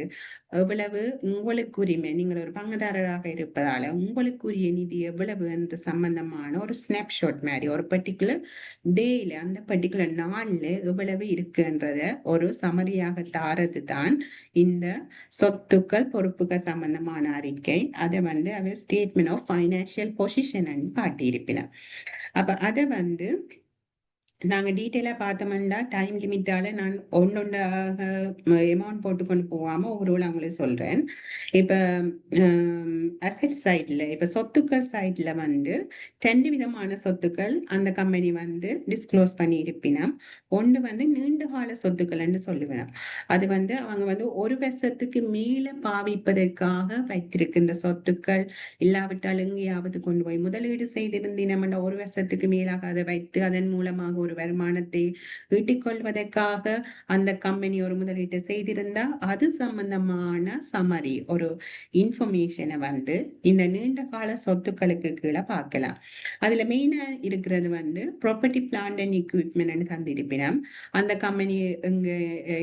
எவ்வளவு உங்களுக்கு உரிமை, நீங்கள் ஒரு பங்குதாரராக இருப்பதால உங்களுக்குரிய நிதி எவ்வளவு என்று சம்பந்தமான ஒரு ஸ்னாப்ஷாட் மாதிரி ஒரு பர்டிகுலர் டேல அந்த பர்டிகுலர் நாள்ல எவ்வளவு இருக்குன்றத ஒரு சமரியாக தாரது தான் இந்த சொத்துக்கள் பொறுப்புகள் சம்பந்தமான அறிக்கை. அதை வந்து அவர் ஸ்டேட்மெண்ட் ஆஃப் ஃபைனான்சியல் பொசிஷன் காட்டியிருப்பினார். அப்ப அதை வந்து நாங்க டீட்டெயிலா பார்த்தோம்னா டைம் லிமிட்டால நான் ஒன்னொன்றாக அமௌண்ட் போட்டு கொண்டு போகாம ஓவரால் அவங்களுக்கு சொல்றேன். இப்ப அசெட் சைட்ல இப்ப சொத்துக்கள் சைட்ல வந்து 2 விதமான சொத்துக்கள் அந்த கம்பெனி வந்து டிஸ்க்ளோஸ் பண்ணி இருப்பினும், ஒன்று வந்து நீண்ட கால சொத்துக்கள் என்று சொல்லுவேன். அது வந்து அவங்க வந்து 1 வருஷத்துக்கு மேல பாவிப்பதற்காக வைத்திருக்கின்ற சொத்துக்கள், இல்லாவிட்டால் எங்கேயாவது கொண்டு போய் முதலீடு செய்திருந்தீனம் 1 வருஷத்துக்கு மேலாக அதை வைத்து அதன் மூலமாக ஒரு வருமானத்தை ஈட்டிக் கொள்வதற்காக அந்த கம்பெனி ஒரு முதலீட்டை செய்திருந்தா அது சம்பந்தமான சமரி ஒரு இன்ஃபர்மேஷனை வந்து இந்த நீண்ட கால சொத்துக்களுக்கு கீழே பார்க்கலாம். அதுல மெயினா இருக்கிறது வந்து ப்ராப்பர்ட்டி பிளான்ட் அண்ட் எக்யூப்மெண்ட் தந்திருப்பினம். அந்த கம்பெனி இங்க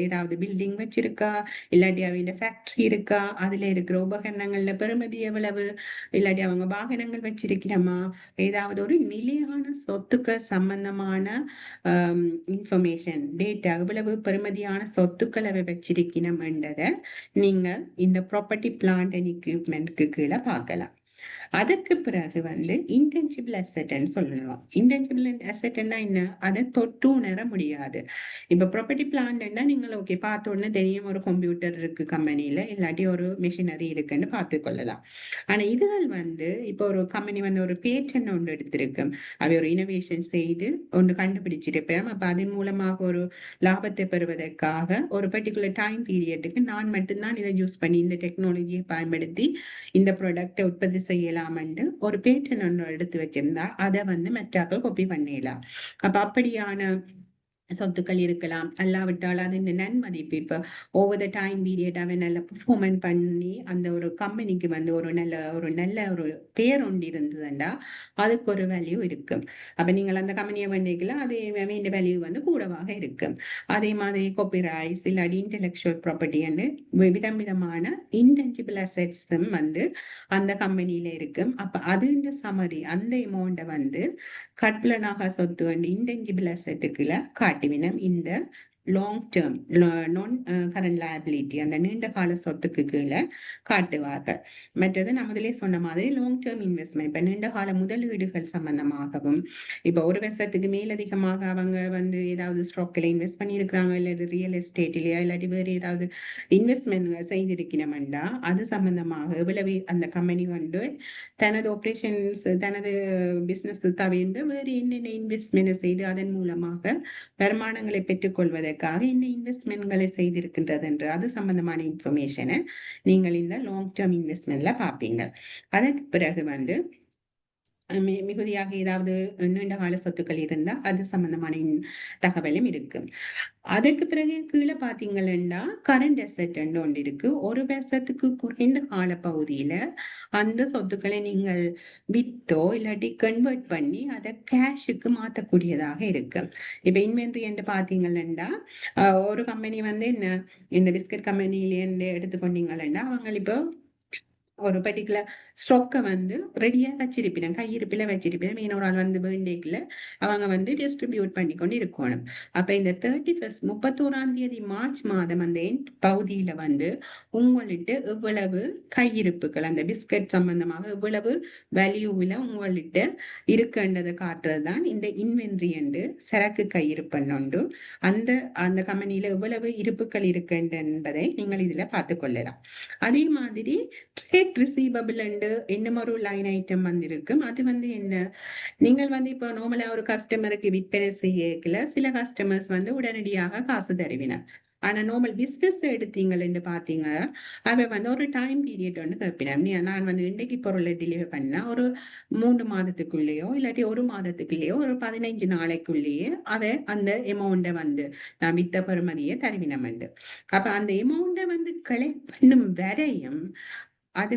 ஏதாவது பில்டிங் வச்சிருக்கா, இல்லாட்டி அவங்க ஃபேக்டரி இருக்கா, அதுல இருக்கிற உபகரணங்கள்ல பெறுமதி எவ்வளவு, இல்லாட்டி அவங்க வாகனங்கள் வச்சிருக்கலாமா, ஏதாவது ஒரு நிலையான சொத்துக்கள் சம்பந்தமான இன்ஃபர்மேஷன் டேட்டா எவ்வளவு பெறுமதியான சொத்துக்களை வச்சிருக்கணும் என்றதை நீங்க இந்த ப்ராப்பர்ட்டி பிளான்ட் அண்ட் எக்யூப்மெண்ட்க்கு கீழே பார்க்கலாம். அதுக்கு பிறகு வந்து இன்டென்ஜிபிள் அசெட்ன்னு சொல்லணும். இன்டென்ஜிபிள் அசெட்னா என்ன, அதை தொட்டு உணர முடியாது. இப்ப ப்ராப்பர்ட்டி பிளான்ட்னா நீங்கள் ஓகே பார்த்த உடனே தெரியும் ஒரு கம்ப்யூட்டர் இருக்கு கம்பெனியில, இல்லாட்டி ஒரு மிஷினரி இருக்குன்னு பார்த்து கொள்ளலாம். ஆனா இதுகள் வந்து இப்போ ஒரு கம்பெனி வந்து ஒரு பேட்டன் ஒன்று எடுத்திருக்கு, அவை ஒரு இனோவேஷன் செய்து ஒன்று கண்டுபிடிச்சிருப்பேன். அப்ப அதன் மூலமாக ஒரு லாபத்தை பெறுவதற்காக ஒரு பர்டிகுலர் டைம் பீரியடுக்கு நான் மட்டும்தான் இதை யூஸ் பண்ணி இந்த டெக்னாலஜியை பயன்படுத்தி இந்த ப்ராடக்டை உற்பத்தி செய்யலாம்னு ஒரு பேட்டன் ஒன்று எடுத்து வச்சிருந்தா அதை வந்து மற்றாக்கள் காப்பி பண்ணிடலாம். அப்ப அப்படியான சொத்துக்கள் இருக்கலாம். அல்லாவிட்டால் அது இந்த நன்மதிப்பு இப்ப ஓவர் த டைம் பீரியட் அவன் நல்ல பெர்ஃபார்மன்ஸ் பண்ணி அந்த ஒரு கம்பெனிக்கு வந்து ஒரு நல்ல ஒரு பேர் ஒன்று இருந்ததுண்டா அதுக்கு ஒரு வேல்யூ இருக்கும். அப்ப நீங்கள் அந்த கம்பெனியை வேண்டிக்கலாம், அது வேண்டிய வேல்யூ வந்து கூடவாக இருக்கும். அதே மாதிரி காப்பிரைட்ஸ் இல்லாட்டி இன்டெலெக்சுவல் ப்ராப்பர்ட்டி என்று விதமான இன்டென்ஜிபிள் அசெட்ஸும் வந்து அந்த கம்பெனியில இருக்கும். அப்ப அதுன்ற சமரி அந்த அமௌண்ட்டை வந்து கட்புலனாக சொத்து வந்து இன்டென்ஜிபிள் அசெட்டுக்குள்ள காட்டுவினம் இந்த லாங் டேர்ம் நான் கரண்ட் லயபிலிட்டி அந்த நீண்ட கால சொத்துக்கு கீழே காட்டுவார்கள். மற்றது நான் முதலே சொன்ன மாதிரி லாங் டேர்ம் இன்வெஸ்ட்மெண்ட் இப்ப நீண்ட கால முதலீடுகள் சம்பந்தமாகவும் இப்ப 1 வருஷத்துக்கு மேலதிகமாக அவங்க வந்து ஏதாவது ஸ்டாக்ல இன்வெஸ்ட் பண்ணியிருக்கிறாங்க, இல்லாட்டி ரியல் எஸ்டேட்லயா இல்லாட்டி வேறு ஏதாவது இன்வெஸ்ட்மெண்ட் செய்திருக்கணும்டா அது சம்பந்தமாக எவ்வளவு அந்த கம்பெனி வந்து தனது ஆபரேஷன்ஸ் தனது பிசினஸ் தவிர்த்து வேறு என்னென்ன இன்வெஸ்ட்மெண்ட் செய்து அதன் மூலமாக வருமானங்களை பெற்றுக் கொள்வதற்காக என்ன இன்வெஸ்ட்மெண்ட்களை செய்திருக்கின்றது என்று அது சம்பந்தமான இன்ஃபர்மேஷனை நீங்கள் இந்த லாங் டேர்ம் இன்வெஸ்ட்மெண்ட்ல பார்ப்பீங்க. அதற்கு பிறகு வந்து மிகுதியாக ஏதாவது நீண்ட கால சொத்துக்கள் இருந்தா அது சம்பந்தமான தகவலும் இருக்கு. அதுக்கு பிறகு கீழே பாத்தீங்கன்னா கரண்ட் அசெட் ஒன்று இருக்கு. 1 வருஷத்துக்கு குறைந்த கால பகுதியில அந்த சொத்துக்களை நீங்கள் வித்தோ இல்லாட்டி கன்வெர்ட் பண்ணி அதை கேஷுக்கு மாற்றக்கூடியதாக இருக்கு. இப்ப இன்வென்ட்ரி என்று பாத்தீங்கன்னா ஒரு கம்பெனி வந்து என்ன இந்த பிஸ்கட் கம்பெனிலேருந்து எடுத்துக்கொண்டீங்கன்னா அவங்க இப்போ ஒரு பர்டிகுலர் ஸ்டாக்கை வந்து ரெடியா வச்சிருப்பினேன், கையிருப்பில வச்சிருப்பினேன், இன்னொரு ஆள் வந்து வேண்டியக்குள்ள அவங்க வந்து டிஸ்ட்ரிபியூட் பண்ணி கொண்டு இருக்கணும். அப்ப இந்த 31ஆம் தேதி மார்ச் மாதம் அந்த பகுதியில வந்து உங்கள்கிட்ட எவ்வளவு கையிருப்புகள் அந்த பிஸ்கட் சம்பந்தமாக எவ்வளவு வேல்யூவில் உங்கள்கிட்ட இருக்குன்றதை காட்டுறதுதான் இந்த இன்வென்ட்ரி என்று சரக்கு கையிருப்பு அந்த அந்த கம்பெனியில எவ்வளவு இருப்புகள் இருக்கு என்பதை நீங்கள் இதுல பார்த்து கொள்ளலாம். அதே மாதிரி ட்ரேட் ட்ரேட் ரிசீவபிள் இன்னும் ஒரு லைன் ஐட்டம் வந்திருக்கும். அது என்ன, நீங்கள் இப்போ நார்மலா ஒரு கஸ்டமருக்கு விற்பனை செய்யல சில கஸ்டமர்ஸ் உடனடியாக காசு தருவினர். ஆனா நார்மல் பிசினஸ் எடுத்தீங்கன்னு பாத்தீங்க, அவ ஒரு டைம் பீரியட் கேட்பினான். நான் இன்றைக்கு பொருளை டெலிவர் பண்ணா ஒரு 3 மாதத்துக்குள்ளேயோ இல்லாட்டி 1 மாதத்துக்குள்ளேயோ ஒரு 15 நாளைக்குள்ளேயே அவ அந்த எமௌண்ட நான் வித்த பெறுமதியை தருவினமண்டு. அப்ப அந்த எமௌண்ட கலெக்ட் பண்ணும் வரையும் அது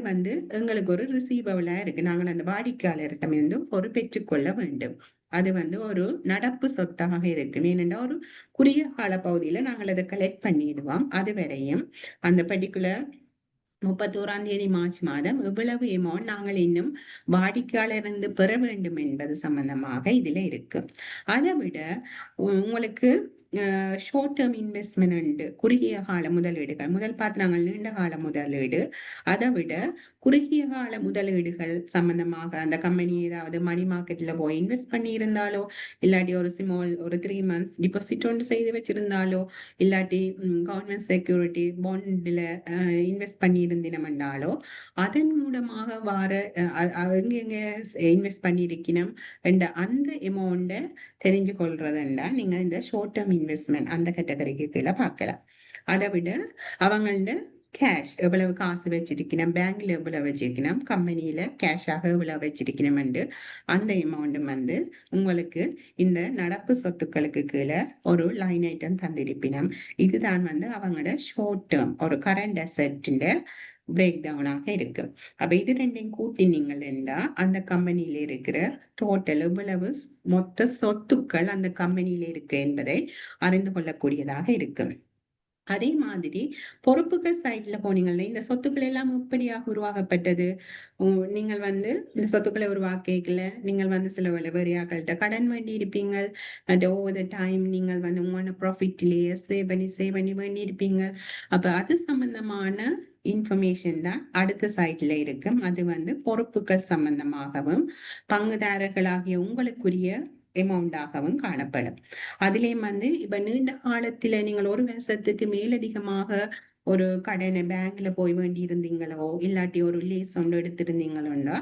எங்களுக்கு ஒரு ரிசீவபிளா இருக்கு. நாங்கள் அந்த வாடிக்கையாளரிடமிருந்து ஒரு பெற்றுக்கொள்ள வேண்டும். அது ஒரு நடப்பு சொத்தாக இருக்கு. ஏனென்றால் ஒரு குறுகிய கால பகுதியில நாங்கள் அதை கலெக்ட் பண்ணிடுவோம். அது வரையும் அந்த பர்டிகுலர் 31ஆம் தேதி மார்ச் மாதம் எவ்வளவு எமௌண்ட் நாங்கள் இன்னும் வாடிக்கையாளரிருந்து பெற வேண்டும் என்பது சம்பந்தமாக இதுல இருக்கு. அதை விட உங்களுக்கு ஷார்ட் டேர்ம் இன்வெஸ்ட்மெண்ட் உண்டு, குறுகிய கால முதலீடுகள். முதல் பார்த்து நாங்கள் நீண்ட கால முதலீடு, அதை விட குறுகிய கால முதலீடுகள் சம்பந்தமாக அந்த கம்பெனி ஏதாவது மணி மார்க்கெட்ல போய் இன்வெஸ்ட் பண்ணி இருந்தாலோ இல்லாட்டி ஒரு ஸ்மால் ஒரு 3 months டிபாசிட் ஒன்று செய்து வச்சிருந்தாலோ இல்லாட்டி கவர்மெண்ட் செக்யூரிட்டி பாண்ட்ல இன்வெஸ்ட் பண்ணி இருந்தினோம்னாலோ அதன் மூலமாக வார எங்க இன்வெஸ்ட் பண்ணியிருக்கணும் என்ற அந்த எமௌண்ட தெரிஞ்சு கொள்றதுண்டா நீங்க இந்த ஷார்ட் டேர்ம் இன்வெஸ்ட்மெண்ட் அந்த கேட்டகரிக்கு கீழே பார்க்கலாம். அதை விட அவங்கள கேஷ் எவ்வளவு காசு வச்சிருக்கணும், பேங்க்ல எவ்வளவு வச்சிருக்கணும், கம்பெனியில கேஷாக எவ்வளவு வச்சிருக்கணும் அந்த எமௌண்ட் உங்களுக்கு இந்த நடப்பு சொத்துக்களுக்கு கீழே ஒரு லைன் ஐட்டம் தந்திருப்பினம். இதுதான் அவங்களோட ஷார்ட் டேர்ம் ஒரு கரண்ட் அசெட் பிரேக் டவுனாக இருக்கு. அப்ப இது ரெண்டையும் கூட்டினீங்கன்னா அந்த கம்பெனியில இருக்கிற டோட்டல் எவ்வளவு மொத்த சொத்துக்கள் அந்த கம்பெனியில இருக்கு என்பதை அறிந்து கொள்ளக்கூடியதாக இருக்கு. அதே மாதிரி பொறுப்புகள் சைட்ல போனீங்கன்னா இந்த சொத்துக்கள் எல்லாம் எப்படியாக உருவாக்கப்பட்டது, நீங்கள் இந்த சொத்துக்களை உருவாக்கல நீங்கள் சில வேறையாக்கள்கிட்ட கடன் வேண்டி இருப்பீங்க. அண்ட் ஓவர் த டைம் நீங்கள் உங்களோட ப்ராஃபிட்லேயே சேவ் பண்ணி வேண்டி இருப்பீங்க. அப்ப அது சம்பந்தமான இன்ஃபர்மேஷன் தான் அடுத்த சைட்ல இருக்கும். அது பொறுப்புகள் சம்பந்தமாகவும் பங்குதாரர்களாகிய உங்களுக்குரிய எமௌண்டாகவும் காணப்படும். அதிலேயும் இப்ப நீண்ட காலத்துல நீங்கள் ஒரு வருஷத்துக்கு மேலதிகமாக ஒரு கடனை பேங்க்ல போய் வேண்டி இருந்தீங்களோ இல்லாட்டி ஒரு லீஸ் ஒன்று எடுத்திருந்தீங்களோண்டா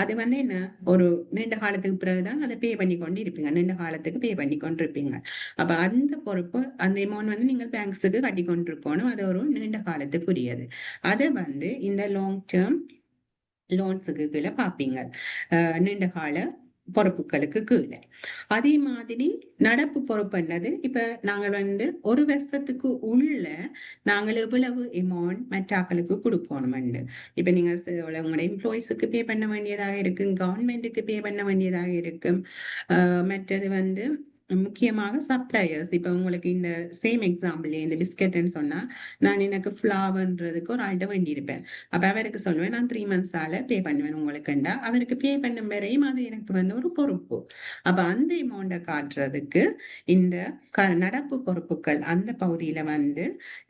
அது என்ன ஒரு நீண்ட காலத்துக்கு பிறகுதான் அதை பே பண்ணி கொண்டு இருப்பீங்க. நீண்ட காலத்துக்கு பே பண்ணி கொண்டு இருப்பீங்க. அப்ப அந்த பொறுப்பு அந்த எமௌண்ட் நீங்கள் பேங்க்ஸுக்கு கட்டி கொண்டிருக்கணும். அது ஒரு நீண்ட காலத்துக்குரியது. அதை இந்த லாங் டேர்ம் லோன்ஸுக்கு கீழே பார்ப்பீங்க, நீண்ட கால பொறுப்புகளுக்கு கீழே. அதே மாதிரி நடப்பு பொறுப்பு என்னது, இப்ப நாங்கள் ஒரு வருஷத்துக்கு உள்ள நாங்கள் எவ்வளவு அமௌண்ட் மற்றாக்களுக்கு கொடுக்கணும். இப்ப நீங்க உங்களோட எம்ப்ளாயிஸுக்கு பே பண்ண வேண்டியதாக இருக்கு, கவர்மெண்ட்டுக்கு பே பண்ண வேண்டியதாக இருக்கும். மற்றது முக்கியமாக சப்ளையர்ஸ். இப்ப உங்களுக்கு இந்த சேம் எக்ஸாம்பிள் இந்த பிஸ்கெட்னு சொன்னா நான் எனக்கு ஃபிளாவர்ன்றதுக்கு ஒரு ஆள்கிட்ட வேண்டி இருப்பேன். அப்ப அவருக்கு சொல்லுவேன் நான் 3 months பே பண்ணுவேன் உங்களுக்குண்டா, அவருக்கு பே பண்ணும் வரையும் அது எனக்கு ஒரு பொறுப்பு. அப்ப அந்த அமௌண்ட காட்டுறதுக்கு இந்த நடப்பு பொறுப்புகள் அந்த பகுதியில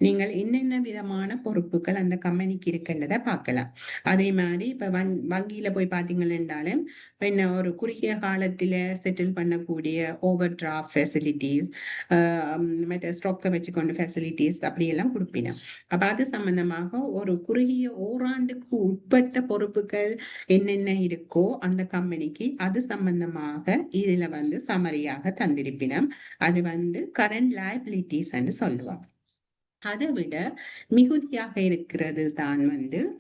நீங்கள் என்னென்ன விதமான பொறுப்புகள் அந்த கம்பெனிக்கு இருக்கின்றத பார்க்கலாம். அதே மாதிரி இப்ப வங்கியில போய் பாத்தீங்கன்னாலும் என்ன ஒரு குறுகிய காலத்துல செட்டில் பண்ணக்கூடிய ஓவர் டிராஃப்ட் ஃபெசிலிட்டிஸ், மற்ற ஸ்டாக்கை வச்சுக்கொண்டு ஃபெசிலிட்டிஸ் அப்படியெல்லாம் கொடுப்பினோம். அப்ப அது சம்பந்தமாக ஒரு குறுகிய ஓராண்டுக்கு உட்பட்ட பொறுப்புகள் என்னென்ன இருக்கோ அந்த கம்பெனிக்கு அது சம்பந்தமாக இதுல சமரியாக தந்திருப்பினோம். அது கரண்ட் லைபிலிட்டிஸ் என்று சொல்லுவாங்க. அதை விட மிகுதியாக இருக்கிறது தான்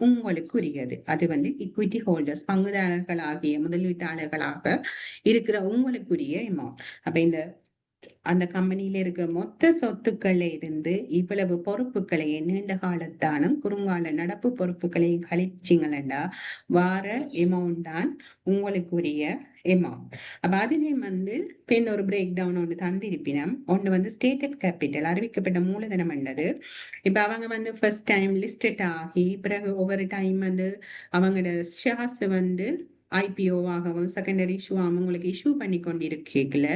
உங்களுக்குரியது. அது இக்விட்டி ஹோல்டர்ஸ் பங்குதாரர்களாகிய முதலீட்டாளர்களாக இருக்கிற உங்களுக்குரிய அமௌண்ட். அப்ப அந்த கம்பெனியில இருக்கிற மொத்த சொத்துக்கள்ல இருந்து இவ்வளவு பொறுப்புகளையே நீண்ட காலத்தானும் குறுங்கால நடப்பு பொறுப்புகளையும் கழிச்சிங்களா வார எமௌண்ட் தான் உங்களுக்குரிய எமௌண்ட். அப்ப அதுலயும் இப்ப ஒரு பிரேக் டவுன் ஒன்று தந்திருப்பினம். ஒன்று ஸ்டேட்டட் கேபிட்டல் அறிவிக்கப்பட்ட மூலதனம் என்னது. இப்ப அவங்க ஃபர்ஸ்ட் டைம் லிஸ்டட் ஆகி பிறகு ஒவ்வொரு டைம் அவங்களோட ஷேர்ஸ் IPO ஆகவும் செகண்டரி இஷ்யூ உங்களுக்கு இஷ்யூ பண்ணி கொண்டிருக்கல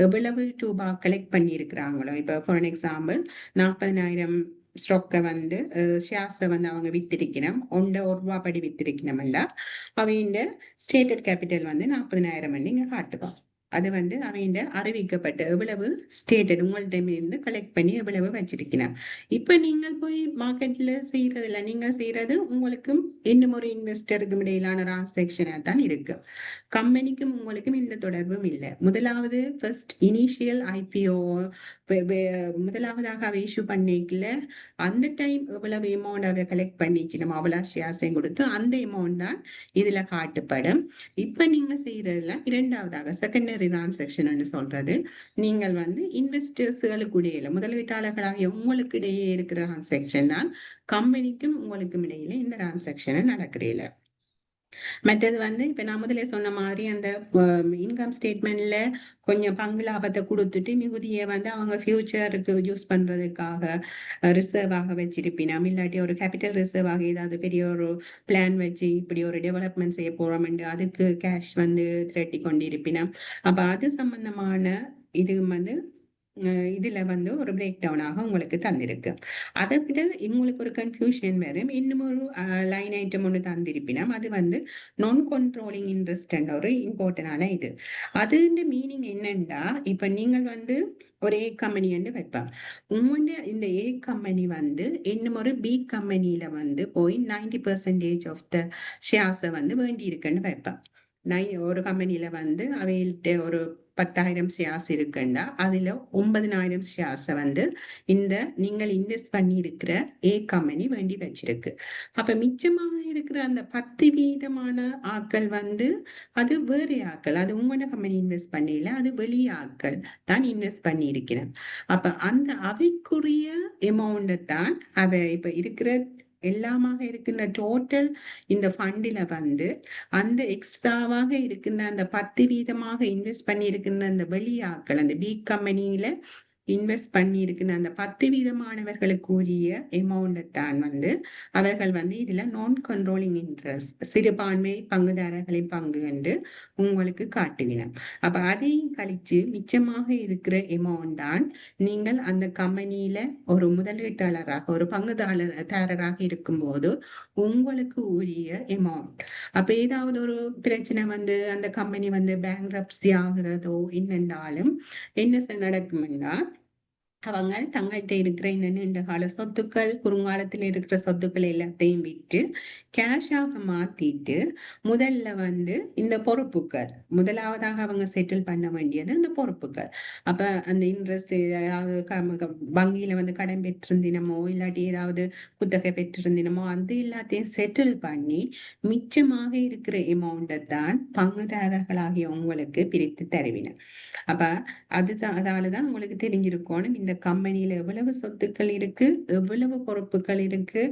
எவ்வளவு ரூபா கலெக்ட் பண்ணி இருக்கிறாங்களோ. இப்ப ஃபார் எக்ஸாம்பிள் 40,000 ஸ்டாக்கை ஷேர்ஸை அவங்க வித்திருக்கணும், ₹1 படி வித்திருக்கணும்டா அவங்க ஸ்டேட்டட் கேபிட்டல் 40,000 இங்க காட்டுவான். அது வந்து அவைண்ட அறிவிக்கப்பட்ட எவ்வளவு ஸ்டேட்டட் உங்கள்கிட்ட கலெக்ட் பண்ணி எவ்வளவு வச்சிருக்கணும். இப்ப நீங்கள் போய் மார்க்கெட்ல செய்யறதில்ல, நீங்க செய்யறது உங்களுக்கும் இன்னும் ஒரு இன்வெஸ்டருக்கும் இடையிலான டிரான்சாக்சனா தான் இருக்கு. கம்பெனிக்கும் உங்களுக்கும் எந்த தொடர்பும் இல்லை. முதலாவது ஃபர்ஸ்ட் இனிஷியல் ஐபிஓ முதலாவதாக அவை இஷ்யூ பண்ணிக்கல அந்த டைம் எவ்வளவு அமௌண்ட் அவை கலெக்ட் பண்ணிச்சு, நம்ம அவ்வளவு ஷேர்ஸையும் கொடுத்து அந்த அமௌண்ட் தான் இதுல காட்டுப்படும். இப்ப நீங்க செய்யறதுல இரண்டாவதாக செகண்டரி டிரான்சாக்ஷன் சொல்றது, நீங்கள் வந்து இன்வெஸ்டர்ஸ்களுக்கு இடையில முதலீட்டாளர்களாகிய உங்களுக்கு இடையே இருக்கிற டிரான்சாக்ஷன் தான் கம்பெனிக்கும் உங்களுக்கும் இடையில இந்த டிரான்சாக்ஷன் நடக்கிறீல. மற்றது வந்து இப்ப நான் முதலே சொன்ன மாதிரி அந்த இன்கம் ஸ்டேட்மெண்ட்ல கொஞ்சம் பங்கு லாபத்தை கொடுத்துட்டு மிகுதியை வந்து அவங்க ஃபியூச்சருக்கு யூஸ் பண்றதுக்காக ரிசர்வ் ஆக வச்சிருப்பினோம், இல்லாட்டி ஒரு கேபிட்டல் ரிசர்வ் ஆக ஏதாவது பெரிய ஒரு பிளான் வச்சு இப்படி ஒரு டெவலப்மெண்ட் செய்ய போறோம், அதுக்கு கேஷ் வந்து திரட்டி கொண்டிருப்பினோம். அப்ப அது சம்பந்தமான இது வந்து இதுல வந்து ஒரு பிரேக் டவுனாக உங்களுக்கு தந்திருக்கு. அதை விட உங்களுக்கு ஒரு கன்ஃபியூஷன் வரும், இன்னும் ஒரு லைன் ஐட்டம் ஒன்று தந்திருப்பினோம், அது வந்து நான் கண்ட்ரோலிங் இன்ட்ரெஸ்ட் ஒரு இம்பார்ட்டன்டான இது. அது மீனிங் என்னண்டா, இப்ப நீங்கள் வந்து ஒரு ஏ கம்பெனி வந்து வைப்பாங்க, உங்களுடைய இந்த ஏ கம்பெனி வந்து இன்னும் ஒரு பி கம்பெனியில வந்து போய் 90% ஆஃப் த ஷேர்ஸை வந்து வேண்டி இருக்குன்னு வைப்பாங்க. ஒரு கம்பெனியில வந்து அவையிட்ட ஒரு 10,000 ஷேர்ஸ் இருக்குன்னா அதுல 9,000 ஷேர்ஸை வந்து இந்த நீங்கள் இன்வெஸ்ட் பண்ணி இருக்கிற ஏ கம்பெனி வேண்டி வச்சிருக்கு. அப்ப மிச்சமாக இருக்கிற அந்த 10% ஆட்கள் வந்து அது வேற ஆட்கள், அது உங்களோட கம்பெனி இன்வெஸ்ட் பண்ணல, அது வெளிய ஆட்கள் தான் இன்வெஸ்ட் பண்ணி இருக்கிறேன். அப்ப அந்த அவைக்குரிய அமௌண்ட்டை தான் அவை இப்ப இருக்கிற எல்லாமாக இருக்கின்ற டோட்டல் இந்த ஃபண்டில வந்து அந்த எக்ஸ்ட்ராவாக இருக்கின்ற அந்த 10% இன்வெஸ்ட் பண்ணி இருக்கின்ற அந்த வெளியாக்கள், அந்த பி கம்பெனியில இன்வெஸ்ட் பண்ணி இருக்கிற அந்த 10% உரிய அமௌண்ட் தான் வந்து அவர்கள் வந்து இதுல நான் கண்ட்ரோலிங் இன்ட்ரெஸ்ட் சிறுபான்மை பங்குதாரர்களின் பங்கு என்று உங்களுக்கு காட்டுவினர். அப்ப அதையும் கழிச்சு மிச்சமாக இருக்கிற அமௌண்ட் தான் நீங்கள் அந்த கம்பெனியில ஒரு முதலீட்டாளராக ஒரு பங்குதாரராக இருக்கும்போது உங்களுக்கு உரிய அமௌண்ட். அப்ப ஏதாவது ஒரு பிரச்சனை வந்து அந்த கம்பெனி வந்து பேங்க்ரப்சி ஆகிறதோ என்னென்றாலும் என்ன நடக்கும்னா, அவங்க தங்கள்கிட்ட இருக்கிற இந்த நீண்ட கால சொத்துக்கள், குறுங்காலத்தில் இருக்கிற சொத்துக்கள் எல்லாத்தையும் விட்டு கேஷாக மாத்திட்டு முதல்ல வந்து இந்த பொறுப்புகள் முதலாவதாக அவங்க செட்டில் பண்ண வேண்டியது அந்த பொறுப்புகள். அப்ப அந்த இன்ட்ரெஸ்ட் ஏதாவது வங்கியில வந்து கடன் பெற்றிருந்தினமோ இல்லாட்டி ஏதாவது குத்தகை பெற்றிருந்தினமோ அது எல்லாத்தையும் செட்டில் பண்ணி மிச்சமாக இருக்கிற அமௌண்ட்டை தான் பங்குதாரர்களாகிய உங்களுக்கு பிரித்து தருவினர். அப்ப அதாலதான் உங்களுக்கு தெரிஞ்சிருக்கணும் இந்த கம்பெனியில எவ்வளவு சொத்துக்கள் இருக்கு, எவ்வளவு பொறுப்புகள் இருக்கு,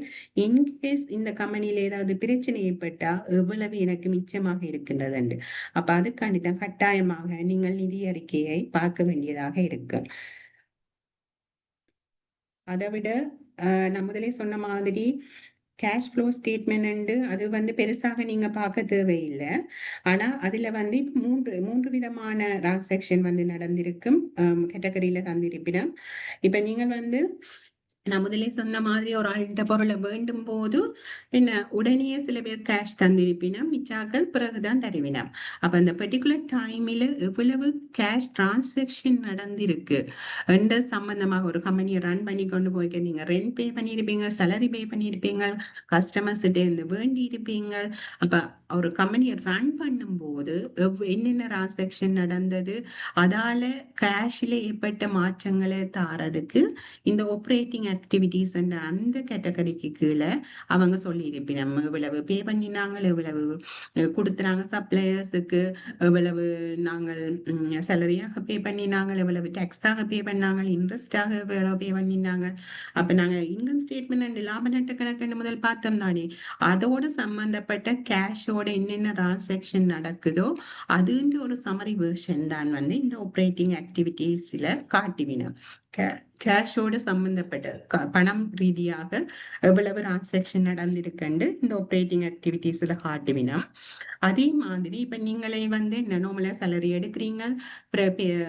இன்கேஸ் இந்த கம்பெனியில ஏதாவது பிரச்சனை ஏற்பட்டா எவ்வளவு எனக்கு மிச்சமாக இருக்கின்றது. அப்ப அதுக்காண்டிதான் கட்டாயமாக நீங்கள் நிதி அறிக்கையை பார்க்க வேண்டியதாக இருக்கு. அதை விட நான் முதலே சொன்ன மாதிரி கேஷ் ஃப்ளோ ஸ்டேட்மெண்ட் அது வந்து பெருசாக நீங்க பார்க்க தேவையில்லை. ஆனா அதுல வந்து மூன்று விதமான டிரான்சாக்ஷன் வந்து நடந்திருக்கும், கேட்டகரியில தந்திருப்பினா. இப்ப நீங்க வந்து நான் முதலே சொன்ன மாதிரி ஒரு ஆள்கிட்ட பொருளை வேண்டும் போது என்ன உடனே சில பேர் கேஷ் தந்திருப்பினா, மிச்சாக்கள் பிறகுதான் தருவினாம். அப்ப அந்த பர்டிகுலர் டைம்ல எவ்வளவு கேஷ் டிரான்சாக்ஷன் நடந்திருக்கு என்ற சம்பந்தமாக ஒரு கம்பெனியை ரன் பண்ணி கொண்டு போய்க்க, நீங்க ரெண்ட் பே பண்ணியிருப்பீங்க, சேலரி பே பண்ணியிருப்பீங்க, கஸ்டமர்ஸ் இருந்து வேண்டி இருப்பீங்க. அப்ப ஒரு கம்பெனியை ரன் பண்ணும் போது என்னென்ன டிரான்சாக்ஷன் நடந்தது, அதால கேஷ்ல ஏற்பட்ட மாற்றங்களை தாரதுக்கு இந்த ஆப்ரேட்டிங் ஆக்டிவிட்டிஸ் அந்த கேட்டகரிக்கு கீழே அவங்க சொல்லி இருப்பினம். இவ்வளவு பே பண்ணினாங்க, இவ்வளவு கொடுத்துனாங்க சப்ளையர்ஸுக்கு, இவ்வளவு நாங்கள் சேலரியாக பே பண்ணினாங்க, இவ்வளவு டேக்ஸாக பே பண்ணாங்க, இன்ட்ரெஸ்டாக இவ்வளவு பே பண்ணினாங்க. அப்ப நாங்க இன்கம் ஸ்டேட்மெண்ட் லாப நட்ட கணக்கு முதல் பார்த்தோம் தானே, அதோட சம்பந்தப்பட்ட கேஷோட என்னென்ன டிரான்சாக்ஷன் நடக்குதோ அதுன்ற ஒரு சமரி வெர்ஷன் தான் வந்து இந்த ஆப்ரேட்டிங் ஆக்டிவிட்டிஸ்ல காட்டுவினோம். கேஷோட சம்பந்தப்பட்ட பணம் ரீதியாக எவ்வளவு டிரான்சாக்ஷன் நடந்திருக்குன்னு இந்த ஆப்ரேட்டிங் ஆக்டிவிட்டிஸ்ல காட்டுவினா. அதே மாதிரி இப்ப நீங்களே வந்து நார்மலா சேலரி எடுக்கிறீங்க,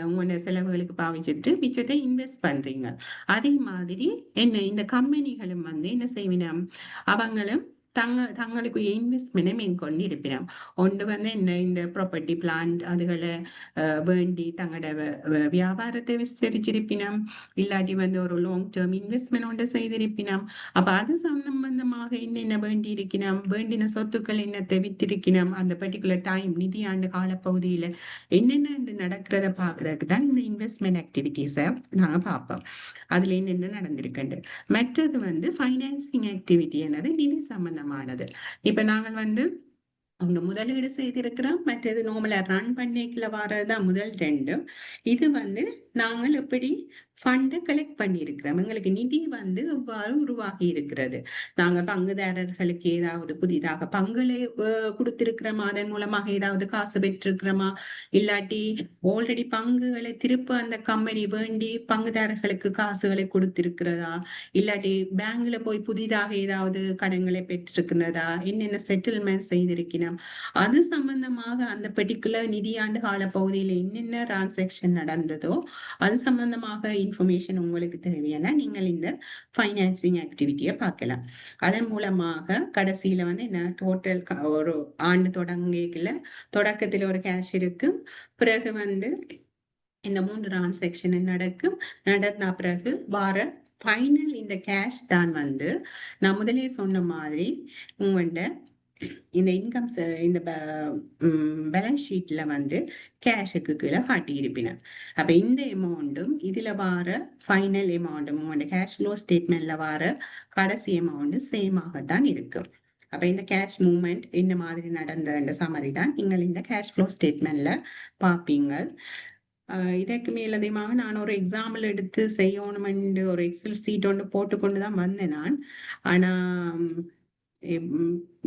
உங்களோட செலவுகளுக்கு பாவிச்சுட்டு மிச்சத்தை இன்வெஸ்ட் பண்றீங்க. அதே மாதிரி என்ன இந்த கம்பெனிகளும் வந்து என்ன செய்வினா, அவங்களும் தங்களுக்குரிய இன்வெஸ்ட்மெண்ட்டை மேற்கொண்டு இருப்பினம். ஒன்று வந்து இந்த ப்ராப்பர்ட்டி பிளான்ட் அதுகளை வேண்டி தங்களோட வியாபாரத்தை விஸ்தரிச்சிருப்பினம். இல்லாட்டி வந்து ஒரு லாங் டேர்ம் இன்வெஸ்ட்மெண்ட் ஒன்று செய்திருப்பினம். அப்ப அது சம்பந்தமாக என்னென்ன வேண்டி இருக்கணும், வேண்டின சொத்துக்கள் என்னத்தை வித்திருக்கணும், அந்த பர்டிகுலர் டைம் நிதியாண்டு காலப்பகுதியில என்னென்ன நடக்கிறத பாக்குறதுக்கு தான் இந்த இன்வெஸ்ட்மெண்ட் ஆக்டிவிட்டிஸை நாங்க பார்ப்போம். அதுல என்னென்ன நடந்திருக்குண்டு. மற்றது வந்து ஃபைனான்சிங் ஆக்டிவிட்டி என்னது நிதி சம்பந்தமானது. இப்ப நாங்கள் வந்து அவங்க முதலீடு செய்திருக்கிறோம். மற்றது நார்மலா ரன் பண்ணிக்கல வரதுதான் முதல் 2. இது வந்து நாங்கள் எப்படி ஃபண்டை கலெக்ட் பண்ணியிருக்கிறோம். எங்களுக்கு நிதி வந்து எவ்வாறு உருவாகி இருக்கிறது. நாங்க பங்குதாரர்களுக்கு ஏதாவது புதிதாக பங்குகளை கொடுத்திருக்கிறோமா, அதன் மூலமாக ஏதாவது காசு பெற்றிருக்கிறோமா, இல்லாட்டி ஆல்ரெடி பங்குகளை திருப்ப அந்த கம்பெனி வேண்டி பங்குதாரர்களுக்கு காசுகளை கொடுத்திருக்கிறதா, இல்லாட்டி பேங்க்ல போய் புதிதாக ஏதாவது கடன்களை பெற்றிருக்கிறதா, என்னென்ன செட்டில்மெண்ட் செய்திருக்கிறோம், அது சம்பந்தமாக அந்த பர்டிகுலர் நிதியாண்டு கால பகுதியில் என்னென்ன டிரான்சாக்ஷன் நடந்ததோ அது சம்பந்தமாக இன்ஃபர்மேஷன் உங்களுக்கு தேவையான நீங்கள் இந்த ஃபைனான்சிங் ஆக்டிவிட்டியை பார்க்கலாம். அதன் மூலமாக கடைசியில வந்து என்ன டோட்டல் ஒரு ஆண்டு தொடக்கத்துல ஒரு கேஷ் இருக்கு. பிறகு வந்து இந்த 3 டிரான்சாக்ஷன் நடக்கும். நடந்த பிறகு வார ஃபைனல் இந்த கேஷ் தான் வந்து நான் முதலே சொன்ன மாதிரி உங்கள்ட இந்த இன்கம் இந்த பேலன்ஸ் ஷீட்ல வந்து கேஷுக்கு கீழே காட்டியிருப்பினர். அப்ப இந்த அமௌண்ட்டும் இதுல வார ஃபைனல் அமௌண்ட்டும் உங்களோட கேஷ் ஃப்ளோ ஸ்டேட்மெண்ட்ல வார கடைசி அமௌண்ட் சேம் ஆகத்தான் இருக்கும். அப்ப இந்த கேஷ் மூவ்மெண்ட் என்ன மாதிரி நடந்த சமரி தான் நீங்கள் இந்த கேஷ் ஃப்ளோ ஸ்டேட்மெண்ட்ல பார்ப்பீங்க. இதற்கு மேலதிகமாக நான் ஒரு எக்ஸாம்பிள் எடுத்து செய்யணும் ஒரு எக்ஸல் சீட் ஒன்று போட்டுக்கொண்டு தான் வந்தேன் நான். ஆனா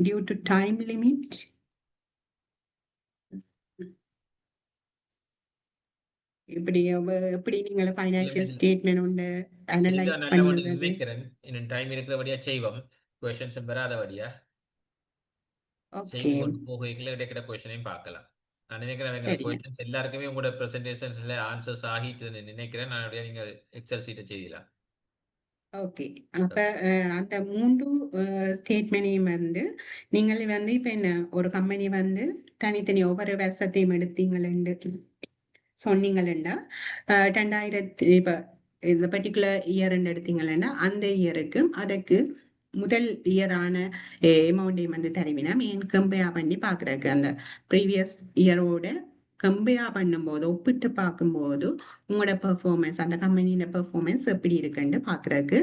due to time limit இப்படி எப்படி நீங்க ஃபைனான்சியல் ஸ்டேட்மெண்ட் உண்டு அனலைஸ் பண்ணுறது. நினைக்கிறேன் இன்னும் டைம் இருக்கிறபடியா செய்வோம். கொஸ்டின்ஸ் வராதபடியா ஓகே செய்து கொண்டு போகைக்குள்ள இடைக்கிட கொஸ்டினையும் பார்க்கலாம். நான் நினைக்கிறேன் கொஸ்டின்ஸ் எல்லாருக்குமே உங்களோட ப்ரெசன்டேஷன்ஸ்ல ஆன்சர்ஸ் ஆகிட்டு நினைக்கிறேன். நான் அப்படியே நீங்கள் எக்ஸல் சீட்டை செய்யலாம். ஓகே. அப்ப அந்த 3 ஸ்டேட்மெண்டையும் வந்து நீங்கள் வந்து இப்ப என்ன ஒரு கம்பெனி வந்து தனித்தனி ஒவ்வொரு வருஷத்தையும் எடுத்தீங்களேன்னு சொன்னீங்களா, 2000 இப்ப இந்த பர்டிகுலர் இயர் எடுத்தீங்கன்னா அந்த இயருக்கு அதுக்கு முதல் இயரான அமௌண்டையும் வந்து தருவினா ஏன் கம்பேர் பண்ணி பாக்குறதுக்கு அந்த ப்ரீவியஸ் இயரோட கம்பேர் பண்ணும்போது ஒப்பிட்டு பார்க்கும்போது உங்களோட பெர்ஃபார்மன்ஸ் அந்த கம்பெனியோட பெர்ஃபார்மன்ஸ் எப்படி இருக்குன்னு பாக்குறதுக்கு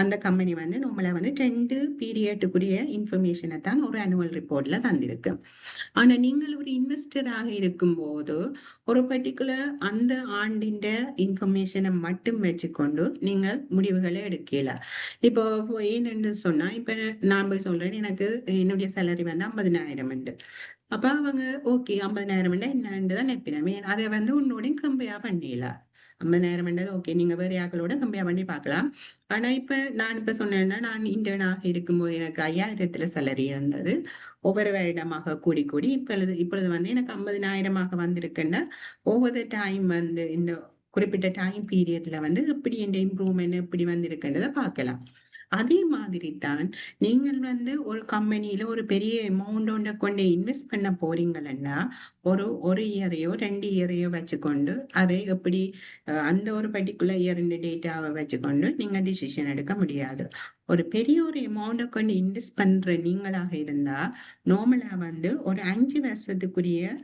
அந்த கம்பெனி வந்து நம்மள வந்து 2 பீரியட்டுக்குரிய இன்ஃபர்மேஷனை தான் ஒரு ஆனுவல் ரிப்போர்ட்ல தந்திருக்கு. ஆனா நீங்கள் ஒரு இன்வெஸ்டராக இருக்கும்போது ஒரு பர்டிகுலர் அந்த ஆண்டின் இன்ஃபர்மேஷனை மட்டும் வச்சுக்கொண்டு நீங்கள் முடிவுகளை எடுக்கலாம். இப்போ ஏன்னு சொன்னா இப்ப நான் போய் சொல்றேன் எனக்கு என்னுடைய சேலரி வந்து 50,000 அப்ப அவங்க ஓகே 50,000 என்னன்னு தான் நினைப்பினேன். அதை வந்து உன்னோட கம்பேர் பண்ணிடல. 50,000 ஓகே நீங்க வேற யாக்களோட கம்பேர் பண்ணி பார்க்கலாம். ஆனா இப்ப நான் இப்ப சொன்னேன்னா நான் இன்டர்னாக இருக்கும்போது எனக்கு 5,000 சேலரி இருந்தது. ஒவ்வொரு வருடமாக கூடி கூடி இப்பொழுது வந்து எனக்கு 50,000 வந்திருக்குன்னா ஓவர் த டைம் வந்து இந்த குறிப்பிட்ட டைம் பீரியட்ல வந்து எப்படி இந்த இம்ப்ரூவ்மெண்ட் எப்படி வந்திருக்குன்றத பார்க்கலாம். அதே மாதிரி தான் நீங்கள் வந்து ஒரு கம்பெனியில ஒரு பெரிய அமௌண்ட் ஒன்றை கொண்டு இன்வெஸ்ட் பண்ண போறீங்கன்னா ஒரு இயரையோ 2 இயரையோ வச்சுக்கொண்டு அதை எப்படி அந்த ஒரு பர்டிகுலர் இயர் டேட்டாவை வச்சுக்கொண்டு நீங்க டிசிஷன் எடுக்க முடியாது. ஒரு பெரிய ஒரு அமௌண்ட்டை கொண்டு இன்வெஸ்ட் பண்ற நீங்களாக இருந்தா நார்மலா வந்து ஒரு 5 வருஷத்துக்குரிய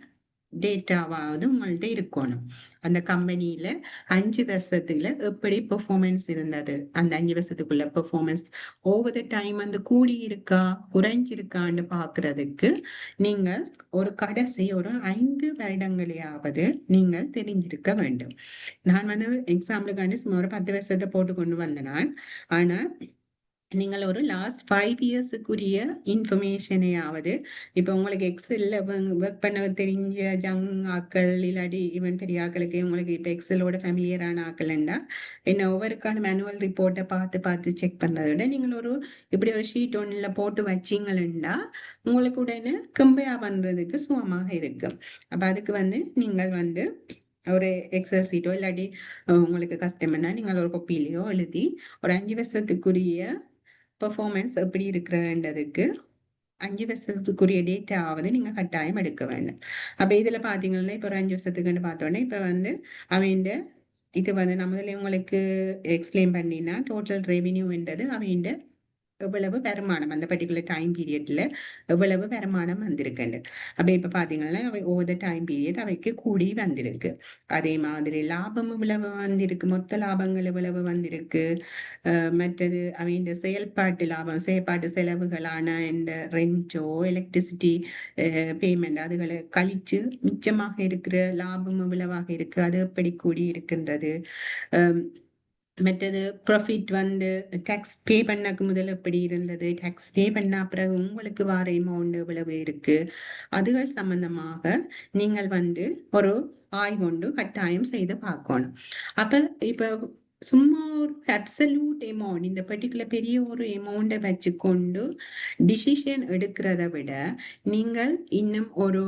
டேட்டாவாவது உங்கள்ட்ட இருக்கணும். அந்த கம்பெனியில 5 வருஷத்துல எப்படி பெர்ஃபார்மன்ஸ் இருந்தது, அந்த 5 வருஷத்துக்குள்ள பெர்ஃபார்மன்ஸ் ஓவர் த டைம் வந்து கூடி இருக்கா குறைஞ்சிருக்கான்னு பாக்குறதுக்கு நீங்கள் ஒரு கடைசி ஒரு 5 வருடங்களையாவது நீங்கள் தெரிஞ்சிருக்க வேண்டும். நான் வந்து எக்ஸாம்பிளுக்காண்டி சும்மா ஒரு 10 வருஷத்தை போட்டு கொண்டு வந்தேன். ஆனா நீங்கள் ஒரு லாஸ்ட் 5 இயர்ஸுக்குரிய இன்ஃபர்மேஷனையாவது இப்ப உங்களுக்கு எக்ஸல்ல ஒர்க் பண்ண தெரிஞ்ச ஆக்கள் இல்லாட்டி ஈவன் பெரிய ஆக்களுக்கு உங்களுக்கு இப்ப எக்ஸலோட ஃபெமிலியரான ஆக்கள்ண்டா என்ன ஒவ்வொருக்கான மேனுவல் ரிப்போர்ட்டை பார்த்து செக் பண்றதை விட நீங்கள் ஒரு இப்படி ஒரு ஷீட் ஒன்னுல போட்டு வச்சீங்கன்னா உங்களுக்கு உடனே கம்பேர் பண்றதுக்கு சுகமாக இருக்கு. அப்ப அதுக்கு வந்து நீங்கள் வந்து ஒரு எக்ஸல் சீட்டோ இல்லாட்டி உங்களுக்கு கஷ்டம்னா நீங்கள் ஒரு கொப்பிலையோ எழுதி ஒரு 5 வருஷத்துக்குரிய பெர்ஃபார்மன்ஸ் எப்படி இருக்குன்றதுக்கு 5 வருஷத்துக்குரிய டேட்டாவாவது நீங்க கட்டாயம் எடுக்க வேண்டும். அப்ப இதுல பாத்தீங்கன்னா, இப்ப ஒரு 5 வருஷத்துக்குன்னு பார்த்தோனே, இப்ப வந்து அவைண்ட இது வந்து நான் முதல்ல உங்களுக்கு எக்ஸ்பிளைன் பண்ணினா, டோட்டல் ரெவென்யூன்றது அவைண்ட எவ்வளவு வருமானம் அந்த பர்ட்டிகுலர் டைம் பீரியட்ல எவ்வளவு வருமானம் வந்திருக்குன்னு. அப்ப இப்ப பாத்தீங்கன்னா, அவை ஓவர் த டைம் பீரியட் அவைக்கு கூடி வந்திருக்கு. அதே மாதிரி லாபம் எவ்வளவு வந்திருக்கு, மொத்த லாபங்கள் எவ்வளவு வந்திருக்கு, மற்றது அவையின் செயல்பாட்டு லாபம், செயல்பாட்டு செலவுகளான இந்த ரென்ட்டோ, எலக்ட்ரிசிட்டி பேமெண்ட் அதுகளை கழிச்சு மிச்சமாக இருக்கிற லாபம் எவ்வளவாக இருக்கு, அது எப்படி கூடி இருக்கின்றது. அம் மற்றது ப்ராஃபிட் வந்து டாக்ஸ் பே பண்ணக்கு முதல் எப்படி இருந்தது, டாக்ஸ் பே பண்ண பிறகு உங்களுக்கு வார அமௌண்ட் எவ்வளவு இருக்கு, அதுகள் சம்பந்தமாக நீங்கள் வந்து ஒரு ஆய்வொண்டு கட்டாயம் செய்து பார்க்கணும். அப்ப இப்ப சும்மா ஒரு அப்சல்யூட் அமௌண்ட் இந்த பர்டிகுலர் பெரிய ஒரு அமௌண்ட்டை வச்சுக்கொண்டு டிசிஷன் எடுக்கிறத விட நீங்கள் இன்னும் ஒரு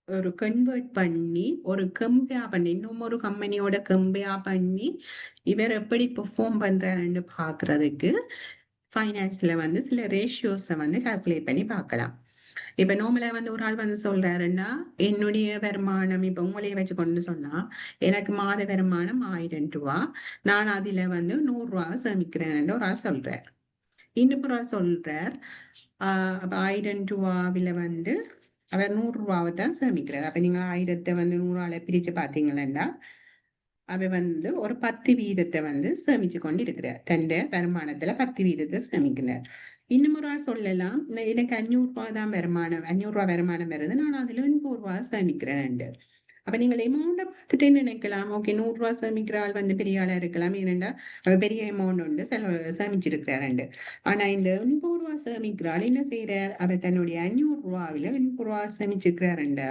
ஒரு கன்வெர்ட் பண்ணி ஒரு கம்பேர் பண்ணி இன்னும் ஒரு கம்பெனியோட கம்பேர் பண்ணி இவர் எப்படி பெர்ஃபார்ம் பண்றாருன்னு பாக்குறதுக்கு ஃபைனான்ஸ்ல வந்து சில ரேஷியோஸை வந்து கால்குலேட் பண்ணி பார்க்கலாம். இப்ப நார்மலா வந்து ஒரு ஆள் வந்து சொல்றாருன்னா, என்னுடைய வருமானம் இப்ப உங்களையே வச்சு கொண்டு சொன்னா, எனக்கு மாத வருமானம் 1000 ரூபாய், நான் அதுல வந்து 100 ரூபாய் சேமிக்கிறேன் ஒரு ஆள் சொல்றார். இன்னும் ஒரு ஆள் சொல்றார், அப்ப 1000 ரூபாவில வந்து அவர் 100 ரூபாவை தான் சேமிக்கிறார். அப்ப நீங்க 1000 வந்து 100 பிரிச்சு பாத்தீங்கன்னா, அவ வந்து ஒரு 10% வந்து சேமிச்சு கொண்டு இருக்கிறார். தன்னுடைய வருமானத்துல 10% சேமிக்கிறார். இன்னும் ஒரு ஆள் சொல்லலாம், எனக்கு 500 ரூபாய் தான் வருமானம், 500 ரூபாய் வருமானம் வருது, நான் அதுல 80 ரூபாய் சேமிக்கிறேன். அப்ப நீங்கள் அமௌண்ட பார்த்துட்டே நினைக்கலாம், ஓகே 100 ரூபாய் சேமிக்கிற ஆள் வந்து பெரிய ஆளா இருக்கலாம், ஏனென்றா அவர் பெரிய அமௌண்ட் வந்து சேமிச்சிருக்கிறாரு. ஆனா இந்த 80 ரூபாய் சேமிக்கிற ஆள் என்ன செய்யறார், அவர் தன்னுடைய 500 ரூபாவில 80 ரூபாய் சேமிச்சிருக்கிறாருண்டா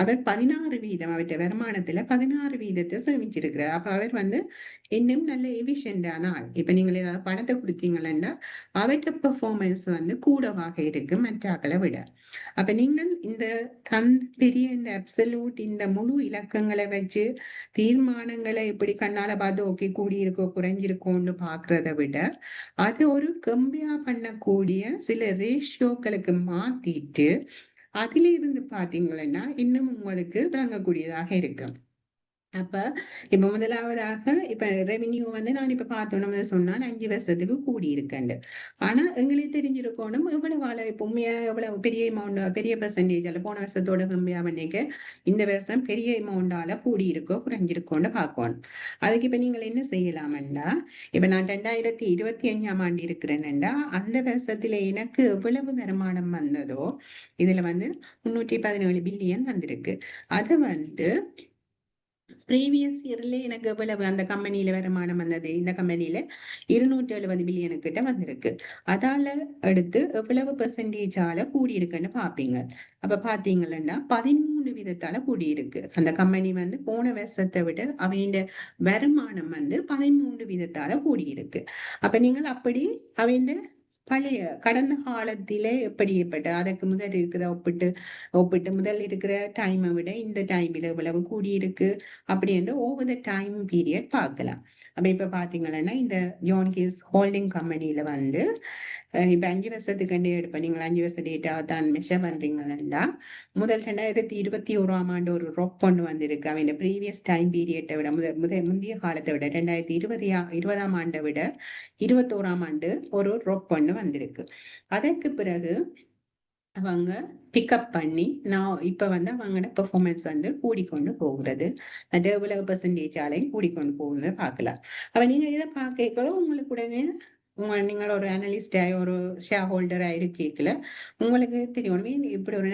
அவர் 16% அவருடைய வருமானத்துல 16% சேமிச்சிருக்கிறார். அப்ப அவர் வந்து இன்னும் நல்ல எஃபிஷியன்டான ஆள். இப்ப நீங்கள் ஏதாவது பணத்தை கொடுத்தீங்கன்னா அவருடைய பெர்ஃபார்மன்ஸ் வந்து கூடவாக இருக்கு மற்ற ஆக்களை விட. அப்ப நீங்கள் இந்த பெரிய இந்த அப்சல்யூட் இந்த முழு இலக்கங்களை வச்சு தீர்மானங்களை எப்படி கண்ணால பார்த்து ஓகே கூடியிருக்கோ குறைஞ்சிருக்கோன்னு பாக்குறத விட அது ஒரு கம்பேர் பண்ணக்கூடிய சில ரேஷியோக்களுக்கு மாத்திட்டு அதில இருந்து பாத்தீங்கன்னா இன்னும் உங்களுக்கு விளங்கக்கூடியதாக இருக்கு. அப்ப இப்ப முதலாவதாக இப்ப ரெவென்யூ வந்து நான் இப்ப பார்த்தோம்னு சொன்னா 5 வருஷத்துக்கு கூடி இருக்கேன். ஆனா எங்களுக்கு தெரிஞ்சிருக்கணும் எவ்வளவு இப்ப உண்மையா எவ்வளவு பெரிய அமௌண்ட் பெரிய பெர்சன்டேஜ் அல்ல போன வருஷத்தோட கம்மியா பண்ணிக்க இந்த வருஷம் பெரிய அமௌண்டால கூடி இருக்கோ குறைஞ்சிருக்கோன்னு பார்க்கணும். அதுக்கு இப்ப நீங்கள் என்ன செய்யலாம்டா, இப்ப நான் 2025ஆம் ஆண்டு இருக்கிறேன்டா அந்த வருஷத்துல எனக்கு எவ்வளவு வருமானம் வந்ததோ இதுல வந்து 317 பில்லியன் வந்திருக்கு. அது வந்து ப்ரீவியஸ் இயர்ல எனக்கு எவ்வளவு அந்த கம்பெனியில வருமானம் வந்தது, இந்த கம்பெனியில 270 பில்லியனு கிட்ட வந்திருக்கு. அதால எடுத்து எவ்வளவு பெர்சன்டேஜால கூடியிருக்குன்னு பாப்பீங்க. அப்ப பாத்தீங்கன்னா 13% கூடியிருக்கு. அந்த கம்பெனி வந்து போன வருஷத்தை விட அவையின் வருமானம் வந்து 13% கூடியிருக்கு. அப்ப நீங்கள் அப்படி அவையின் பழைய கடந்த காலத்திலே எப்படி ஏற்பட்ட அதற்கு முதல் இருக்கிற ஒப்பிட்டு ஒப்பிட்டு முதல் இருக்கிற டைமை விட இந்த டைமில் இவ்வளவு கூடியிருக்கு அப்படி என்று ஓவர் த டைம் பீரியட் பார்க்கலாம். அப்ப இப்ப பாத்தீங்கன்னா இந்த ஜான் ஹில்ஸ் ஹோல்டிங் கம்பெனியில வந்து இப்ப 5 வருஷத்துக்கு எடுப்ப நீங்கள் 5 வருஷம் டேட்டா தான் மெஷர் பண்றீங்கன்னா முதல் 2021ஆம் ஆண்டு ஒரு ரொப் ஒன்று வந்திருக்கு. அவன் ப்ரீவியஸ் டைம் பீரியட்டை விட முந்தைய காலத்தை விட 2020ஆம் ஆண்டை விட 21ஆம் ஆண்டு ஒரு ரொப் ஒன்று வந்திருக்கு. அதற்கு பிறகு அவங்க பிக்கப் பண்ணி நான் இப்ப வந்து அவங்களோட பெர்ஃபார்மன்ஸ் வந்து கூடிக்கொண்டு போகிறது, அது எவ்வளவு பெர்சன்டேஜாலையும் கூடிக்கொண்டு போகுதுன்னு பார்க்கலாம். அப்ப நீங்க இதை பார்க்கல உங்களுக்கு உடனே நீங்கள் ஒரு அனலிஸ்டா ஒரு ஷேர் ஹோல்டரா இருக்கீங்கள உங்களுக்கு தெரியும் இப்படி ஒரு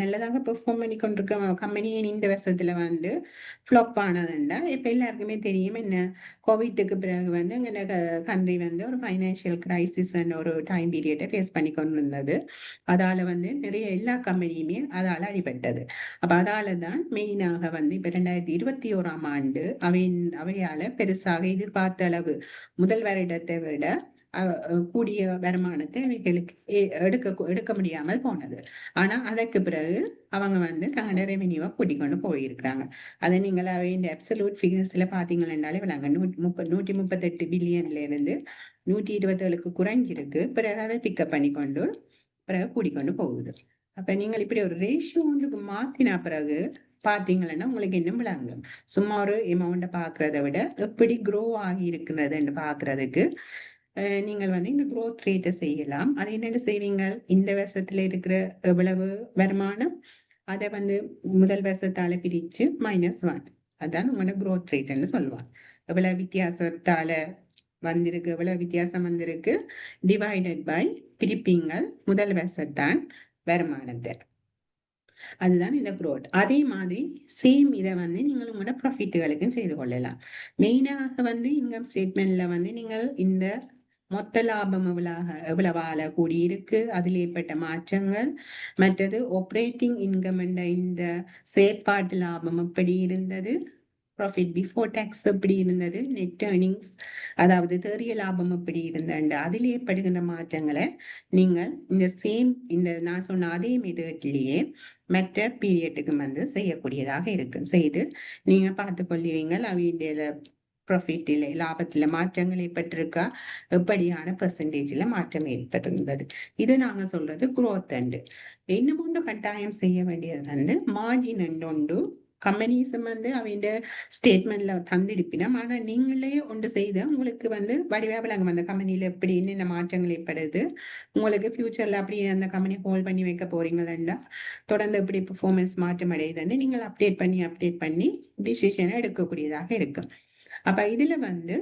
நல்லதாக பெர்ஃபார்ம் பண்ணி கொண்டிருக்க கம்பெனியை இந்த வருஷத்துல வந்து ஃப்ளாப் ஆனதுண்டா இப்ப எல்லாருக்குமே தெரியும் என்ன கோவிட்டுக்கு பிறகு வந்து எங்க கண்ட்ரி வந்து ஒரு ஃபைனான்சியல் கிரைசிஸ் ஒரு டைம் பீரியடை ஃபேஸ் பண்ணி கொண்டு இருந்தது. அதால வந்து நிறைய எல்லா கம்பெனியுமே அதால அடிபட்டது. அப்ப அதால தான் மெயினாக வந்து இப்ப 2021ஆம் ஆண்டு அவையால பெருசாக எதிர்பார்த்த அளவு முதல் வருடத்தை விட கூடிய வருமானத்தை அவைகளுக்கு எடுக்க முடியாமல் போனது. ஆனா அதற்கு பிறகு அவங்க வந்து தங்களோட ரெவென்யூவை கூட்டிக் கொண்டு போயிருக்கிறாங்க. அதை நீங்கள் அவையின் அப்சல்யூட் ஃபிகர்ஸ்ல பாத்தீங்கன்னாலே நாங்க 138 பில்லியன்ல இருந்து 127க்கு குறைஞ்சிருக்கு. பிறகு அதை பிக்கப் பண்ணி கொண்டு பிறகு கூடிக்கொண்டு போகுது. அப்ப நீங்கள் இப்படி ஒரு ரேஷியோ ஒன்றுக்கு மாத்தின பிறகு பார்த்தீங்கன்னா உங்களுக்கு இன்னும் விளங்கும். சும்மா ஒரு அமௌண்ட்ட பார்க்கிறத விட எப்படி க்ரோ ஆகி இருக்கிறதுன்னு பார்க்கிறதுக்கு நீங்கள் வந்து இந்த குரோத் ரேட்ட செய்யலாம். அது என்னென்னு செய்வீங்க? இந்த வருஷத்துல இருக்கிற எவ்வளவு வருமானம், அத வந்து முதல் வருஷத்தால பிரிச்சு -1 அதான் உங்களோட குரோத் ரேட்ன்னு சொல்லுவாங்க. எவ்வளவு வித்தியாசத்தால வந்திருக்கு, எவ்வளவு வித்தியாசம் வந்திருக்கு டிவைடட் பை பிரிப்பீங்க முதல் வருஷத்தான் வருமானத்தை. அதுதான் இந்த குரோத். அதே மாதிரி சேம் இதை வந்து நீங்கள் உங்களோட ப்ராஃபிட்டுகளுக்கும் செய்து கொள்ளலாம். மெயினாக வந்து இன்கம் ஸ்டேட்மெண்ட்ல வந்து நீங்கள் இந்த மொத்த லாபம் எவ்வளவால கூடியிருக்கு, அதில் ஏற்பட்ட மாற்றங்கள், மற்றது ஆப்பரேட்டிங் இன்கம் என்ற இந்த செயற்பாட்டு லாபம் எப்படி இருந்தது, ப்ராஃபிட் பிஃபோர் டேக்ஸ் எப்படி இருந்தது, நெட் ஏர்னிங்ஸ் அதாவது தேறிய லாபம் எப்படி இருந்தது, அதில் ஏற்படுகின்ற மாற்றங்களை நீங்கள் இந்த சேம் இந்த நான் சொன்ன அதே மெத்தட்லேயே மற்ற பீரியட்டுக்கு வந்து செய்யக்கூடியதாக இருக்கும். செய்து நீங்க பார்த்து கொள்வீங்க அவையில ப்ராஃபிட்டில் லாபத்துல மாற்றங்கள் ஏற்பட்டிருக்கா, எப்படியான பெர்சன்டேஜ்ல மாற்றம் ஏற்பட்டிருந்தது. இது நாங்க சொல்றது குரோத் அண்டு. இன்னும் ஒன்று கட்டாயம் செய்ய வேண்டியது வந்து மார்ஜின் உண்டு. கம்பெனிஸும் வந்து அவங்க ஸ்டேட்மெண்ட்ல தந்திருப்பினோம். ஆனா நீங்களே ஒன்று செய்து உங்களுக்கு வந்து வடிவா விளங்கும் அந்த கம்பெனியில எப்படி என்னென்ன மாற்றங்கள் ஏற்படுது, உங்களுக்கு ஃபியூச்சர்ல அப்படியே அந்த கம்பெனி ஹோல்ட் பண்ணி வைக்க போறீங்களா, தொடர்ந்து எப்படி பெர்ஃபார்மன்ஸ் மாற்றம் அடையுதுன்னு நீங்கள் அப்டேட் பண்ணி டிசிஷனை எடுக்கக்கூடியதாக இருக்கும். அப்ப இதுல வந்து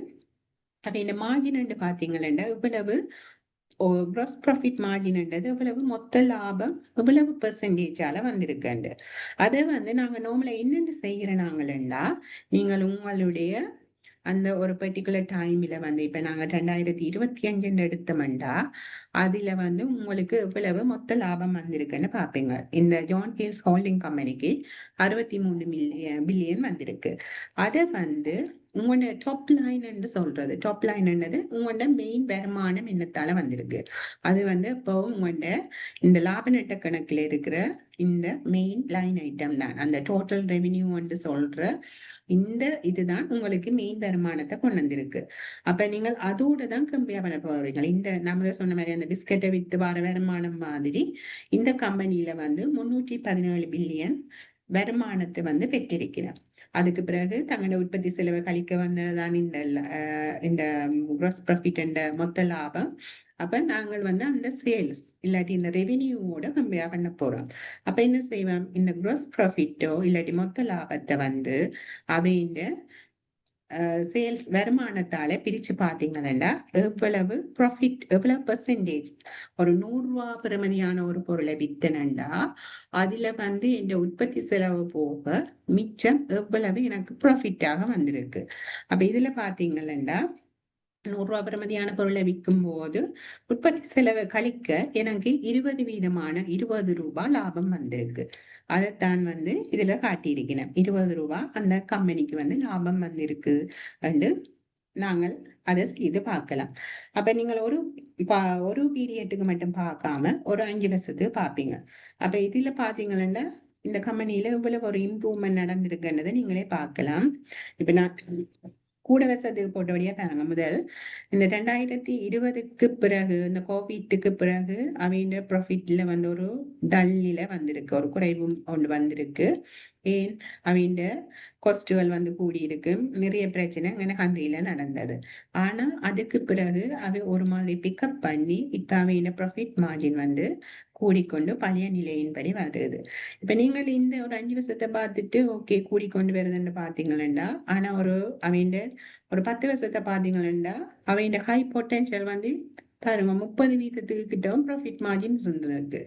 அப்ப இந்த மார்ஜின் பாத்தீங்கன்னா இவ்வளவு gross profit மார்ஜின்ன்றது இவ்வளவு மொத்த லாபம் இவ்வளவு பெர்சன்டேஜால வந்திருக்கு. அதை வந்து நாங்க நார்மலா என்னென்னு செய்யறோம், நீங்கள் உங்களுடைய அந்த ஒரு பர்டிகுலர் டைம்ல வந்து இப்ப நாங்க 2025 எடுத்தோம்டா அதுல வந்து உங்களுக்கு எவ்வளவு மொத்த லாபம் வந்திருக்குன்னு பாப்பீங்க. இந்த ஜான் ஹில்ஸ் ஹோல்டிங் கம்பெனிக்கு 63 பில்லியன் வந்திருக்கு. அதை வந்து உங்களோட டாப் லைன் என்று சொல்றது, டாப் லைன் என்னது உங்களோட மெயின் வருமானம் என்னத்தால வந்திருக்கு. அது வந்து இப்போ உங்களோட இந்த லாப நட்ட கணக்குல இருக்கிற இந்த மெயின் லைன் ஐட்டம் தான் அந்த டோட்டல் ரெவென்யூ என்று சொல்ற இந்த இதுதான் உங்களுக்கு மெயின் வருமானத்தை கொண்டு வந்திருக்கு. அப்ப நீங்கள் அதோட தான் கம்பேர் பண்ண போறீங்க. இந்த நம்ம சொன்ன மாதிரி அந்த பிஸ்கெட்டை வித்து வர வருமானம் மாதிரி இந்த கம்பெனியில வந்து 317 பில்லியன் வருமானத்தை வந்து பெற்றிருக்கிறேன். அதுக்கு பிறகு தங்களோட உற்பத்தி செலவை கழிக்க வந்ததான் இந்த gross profit என்ற மொத்த லாபம். அப்ப நாங்கள் வந்து அந்த சேல்ஸ் இல்லாட்டி இந்த ரெவென்யூவோட கம்பேர் பண்ண போறோம். அப்ப என்ன செய்வோம், இந்த gross profitஓ இல்லாட்டி மொத்த லாபத்தை வந்து அவைஇந்த சேல்ஸ் வருமானத்தால பிரிச்சு பாத்தீங்கன்னா எவ்வளவு ப்ராஃபிட், எவ்வளவு பெர்சன்டேஜ். ஒரு 100 ரூபாய் பெறுமதியான ஒரு பொருளை வித்தனண்டா அதுல வந்து இந்த உற்பத்தி செலவு போக மிச்சம் எவ்வளவு எனக்கு ப்ராஃபிட்டாக வந்திருக்கு. அப்ப இதுல பாத்தீங்கன்னா 100 ரூபாய் பெறுமதியான பொருளை விற்கும் போது உற்பத்தி செலவை கழிக்க எனக்கு 20% ரூபாய் லாபம் வந்திருக்கு. அதைத்தான் வந்து இதுல காட்டியிருக்கிறேன். 20 ரூபாய் அந்த கம்பெனிக்கு வந்து லாபம் வந்திருக்கு என்று நாங்கள் அதை செய்து பார்க்கலாம். அப்ப நீங்கள் ஒரு பீரியட்டுக்கு மட்டும் பார்க்காம ஒரு 5 வருஷத்துக்கு பார்ப்பீங்க. அப்ப இதுல பாத்தீங்கன்னா இந்த கம்பெனியில இவ்வளவு ஒரு இம்ப்ரூவ்மெண்ட் நடந்திருக்குன்றதை நீங்களே பார்க்கலாம். இப்ப நான் கூட வருஷத்துக்கு போட்டபடியா பாருங்க. முதல் இந்த 2020க்கு பிறகு இந்த கோவிட்டுக்கு பிறகு அவையின் ப்ராஃபிட்ல வந்து ஒரு டல்லில வந்திருக்கு, ஒரு குறைவும் ஒன்று வந்திருக்கு. ஏன் அவையின் காஸ்டுகள் வந்து கூடியிருக்கு, நிறைய பிரச்சனை இங்கே கண்ட்ரியில நடந்தது. ஆனா அதுக்கு பிறகு அவை ஒரு மாதிரி பிக்கப் பண்ணி இப்ப அவையின் ப்ராஃபிட் மார்ஜின் வந்து கூடிக்கொண்டு பழைய நிலையின்படி வருது. இப்ப நீங்கள் இந்த ஒரு 5 வருஷத்தை பார்த்துட்டு ஓகே கூடிக்கொண்டு வருதுன்னு பாத்தீங்கன்னா, ஆனா அவையின் ஒரு 10 வருஷத்தை பாத்தீங்கன்னா அவையின் ஹை பொட்டன்ஷியல் வந்து பாருங்க 30% கிட்டவும் ப்ராஃபிட் மார்ஜின் இருந்திருக்கு.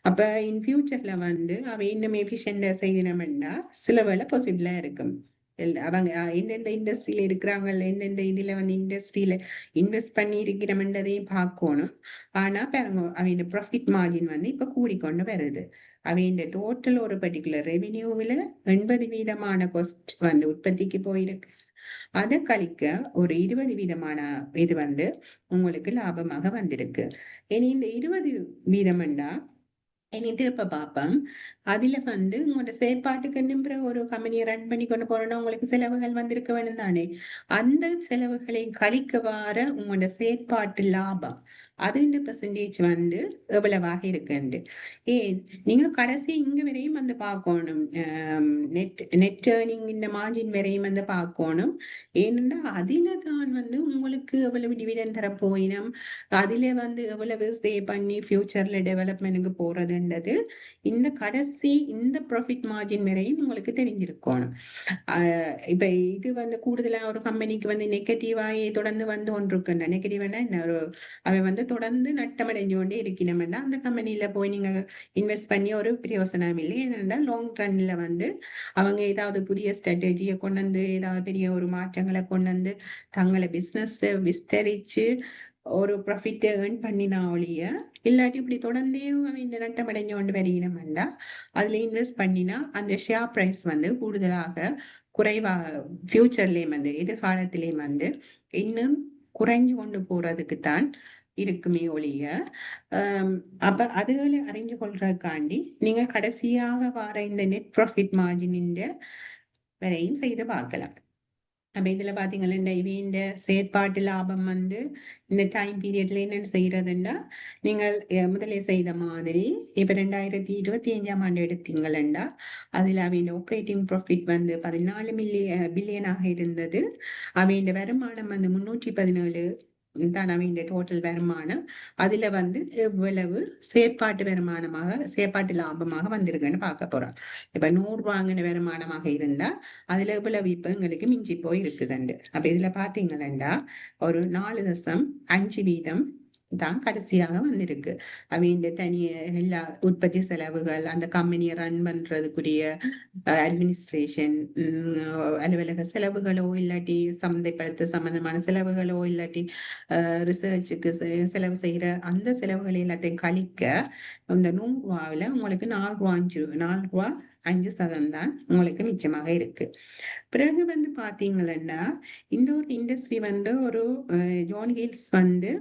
அப்ப இன் ஃபியூச்சர்ல வந்து அவை இன்னும் எஃபிஷியண்டா செய்யணும்னா சில வேலை பாசிபிளா இருக்கும். அவங்க எந்தெந்த இண்டஸ்ட்ரியில இருக்கிறாங்க, எந்தெந்த இதுல வந்து இண்டஸ்ட்ரியில இன்வெஸ்ட் பண்ணி இருக்கிறோம்ன்றதையும் பார்க்கணும். ஆனா பாருங்க அவங்க ப்ராஃபிட் மார்ஜின் வந்து இப்ப கூடிக்கொண்டு வருது. அவங்க டோட்டல் ஒரு பர்டிகுலர் ரெவென்யூவில 80% காஸ்ட் வந்து உற்பத்திக்கு போயிருக்கு. அதை கழிக்க ஒரு 20% இது வந்து உங்களுக்கு லாபமாக வந்திருக்கு. இனி இந்த 20% இனி திருப்ப பார்ப்போம். அதுல வந்து உங்களோட செயற்பாட்டுக்கு ஒரு கம்பெனியை ரன் பண்ணி கொண்டு போறோம்னா உங்களுக்கு செலவுகள் வந்திருக்க வேணும் தானே. அந்த செலவுகளை கழிக்க வர உங்களோட செயற்பாட்டு லாபம் அதுண்ட பெர்சன்டேஜ் வந்து எவ்வளவாக இருக்குண்டு. ஏன் நீங்க கடைசி இங்க வரையும் வந்து பார்க்கணும். நெட் ஏர்னிங் இந்த மார்ஜின் வரையும் வந்து பார்க்கணும். ஏனென்றா அதில தான் வந்து உங்களுக்கு எவ்வளவு டிவிடெண்ட் தரப்போயினம், அதில வந்து எவ்வளவு சேவ் பண்ணி ஃபியூச்சர்ல டெவலப்மென்ட்க்கு போறதுன்றது இந்த கடைசி இந்த ப்ராஃபிட் மார்ஜின் வரையும் உங்களுக்கு தெரிஞ்சிருக்கணும். அ இப்ப இது வந்து கூடுதலா ஒரு கம்பெனிக்கு வந்து நெகட்டிவாயே தொடர்ந்து வந்து கொண்டிருக்கின்ற நெகட்டிவ்னா என்ன ஒரு அவன் வந்து தொடர்ந்து நட்டமடைஞ்சு கொண்டே இருக்கணும்னா அந்த கம்பெனில போய் நீங்க இன்வெஸ்ட் பண்ணி ஒரு பிரயோசனம் இல்லை. ஏனென்றா லாங் ரன்ல வந்து அவங்க ஏதாவது புதிய ஸ்ட்ராட்டஜியை கொண்டு வந்து ஏதாவது பெரிய ஒரு மாற்றங்களை கொண்டு வந்து தங்களை பிசினஸ் விஸ்தரிச்சு ஒரு ப்ராஃபிட் ஏர்ன் பண்ணினா ஒழிய இல்லாட்டி இப்படி தொடர்ந்தே இந்த நட்டம் அடைஞ்சு கொண்டு வருகிறோம்டா அதுல இன்வெஸ்ட் பண்ணினா அந்த ஷேர் பிரைஸ் வந்து கூடுதலாக குறைவாக ஃபியூச்சர்லயும் வந்து எதிர்காலத்திலேயும் வந்து இன்னும் குறைஞ்சு கொண்டு போறதுக்கு தான் இருக்குமே ஒழிய அப்ப அதுகளை அறிஞ்சு கொள்றதுக்காண்டி நீங்க கடைசியாக வர இந்த நெட் ப்ராஃபிட் மார்ஜின் வரையும் செய்து பார்க்கலாம். அப்ப இதுல பாத்தீங்கன்னா இவன் செயற்பாட்டு லாபம் வந்து இந்த டைம் பீரியட்ல என்னென்ன செய்யறதுன்னா நீங்கள் முதலே செய்த மாதிரி இப்ப 2025ஆம் ஆண்டு எடுத்தீங்களா அதுல அவன் ஆப்ரேட்டிங் ப்ராஃபிட் வந்து 14 பில்லியனாக இருந்தது. அவன் வருமானம் வந்து 317 தான் அவன் டோட்டல் வருமானம். அதுல வந்து எவ்வளவு செயற்பாட்டு லாபமாக வந்திருக்குன்னு பார்க்க போறோம். இப்ப 100 வாங்கின வருமானமாக இருந்தா அதுல எவ்வளவு இப்ப எங்களுக்கு மிஞ்சி போய் இருக்குதுண்டு. அப்ப இதுல பாத்தீங்கன்னா ஒரு 4.5% தான் கடைசியாக வந்திருக்கு. அவங்க தனிய எல்லா உற்பத்தி செலவுகள் அந்த கம்பெனியை ரன் பண்றதுக்குரிய அட்மினிஸ்ட்ரேஷன் அலுவலக செலவுகளோ இல்லாட்டி சந்தைப்படுத்த சம்பந்தமான செலவுகளோ இல்லாட்டி ரிசர்ச்சுக்கு செலவு செய்யற அந்த செலவுகளை எல்லாத்தையும் கழிக்க இந்த 100 ரூபாவில உங்களுக்கு 4.5% தான் உங்களுக்கு மிச்சமாக இருக்கு. பிறகு வந்து பாத்தீங்கன்னா இந்த ஒரு இண்டஸ்ட்ரி வந்து ஒரு ஜான் ஹில்ஸ் வந்து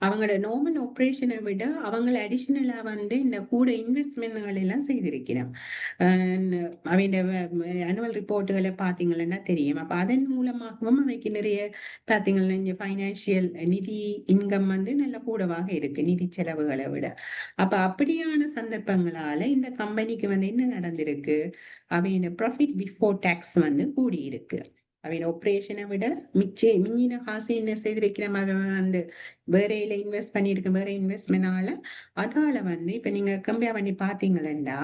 அவங்களோட நார்மல் ஆப்ரேஷனை விட அவங்கள அடிஷனலா வந்து இந்த கூட இன்வெஸ்ட்மெண்ட்கள் எல்லாம் செய்திருக்கிறோம். அவங்க அனுவல் ரிப்போர்ட்டுகளை பார்த்தீங்கன்னா தெரியும். அப்ப அதன் மூலமாகவும் அவைக்கு நிறைய பார்த்தீங்கன்னா இந்த பைனான்சியல் நிதி இன்கம் வந்து நல்ல கூடவாக இருக்கு நிதி செலவுகளை விட. அப்ப அப்படியான சந்தர்ப்பங்களால இந்த கம்பெனிக்கு வந்து என்ன நடந்திருக்கு, அவங்க ப்ராஃபிட் பிஃபோர் டாக்ஸ் வந்து கூடி இருக்கு. அவன் ஆப்ரேஷனை விட மிஞ்சின காசு என்ன செய்திருக்கிறோம் அவன் வந்து வேற இன்வெஸ்ட் பண்ணிருக்கேன் வேற இன்வெஸ்ட்மெண்டால அதால வந்து இப்ப நீங்க கம்பேர் பண்ணி பாத்தீங்கன்னா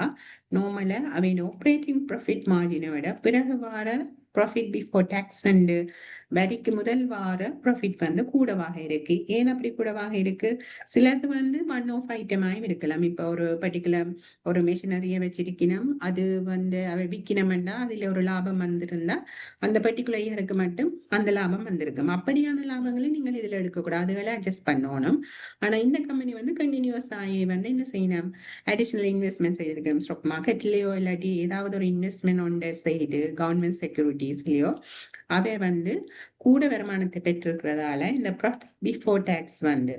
நார்மலா அவன் ஆப்ரேட்டிங் ப்ராஃபிட் மார்ஜினை விட பிறகு வார ப்ராஃபிட் பிஃபோர் டாக்ஸ் அண்டு வரிக்கு முதல் வார ப்ராஃபிட் வந்து கூடவாக இருக்கு. ஏன் அப்படி கூடவாக இருக்கு, சிலது வந்து ஒன் ஆஃப் ஐட்டமாயும் இருக்கலாம். இப்ப ஒரு பர்டிகுலர் ஒரு மிஷினரியை வச்சிருக்கணும், அது வந்து அவை விற்கணும்னா அதுல ஒரு லாபம் வந்திருந்தா அந்த பர்டிகுலர் இயருக்கு மட்டும் அந்த லாபம் வந்திருக்கும். அப்படியான லாபங்களை நீங்கள் இதுல எடுக்கக்கூடாது, அதுகளை அட்ஜஸ்ட் பண்ணணும். ஆனா இந்த கம்பெனி வந்து கண்டினியூஸ் ஆகி வந்து என்ன செய்யணும், அடிஷனல் இன்வெஸ்ட்மெண்ட் செய்திருக்கணும். ஸ்டாக் மார்க்கெட்லயோ இல்லாட்டி ஏதாவது ஒரு இன்வெஸ்ட்மெண்ட் ஒன்றை செய்து கவர்மெண்ட் செக்யூரிட்டிஸ்லயோ அவை வந்து கூட வருமானத்தை பெற்றிருக்கிறதால இந்த ப்ராஃபிட் பிஃபோர் டாக்ஸ் வந்து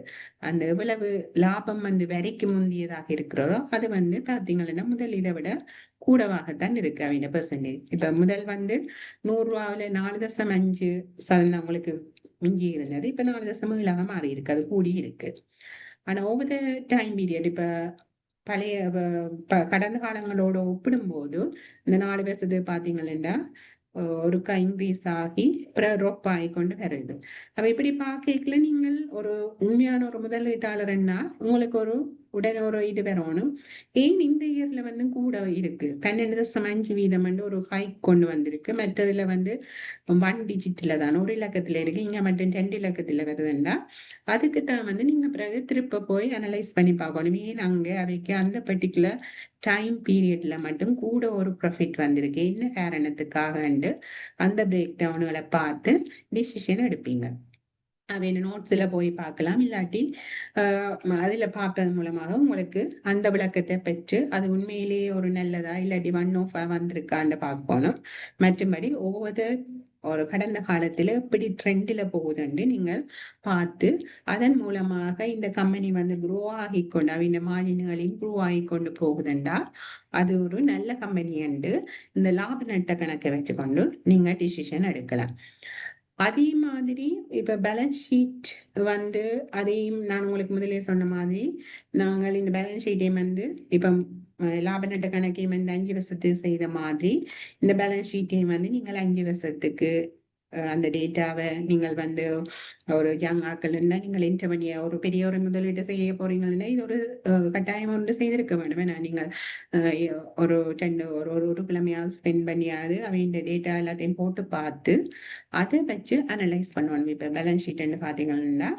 அந்த எவ்வளவு லாபம் வந்து வரிக்கு முந்தியதாக இருக்கிறதோ அது வந்து பாத்தீங்கன்னா முதல் இதை விட கூடவாகத்தான் இருக்கு அவங்க பெர்சன்டேஜ். இப்ப முதல் வந்து 100 ரூபாவில 4.5% உங்களுக்கு மிஞ்சி இருந்தது, இப்ப 4.7 மாறி இருக்கு, அது கூடி இருக்கு. ஆனா ஓவர் த டைம் பீரியட் இப்ப பழைய கடந்த காலங்களோட ஒப்பிடும்போது இந்த 4 வருஷத்துக்கு பாத்தீங்கன்னா ஒருக்கா இன்க்ரீஸ் ஆகி அப்புறம் ட்ராப் ஆகி கொண்டு வருது. அப்ப இப்படி பார்க்கல நீங்கள் ஒரு உண்மையான ஒரு முதலீட்டாளர்னா உங்களுக்கு ஒரு உடனே ஒரு இது வரணும். ஏன் இந்த இயர்ல வந்து கூட இருக்கு 12.5% ஒரு ஹைக் கொண்டு வந்திருக்கு. மற்றதுல வந்து 1 டிஜிட்ல தான் ஒரு இலக்கத்துல இருக்கு, இங்க மட்டும் 2 இலக்கத்துல வருதுன்னா அதுக்குத்தான் வந்து நீங்க பிறகு திருப்ப போய் அனலைஸ் பண்ணி பார்க்கணும். ஏன் அங்க அவைக்கு அந்த பர்டிகுலர் டைம் பீரியட்ல மட்டும் கூட ஒரு ப்ராஃபிட் வந்திருக்கு, என்ன காரணத்துக்காக அந்த பிரேக் டவுன்களை பார்த்து டிசிஷன் எடுப்பீங்க. அவன் நோட்ஸ்ல போய் பார்க்கலாம், இல்லாட்டி அதுல பார்ப்பது மூலமாக உங்களுக்கு அந்த விளக்கத்தை பெற்று அது உண்மையிலேயே ஒரு நல்லதா இல்லாட்டி 1 ஆஃப் வந்திருக்கான்னு பார்க்கணும். மற்றபடி ஒவ்வொரு ஒரு கடந்த காலத்துல எப்படி ட்ரெண்ட்ல போகுதுன்னு நீங்கள் பார்த்து அதன் மூலமாக இந்த கம்பெனி வந்து குரோ ஆகிக்கொண்டு அவங்க மார்ஜின்கள் இம்ப்ரூவ் ஆகிக்கொண்டு போகுதுண்டா அது ஒரு நல்ல கம்பெனி என்று இந்த லாப நட்ட கணக்கை வச்சுக்கொண்டு நீங்க டிசிஷன் எடுக்கலாம். அதே மாதிரி இப்ப பேலன்ஸ் ஷீட் வந்து அதையும் நான் உங்களுக்கு முதலே சொன்ன மாதிரி நாங்கள் இந்த பேலன்ஸ் ஷீட்டையும் வந்து இப்ப லாப நட்ட கணக்கையும் வந்து 5 வருஷத்துக்கு செய்த மாதிரி இந்த பேலன்ஸ் ஷீட்டையும் வந்து நீங்கள் 5 வருஷத்துக்கு அந்த டேட்டாவை நீங்கள் வந்து ஒரு யங் ஆக்கள்னா நீங்கள் என்டர் பண்ணி ஒரு பெரிய ஒரு முதலீடு செய்ய போறீங்கன்னா இது ஒரு கட்டாயம் ஒன்று செய்திருக்க வேண்டும் ஏன்னா நீங்கள் ஒரு ஒரு கிழமையாவது ஸ்பெண்ட் பண்ணியாவது அவங்க டேட்டா எல்லாத்தையும் போட்டு பார்த்து அதை வச்சு அனலைஸ் பண்ணுவாங்க இப்ப பேலன்ஸ் ஷீட்னு பாத்தீங்கன்னா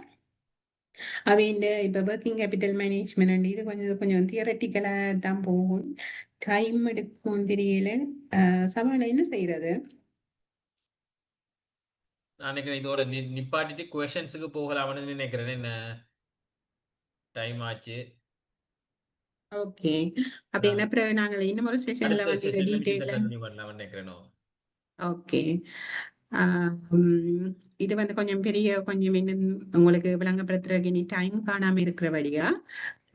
அவங்க இப்ப ஒர்க்கிங் கேபிட்டல் மேனேஜ்மெண்ட் இது கொஞ்சம் தியரட்டிக்கலா தான் போகும் டைம் எடுக்கும் தெரியல சவால என்ன செய்யறது நான் நினைக்கிறேன் இதோட நிப்பாட்டிட்டு கொஷன்ஸுக்கு போகலாம்னு நினைக்கிறேன். என்ன டைம் ஆச்சு. ஓகே நான் அப்படின்னா அப்புறம் நாங்கள் இன்னும் ஒரு செஷன்ல அடுத்த வந்து இதை செஷன்ல விஷயத்தை டீட்டெயில கண்டினியூ பண்ணலாம்னு நினைக்கிறேனோ. ஓகே இது வந்து கொஞ்சம் பெரிய கொஞ்சம் இன்னும் உங்களுக்கு விளங்கப்படுத்துறதுக்கு இனி டைம் காணாம இருக்கிறபடியா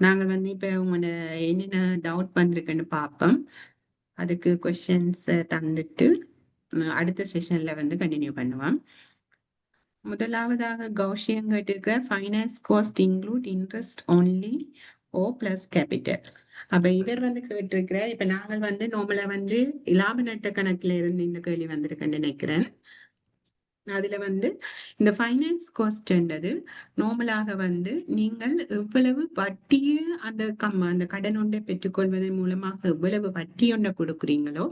நாங்கள் வந்து இப்ப உங்களோட என்னென்ன டவுட் வந்திருக்குன்னு பார்ப்போம் அதுக்கு கொஸ்டின்ஸ் தந்துட்டு அடுத்த செஷன்ல வந்து கண்டினியூ பண்ணுவோம். முதலாவதாக கௌஷியம் கேட்டிருக்கிற finance cost include interest only ஓ பிளஸ் கேபிட்டல். அப்ப இவர் வந்து கேட்டிருக்கிறார் இப்ப நாங்கள் வந்து நார்மலா வந்து லாப நட்ட கணக்குல இருந்து இந்த கேள்வி வந்திருக்குன்னு நினைக்கிறேன். அதுல வந்து இந்த ஃபைனான்ஸ் காஸ்ட்ன்றது நார்மலாக வந்து நீங்கள் எவ்வளவு வட்டியை அந்த கடன் ஒன்றை பெற்றுக்கொள்வதன் மூலமாக எவ்வளவு வட்டி ஒன்றை கொடுக்குறீங்களோ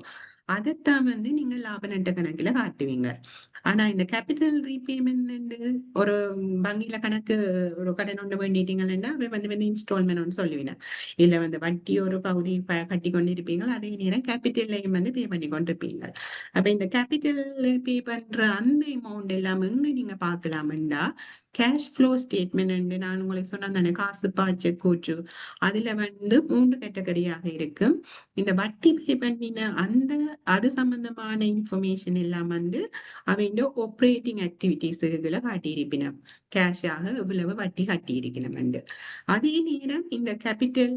அதைத்தான் வந்து நீங்க லாப நட்ட கணக்குல காட்டுவீங்க. ஆனா இந்த கேபிட்டல் ரீபேமெண்ட் ஒரு வங்கியில கணக்கு ஒரு கடன் ஒன்று வேண்டிட்டீங்கன்னா அவை வந்து இன்ஸ்டால்மெண்ட் சொல்லுவீங்க இல்ல வந்து வட்டி ஒரு பகுதி கட்டி கொண்டு இருப்பீங்க அதே நேரம் கேபிட்டல்லையும் வந்து பே பண்ணி கொண்டு இருப்பீங்க. அப்ப இந்த கேபிட்டல் பே பண்ற அந்த அமௌண்ட் எல்லாம் எங்க நீங்க பாக்கலாம்டா கேஷ் ஃப்ளோ ஸ்டேட்மெண்ட் நான் உங்களுக்கு சொன்னேன் காசு பாய்ச்ச கூற்று அதுல வந்து 3 கேட்டகரியாக இருக்கு. இந்த வட்டி பே பண்ணின அந்த அது சம்பந்தமான இன்ஃபர்மேஷன் எல்லாம் வந்து அவங்க ஆப்ரேட்டிங் ஆக்டிவிட்டிஸ்களை காட்டியிருப்பினம் கேஷாக எவ்வளவு வட்டி கட்டியிருக்கணும். அதே நேரம் இந்த கேபிட்டல்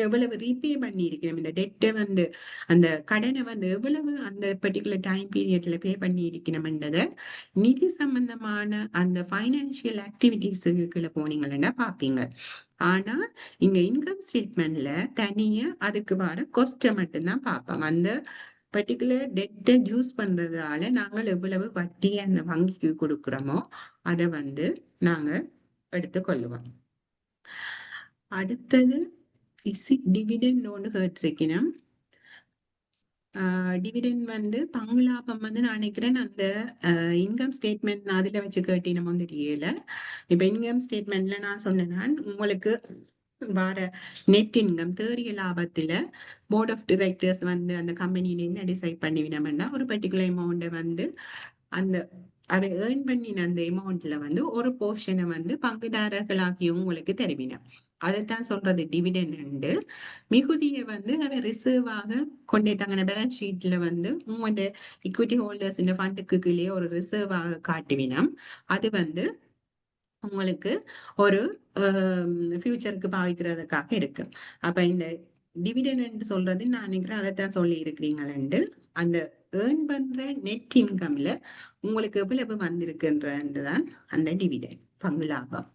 எவ்வளவு ரீபே பண்ணி இருக்கணும் இந்த டெட்டை வந்து அந்த கடனை வந்து எவ்வளவு அந்த பர்டிகுலர் டைம் பீரியட்ல பே பண்ணி இருக்கணும்ன்றத நிதி சம்பந்தமான அந்த பைனான்சியல் ஆக்டிவிட்டிஸ்க்குள்ள போனீங்கன்னா பாப்பீங்க. ஆனா இங்க இன்கம் ஸ்டேட்மெண்ட்ல தனியா அதுக்கு வர கொஸ்ட மட்டும்தான் பார்ப்போம். அந்த பர்டிகுலர் டெட்டை யூஸ் பண்றதால நாங்கள் எவ்வளவு வட்டியை அந்த வங்கிக்கு கொடுக்குறோமோ அதை வந்து நாங்க எடுத்துக்கொள்ளுவோம். அடுத்தது டிவிடெண்ட் ஒன்று கேட்டிருக்கணும். டிவிடெண்ட் வந்து பங்கு லாபம் வந்து நான் நினைக்கிறேன் அந்த இன்கம் ஸ்டேட்மெண்ட் அதுல வச்சு கேட்டினமோ தெரியல. இப்ப இன்கம் ஸ்டேட்மெண்ட்ல நான் சொன்னேன்னா உங்களுக்கு வர நெட் இன்கம் தேறிய லாபத்துல போர்ட் ஆஃப் டிரெக்டர்ஸ் வந்து அந்த கம்பெனியில என்ன டிசைட் பண்ணிவினோம்னா ஒரு பர்டிகுலர் அமௌண்ட்டை வந்து அந்த அதை ஏர்ன் பண்ணின அந்த அமௌண்ட்ல வந்து ஒரு போர்ஷனை வந்து பங்குதாரர்களாகிய உங்களுக்கு தெரிவினோம். அதைத்தான் சொல்றது டிவிடெண்ட். மிகுதியை வந்து அவை ரிசர்வாக கொண்டே தங்கின பேலன்ஸ் ஷீட்ல வந்து உங்களோட இக்விட்டி ஹோல்டர்ஸ் இந்த ஃபண்டுக்கு கீழே ஒரு ரிசர்வாக காட்டுவினோம். அது வந்து உங்களுக்கு ஒரு ஃபியூச்சருக்கு பாவிக்கிறதுக்காக இருக்கு. அப்ப இந்த டிவிடெண்ட் சொல்றது நான் நினைக்கிறேன் அதைத்தான் சொல்லி இருக்கிறீங்களு அந்த ஏர்ன் பண்ற நெட் இன்கம்ல உங்களுக்கு எவ்வளவு வந்திருக்குன்றதுதான் அந்த டிவிடெண்ட் பங்கு லாபம்.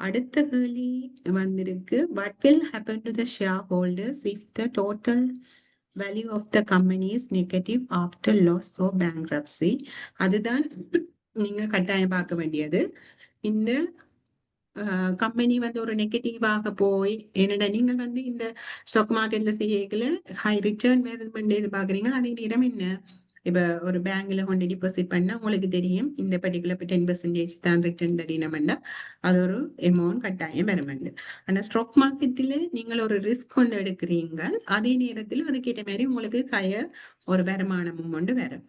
அடுத்த கேள்வி வந்திருக்கு what will happen to the shareholders if the total value of the company is negative after loss or bankruptcy. அதுதான் நீங்க கட்டாயம் பார்க்க வேண்டியது. இந்த கம்பெனி வந்து ஒரு நெகட்டிவாக போய் என்னடா நீங்கள் வந்து இந்த ஸ்டாக் மார்க்கெட்ல செய்யல ஹை ரிட்டர்ன் மேனேஜ்மெண்ட் எதிர்பார்க்குறீங்க அதே நேரம் என்ன இப்ப ஒரு பேங்க்ல கொண்டு டிபாசிட் பண்ணா உங்களுக்கு தெரியும் இந்த பர்டிகுலர் 10% தான் ரிட்டர்ன் தரணும்னா அது ஒரு அமௌண்ட் கட்டாயம் வருமெண்டு. ஆனா ஸ்டாக் மார்க்கெட்டில் நீங்கள் ஒரு ரிஸ்க் கொண்டு எடுக்கிறீங்க அதே நேரத்தில் அதுக்கேற்ற மாதிரி உங்களுக்கு ஒரு வருமானமும் கொண்டு வரும்.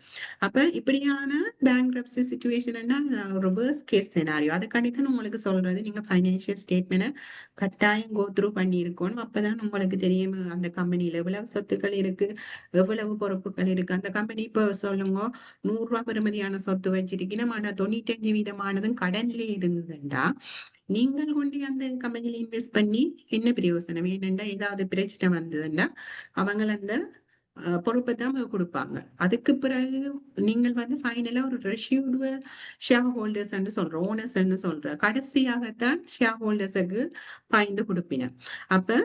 அப்ப இப்படியான பேங்க்ரப்சி சிச்சுவேஷன்னா ஒரு வேர்ஸ்ட் கேஸ் சினாரியோ அதுக்காண்டி தான் உங்களுக்கு சொல்றது நீங்க ஃபைனான்சியல் ஸ்டேட்மெண்ட் கட்டாயம் கோ த்ரூ பண்ணி இருக்கணும். அப்பதான் உங்களுக்கு தெரியும் அந்த கம்பெனியில எவ்வளவு சொத்துக்கள் இருக்கு எவ்வளவு பொறுப்புகள் இருக்கு. அந்த கம்பெனி இப்போ சொல்லுங்க 100 ரூபாய் பெறுமதியான சொத்து வச்சிருக்கணும் ஆனா 95% கடன்ல இருந்ததுண்டா நீங்கள் கொண்டு அந்த கம்பெனியில இன்வெஸ்ட் பண்ணி என்ன பிரயோசனம்? ஏனென்றா ஏதாவது பிரச்சனை வந்ததுன்னா அவங்க அந்த பொறுப்பை தான் கொடுப்பாங்க. அதுக்கு பிறகு நீங்கள் வந்து ஃபைனலா ஒரு ரெசிடுவல் ஷேர் ஹோல்டர்ஸ் என்று சொல்றோம், ஓனர்ஸ் என்று சொல்ற கடைசியாகத்தான் ஷேர் ஹோல்டர்ஸுக்கு பயந்து கொடுப்பின. அப்ப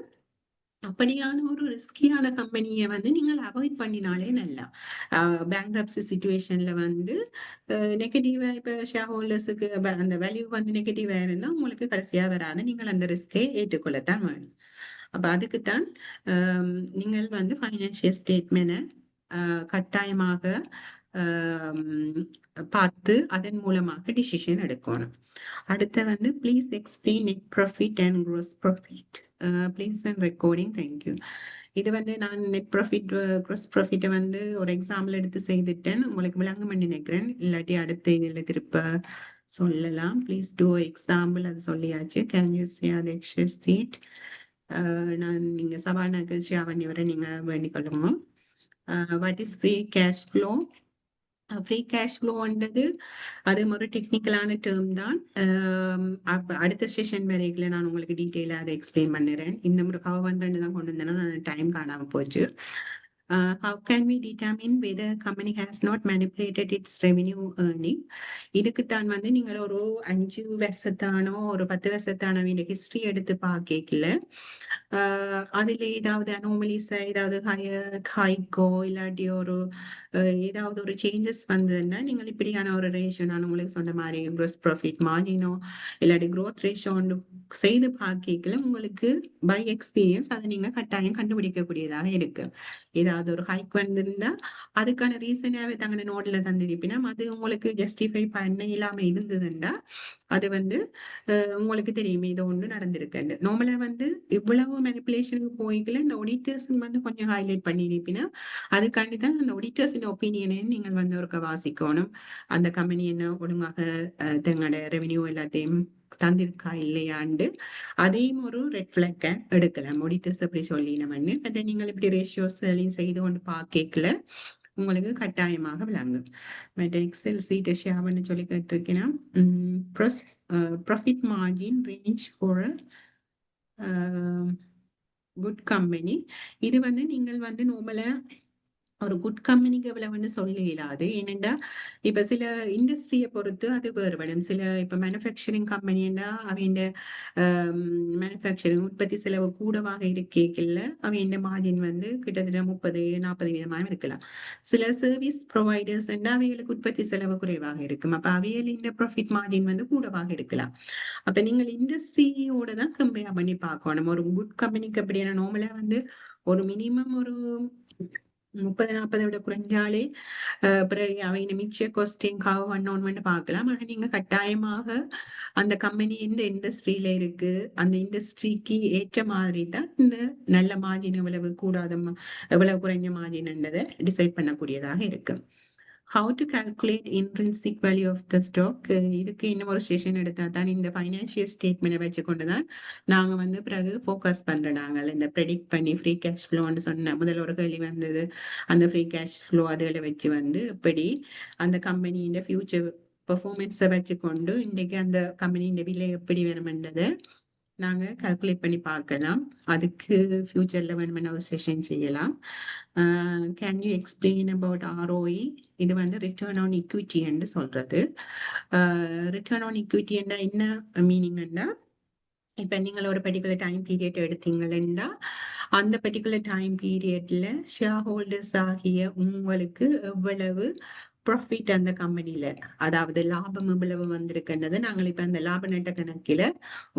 அப்படியான ஒரு ரிஸ்கியான கம்பெனியை வந்து நீங்கள் அவாய்ட் பண்ணினாலே நல்லா. பேங்க்ரப்சி சிச்சுவேஷன்ல வந்து நெகட்டிவா இப்ப ஷேர் ஹோல்டர்ஸுக்கு அந்த வேல்யூ வந்து நெகட்டிவா இருந்தா உங்களுக்கு கடைசியா வராது. நீங்கள் அந்த ரிஸ்கை ஏற்றுக்கொள்ளத்தான் வேணும். அப்ப அதுக்குத்தான் நீங்கள் வந்து ஃபைனான்சியல் ஸ்டேட்மெண்ட் கட்டாயமாக பார்த்து அதன் மூலமாக டிசிஷன் எடுக்கணும். அடுத்து வந்து please explain net profit and gross profit. Please and recording, thank you. இது வந்து நான் நெட் ப்ராஃபிட் க்ரோஸ் ப்ராஃபிட்டை வந்து ஒரு எக்ஸாம்பிள் எடுத்து செய்துட்டேன், உங்களுக்கு விளங்கும் நினைக்கிறேன். இல்லாட்டி அடுத்த இதில் திருப்ப சொல்லலாம். ப்ளீஸ் டூ எக்ஸாம்பிள், அது சொல்லியாச்சு. கேன் யூ சே அது எக்ஸஸ் சீட். நான் நீங்க சபாநாயக ஷேர் பண்ணி வர நீங்க வேண்டிக் கொள்ளுங்க. What is free cash flow? Free cash ஃப்ளோன்றது அது ஒரு டெக்னிக்கலான டேர்ம் தான். அடுத்த செஷன் வரைக்கும் நான் உங்களுக்கு டீட்டெயிலாக அதை எக்ஸ்பிளைன் பண்ணுறேன். இந்த முறை கவ பண்ணுறேன்னு தான் கொண்டு வந்தேன்னா நான் டைம் காணாமல் போச்சு. How can we determine whether a company has not manipulated its revenue earning? இதுக்குத்தான் வந்து நீங்கள் ஒரு 5 வருஷத்தானோ ஒரு 10 வருஷத்தானோ ஹிஸ்டரி எடுத்து பார்க்கல, அதுல ஏதாவது அனோமலிஸ், ஏதாவது ஹைக்கோ இல்லாட்டி ஒரு ஏதாவது ஒரு சேஞ்சஸ் வந்ததுன்னா நீங்கள் இப்படியான ஒரு ரேஷியோ, நான் உங்களுக்கு சொன்ன மாதிரி க்ரோஸ் ப்ராஃபிட் மார்ஜினோ இல்லாட்டி க்ரோத் ரேஷியோ ஒன்று செய்து பார்க்கல, உங்களுக்கு பை எக்ஸ்பீரியன்ஸ் அதை நீங்க கட்டாயம் கண்டுபிடிக்கக்கூடியதாக இருக்கு. ஏதாவது ஒரு ஹைக் வந்திருந்தா அதுக்கான ரீசனாவே தங்க நோட்ல தந்திருப்பினா அது உங்களுக்கு ஜஸ்டிஃபை பண்ண இல்லாம இருந்ததுன்னா அது வந்து உங்களுக்கு தெரியுமே இது ஒன்று நடந்திருக்கு. நார்மலா வந்து இவ்வளவு மேனிப்புலேஷனுக்கு போய்க்கல இந்த ஆடிட்டர்ஸ் வந்து கொஞ்சம் ஹைலைட் பண்ணிருப்பினா அதுக்காண்டி தான் அந்த ஆடிட்டர்ஸ் ஒப்பீனியனையும் நீங்கள் வந்து ஒரு வாசிக்கணும். அந்த கம்பெனி என்ன ஒழுங்காக தங்களோட ரெவென்யூ எல்லாத்தையும் தந்திருக்கா இல்லையாண்டு அதையும் ஒரு ரெட் பிளாக் எடுக்கலாம். ஆடிட்டர்ஸ் அப்படி சொல்லினோம்னு அதை நீங்கள் இப்படி ரேஷியோஸ் செய்து கொண்டு பார்க்கல உங்களுக்கு கட்டாயமாக விளங்கும். மற்ற எக்ஸல் சீட்டை ஷேர்னு சொல்லி கேட்டிருக்கேன்னா profit margin range for good company. இது வந்து நீங்கள் வந்து நார்மலா ஒரு குட் கம்பெனிக்கு எவ்வளவுன்னு சொல்ல இயலாது. ஏனென்றா இப்ப சில இண்டஸ்ட்ரியை பொறுத்து அது வேறுபடும். சில இப்ப மேனுஃபேக்சரிங் கம்பெனின்னா அவங்க மேனுஃபேக்சரிங் உற்பத்தி செலவு கூடவாக இருக்கல அவங்க மார்ஜின் வந்து கிட்டத்தட்ட 30-40% இருக்கலாம். சில சர்வீஸ் ப்ரொவைடர்ஸ் அவைகளுக்கு உற்பத்தி செலவு குறைவாக இருக்கும். அப்ப அவைகளின் ப்ராஃபிட் மார்ஜின் வந்து கூடவாக இருக்கலாம். அப்ப நீங்கள் இண்டஸ்ட்ரியோட தான் கம்பேர் பண்ணி பார்க்கணும். ஒரு குட் கம்பெனிக்கு அப்படின்னா நார்மலா வந்து ஒரு மினிமம் ஒரு 30-40 விட குறைஞ்சாலே பிறகு அவங்க மிச்ச கோஸ்டிங் கவ் பண்ணணும்னு பார்க்கலாம். ஆனா நீங்க கட்டாயமாக அந்த கம்பெனி எந்த இண்டஸ்ட்ரியில இருக்கு, அந்த இண்டஸ்ட்ரிக்கு ஏற்ற மாதிரி தான் இந்த நல்ல மார்ஜின் எவ்வளவு கூடாத எவ்வளவு குறைஞ்ச மார்ஜின்ன்றதை டிசைட் பண்ணக்கூடியதாக இருக்கு. How to calculate intrinsic value of the stock? இதுக்கு இன்னும் ஒரு செஷன் எடுத்தா தான் இந்த ஃபைனான்சியல் ஸ்டேட்மெண்ட் வச்சு கொண்டுதான் நாங்க வந்து பிறகு ஃபோக்கஸ் பண்றோம். நாங்கள் இந்த ப்ரெடிக்ட் பண்ணி ஃப்ரீ கேஷ் ஃப்ளோன்னு சொன்ன முதல்ல ஒரு கேள்வி வந்தது. அந்த ஃப்ரீ கேஷ் ஃப்ளோ அதில் வச்சு வந்து எப்படி அந்த கம்பெனியின் ஃபியூச்சர் பெர்ஃபார்மன்ஸை வச்சு கொண்டு இன்றைக்கு அந்த கம்பெனியின் விலை எப்படி வேணுமென்றதை நாங்க கால்குலேட் பண்ணி பார்க்கலாம். அதுக்கு ஃபியூச்சர்ல வேணுமென ஒரு செஷன் செய்யலாம். Can you explain about ROE? இது வந்து ரிட்டர்ன் ஆன் ஈக்விட்டி என்று சொல்றது. ரிட்டர்ன் ஆன் ஈக்விட்டி என்ன மீனிங்னா, இப்ப நீங்கள் ஒரு பர்டிகுலர் டைம் பீரியட் எடுத்தீங்கன்னா அந்த பர்டிகுலர் டைம் பீரியட்ல ஷேர் ஹோல்டர்ஸ் ஆகிய உங்களுக்கு எவ்வளவு ப்ராஃபிட் அந்த கம்பெனில, அதாவது லாபம் எவ்வளவு வந்திருக்கின்றது நாங்கள் இப்ப அந்த லாப நட்ட கணக்கில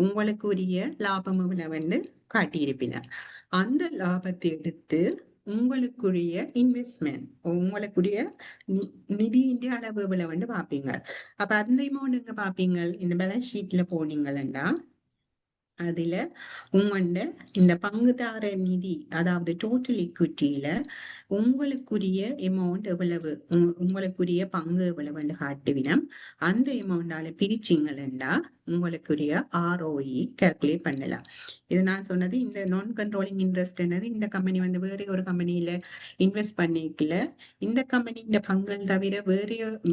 உங்களுக்கு உரிய லாபம் எவ்வளவுன்னு காட்டியிருப்பினர். அந்த லாபத்தை எடுத்து உங்களுக்குரிய இன்வெஸ்ட்மெண்ட், உங்களுக்குரிய நிதியின் அளவு எவ்வளவுன்னு பார்ப்பீங்க. அப்ப அந்த அமௌண்ட் எங்க பார்ப்பீங்க? இந்த பேலன்ஸ் ஷீட்ல போனீங்கன்னா அதுல உங்களோட இந்த பங்குதார நிதி, அதாவது டோட்டல் ஈக்விட்டியில உங்களுக்குரிய அமௌண்ட் எவ்வளவு, உங்களுக்குரிய பங்கு எவ்வளவுன்னு காட்டுவினம். அந்த அமௌண்டால பிரிச்சிங்கன்னா உங்களுக்குரிய ROE கால்குலேட் பண்ணலாம். இது நான் சொன்னது இந்த நான் கண்ட்ரோலிங் இன்ட்ரெஸ்ட் என்னது, இந்த கம்பெனி வந்து வேற ஒரு கம்பெனியில இன்வெஸ்ட் பண்ணிக்கல, இந்த கம்பெனியோட பங்கள் தவிர வேற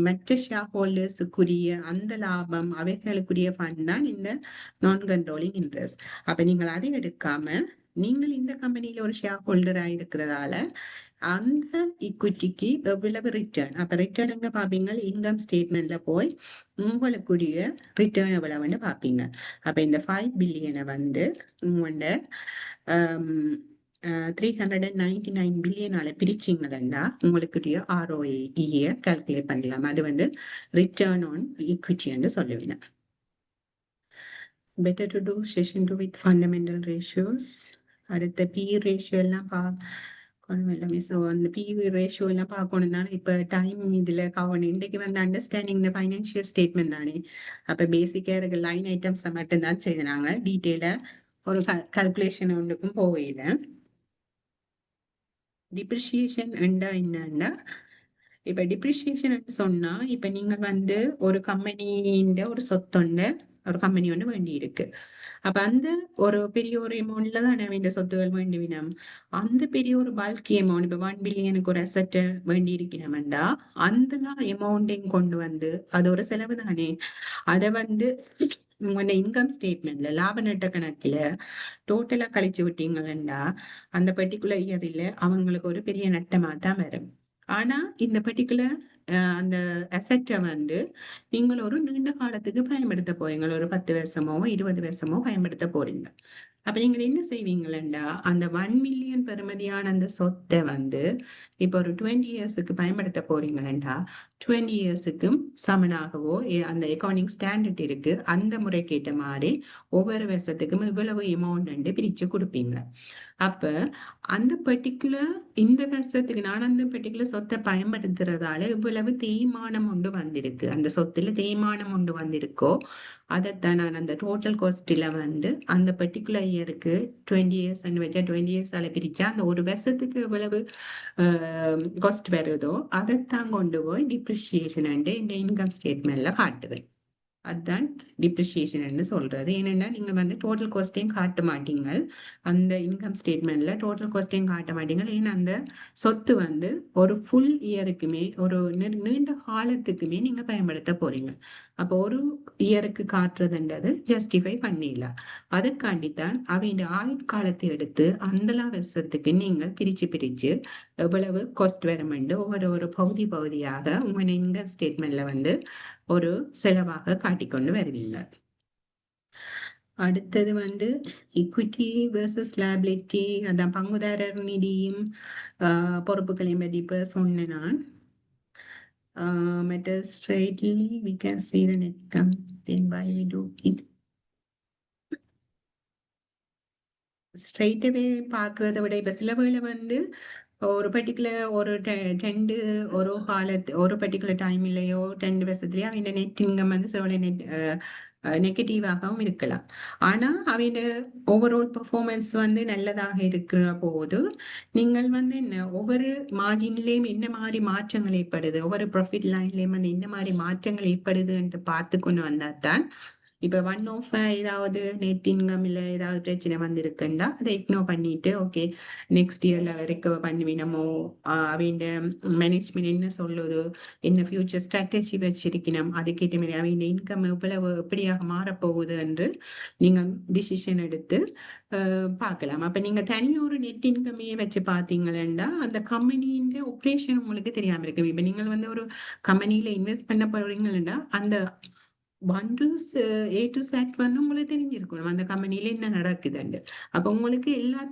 மற்ற ஷேர் ஹோல்டர்ஸுக்குரிய அந்த லாபம் அவைகளுக்குரிய ஃபண்ட் தான் இந்த நான் கண்ட்ரோலிங் இன்ட்ரெஸ்ட். அப்ப நீங்கள் அதை எடுக்காம நீங்கள் இந்த கம்பெனியில ஒரு ஷேர் ஹோல்டரா இருக்கிறதால அந்த ஈக்விட்டிக்கு எவ்வளவு ரிட்டர்ன், அப்ப ரிட்டர்ன் எங்க பாப்பீங்க, இன்கம் ஸ்டேட்மெண்ட்ல போய் உங்களுக்குரிய ரிட்டர்ன் எவ்வளவுன்னு பாப்பீங்க. அப்ப இந்த 5 பில்லியனை வந்து உங்களோட 399 பில்லியனால பிரிச்சிங்கன்னா உங்களுக்குரிய ROE கால்குலேட் பண்ணலாம். அது வந்து ரிட்டர்ன் ஆன் ஈக்விட்டி என்று சொல்லுவீங்க. better to do session 2 with fundamental ratios. அடுத்த PE ரேஷியோ எல்லாம் பார்க்கணும் எல்லாமே. ஸோ அந்த PE ரேஷியோ எல்லாம் பார்க்கணும் தானே. இப்போ டைம் இதில் கவனம் இன்றைக்கு வந்து அண்டர்ஸ்டாண்டிங் இந்த ஃபைனான்சியல் ஸ்டேட்மெண்ட் தானே. அப்போ பேசிக்காக இருக்க லைன் ஐட்டம்ஸை மட்டும்தான் செய்தாங்க. டீட்டெயிலாக ஒரு கால்குலேஷன் ஒன்றுக்கும் போகல. டிப்ரிஷியேஷன் என்னன்னா, இப்ப டிப்ரிஷியேஷன் சொன்னா இப்ப நீங்க வந்து ஒரு கம்பெனின்ற ஒரு சொத்தொண்ட ஒரு கம்பெனி ஒன்று வேண்டி இருக்கு. அப்ப அந்த ஒரு பெரிய ஒரு அமௌண்ட்ல தான் வேண்டிய சொத்துகள் வேண்டுவினம். அந்த பெரிய ஒரு பல்கி அமௌண்ட் இப்ப 1 பில்லியனுக்கு ஒரு அசெட் வேண்டி இருக்கணும்டா அந்த அமௌண்டையும் கொண்டு வந்து அது ஒரு செலவு தானே. அதை வந்து உங்க இன்கம் ஸ்டேட்மெண்ட்ல லாப நட்ட கணக்குல டோட்டலா கழிச்சு விட்டீங்கன்னா அந்த பர்டிகுலர் இயர்ல அவங்களுக்கு ஒரு பெரிய நட்டமா தான் வரும். ஆனா இந்த பர்டிகுலர் அந்த அசெட்டை வந்து நீங்கள் ஒரு நீண்ட காலத்துக்கு பயன்படுத்த போறீங்க. ஒரு 10 வருஷமோ 20 வருஷமோ பயன்படுத்த போறீங்க. அப்ப நீங்க என்ன செய்வீங்களா, அந்த 1 மில்லியன் பெறுமதியான அந்த சொத்தை வந்து இப்ப ஒரு 20 இயர்ஸுக்கு பயன்படுத்த போறீங்களா, 20 இயர்ஸுக்கும் சமனாகவோ அந்த அக்கௌண்டிங் ஸ்டாண்டர்ட் இருக்கு அந்த முறைக்கு ஏற்ற மாதிரி ஒவ்வொரு வருஷத்துக்கும் இவ்வளவு அமௌண்ட் பிரிச்சு கொடுப்பீங்க. அப்ப அந்த பர்டிகுலர் இந்த வருஷத்துக்கு நான் அந்த பர்டிகுலர் சொத்தை பயன்படுத்துறதால இவ்வளவு தேய்மானம் ஒன்று வந்திருக்கு, அந்த சொத்துல தேய்மானம் ஒன்று வந்திருக்கோ அதைத்தான் நான் அந்த டோட்டல் காஸ்ட்ல வந்து அந்த பர்டிகுலர் இயருக்கு 20 இயர்ஸ் வச்சா 20 இயர்ஸ் பிரிச்சா அந்த ஒரு வருஷத்துக்கு எவ்வளவு காஸ்ட் வருதோ அதைத்தான் கொண்டு போய் டிப்ரிஷியேஷன் இந்த இன்கம் ஸ்டேட்மெண்ட்ல காட்டுவேன். அதுதான் டிப்ரிஷியேஷன் சொல்றது. ஏன்னா நீங்க வந்து டோட்டல் காஸ்டையும் காட்ட மாட்டீங்க அந்த இன்கம் ஸ்டேட்மெண்ட்ல, டோட்டல் காஸ்டையும் காட்ட மாட்டீங்க. ஏன்னா அந்த சொத்து வந்து ஒரு ஃபுல் இயருக்குமே ஒரு நீண்ட காலத்துக்குமே நீங்க பயன்படுத்த போறீங்க. அப்போ ஒரு இயருக்கு காட்டுறதுன்றது ஜஸ்டிஃபை பண்ணிடலாம். அதுக்காண்டித்தான் அவையின் ஆயுட்காலத்தை எடுத்து அந்த வருஷத்துக்கு நீங்கள் பிரிச்சு எவ்வளவு காஸ்ட் வருமென்று ஒரு பகுதியாக உங்க இன்கம் ஸ்டேட்மெண்ட்ல வந்து ஒரு செலவாக காட்டிக்கொண்டு வருவீங்க. அடுத்தது வந்து equity versus liability, அதான் பங்குதாரர் நிதியும் பொறுப்புகளையும் பற்றி இப்ப சொன்னேன் நான். straightly we can see the net income, then why we do it straight away பார்க்கறத விட இப்ப சில வேளை வந்து ஒரு பர்டிகுலர் ஒரு ரெண்டு ஒரு காலத்து ஒரு பர்டிகுலர் டைம்லயோ 10 வருஷத்துலயோ அவங்க நெட் இன்கம் வந்து சில நெட் நெகட்டிவாகவும் இருக்கலாம். ஆனா அவங்க ஓவரால் பெர்ஃபார்மன்ஸ் வந்து நல்லதாக இருக்கிற போது நீங்கள் வந்து என்ன ஒவ்வொரு மார்ஜின்லயும் என்ன மாதிரி மாற்றங்கள் ஏற்படுது, ஒவ்வொரு ப்ராஃபிட் லைன்லயும் வந்து என்ன மாதிரி மாற்றங்கள் ஏற்படுது என்று பார்த்து கொண்டு வந்தாதான் இப்ப 1 ஆஃப் ஏதாவது நெட் இன்கம் இல்ல ஏதாவது பிரச்சனை வந்திருக்குன்னா அதை இக்னோர் பண்ணிட்டு ஓகே நெக்ஸ்ட் இயர்ல ரெக்கவர் பண்ணுவினமோ, அவங்க மேனேஜ்மெண்ட் என்ன சொல்லுது, என்ன ஃபியூச்சர் ஸ்ட்ராட்டஜி வச்சிருக்கணும், அதுக்கேற்ற மாதிரி அவங்க இன்கம் எவ்வளவு எப்படியாக மாறப்போகுது என்று நீங்க டிசிஷன் எடுத்து பார்க்கலாம். அப்ப நீங்க தனியா ஒரு நெட் இன்கமையே வச்சு பாத்தீங்கன்னா அந்த கம்பெனியின் ஆபரேஷன் உங்களுக்கு தெரியாம இருக்கு. இப்ப நீங்கள் வந்து ஒரு கம்பெனியில இன்வெஸ்ட் பண்ண போறீங்கன்னா அந்த A to Z வந்து உங்களுக்கு தெரிஞ்சிருக்கணும் அந்த கம்பெனில என்ன நடக்குதுன்னு. அப்ப உங்களுக்கு எல்லா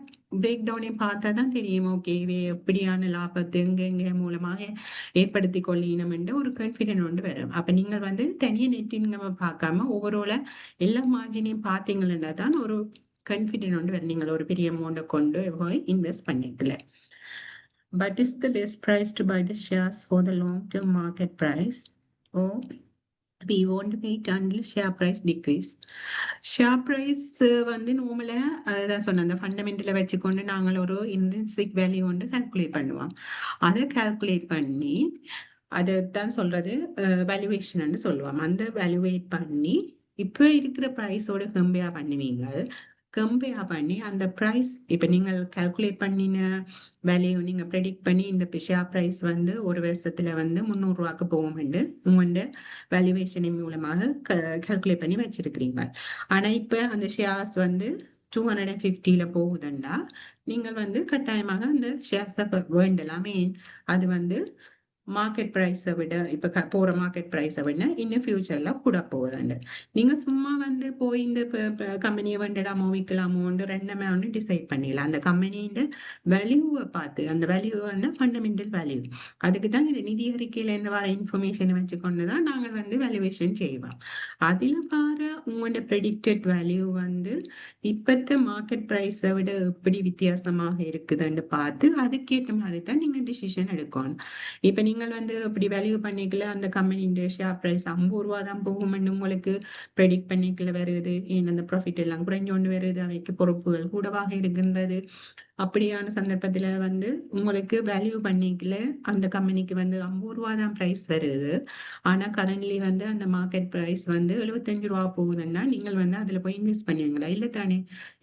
பிரேக் டவுனையும் பார்த்தா தான் தெரியும் ஓகே எப்படியான லாபத்தை எங்க மூலமாக ஏற்படுத்தி கொள்ளணும் என்ற ஒரு கான்ஃபிடென்ட் ஒன்று வரும். அப்ப நீங்கள் வந்து தனியா நெட் இன்கம் பார்க்காம ஓவரால எல்லா மார்ஜினையும் பார்த்தீங்கன்னா தான் ஒரு கான்ஃபிடென்ட் ஒன்று வரும். நீங்கள் ஒரு பெரிய அமௌண்ட்டை கொண்டு போய் இன்வெஸ்ட் பண்ணிக்கல. But is the best price to buy the shares for the long-term market price or we won't wait until share price decrease? Share price வந்து நார்மலா அதான் சொன்ன அந்த ஃபண்டமெண்டலை வச்சுக்கொண்டு நாங்கள் ஒரு இன்ட்ரின்சிக் வேல்யூ வந்து கால்குலேட் பண்ணுவோம். அதை கால்குலேட் பண்ணி அதைத்தான் சொல்றது வேல்யூவேஷன் சொல்லுவோம். அந்த வேல்யூவேட் பண்ணி இப்போ இருக்கிற ப்ரைஸோட கம்பேர் பண்ணுவீங்க. கம்பேர் பண்ணி அந்த ப்ரைஸ் இப்ப நீங்கள் கால்குலேட் பண்ணின வேல்யூ நீங்க ப்ரெடிக்ட் பண்ணி இந்த ஷேர் பிரைஸ் வந்து ஒரு வருஷத்துல வந்து 300 ரூபாய்க்கு போகும் என்று உங்களோட வேல்யூவேஷன் மூலமாக கால்குலேட் பண்ணி வச்சிருக்கிறீங்க. ஆனா இப்ப அந்த ஷேர்ஸ் வந்து 250ல போகுதுண்டா நீங்கள் வந்து கட்டாயமாக அந்த ஷேர்ஸை வேண்டலாம். ஏன் அது வந்து மார்க்கெட் பிரைஸை விட இப்ப போற மார்க்கெட் பிரைஸை விட இன்னும் ஃபியூச்சர்ல கூட போகுதுண்டு. நீங்க சும்மா வந்து போய் இந்த கம்பெனியை வேண்டலாமோ விற்கலாமோன்னு ரெண்டுமே ஒன்று டிசைட் பண்ணிடலாம். அந்த கம்பெனியோட வேல்யூவை பார்த்து, அந்த வேல்யூ ஃபண்டமெண்டல் வேல்யூ, அதுக்கு தான் இந்த நிதி அறிக்கையில இருந்து வர இன்ஃபர்மேஷனை வச்சுக்கொண்டுதான் நாங்கள் வந்து வேல்யூவேஷன் செய்வோம். அதுல பாரு உங்களோட ப்ரெடிக்டட் வேல்யூ வந்து இப்பத்த மார்க்கெட் பிரைஸை விட எப்படி வித்தியாசமாக இருக்குதுன்னு பார்த்து அதுக்கேற்ற மாதிரி தான் நீங்க டிசிஷன் எடுக்கணும். இப்ப நீங்கள் வந்து இப்படி வேல்யூ பண்ணிக்கல அந்த கம்பெனியோட ஷேர் பிரைஸ் 50 ரூபா தான் போகும்னு உங்களுக்கு ப்ரெடிக்ட் பண்ணிக்கல வருது. ஏன் அந்த ப்ராஃபிட் எல்லாம் குறைஞ்சோண்டு வருது, அவைக்கு பொறுப்புகள் கூடவாக இருக்கின்றது. அப்படியான சந்தர்ப்பத்துல வந்து உங்களுக்கு வேல்யூ பண்ணிக்கல அந்த கம்பெனிக்கு வந்து 50 ரூபா தான் பிரைஸ் வருது. ஆனா கரண்ட்லி வந்து அந்த மார்க்கெட் பிரைஸ் வந்து 75 ரூபா போகுதுன்னா நீங்கள் வந்து அதுல போய் இன்வெஸ்ட் பண்ணுவீங்களா? இல்ல தானே.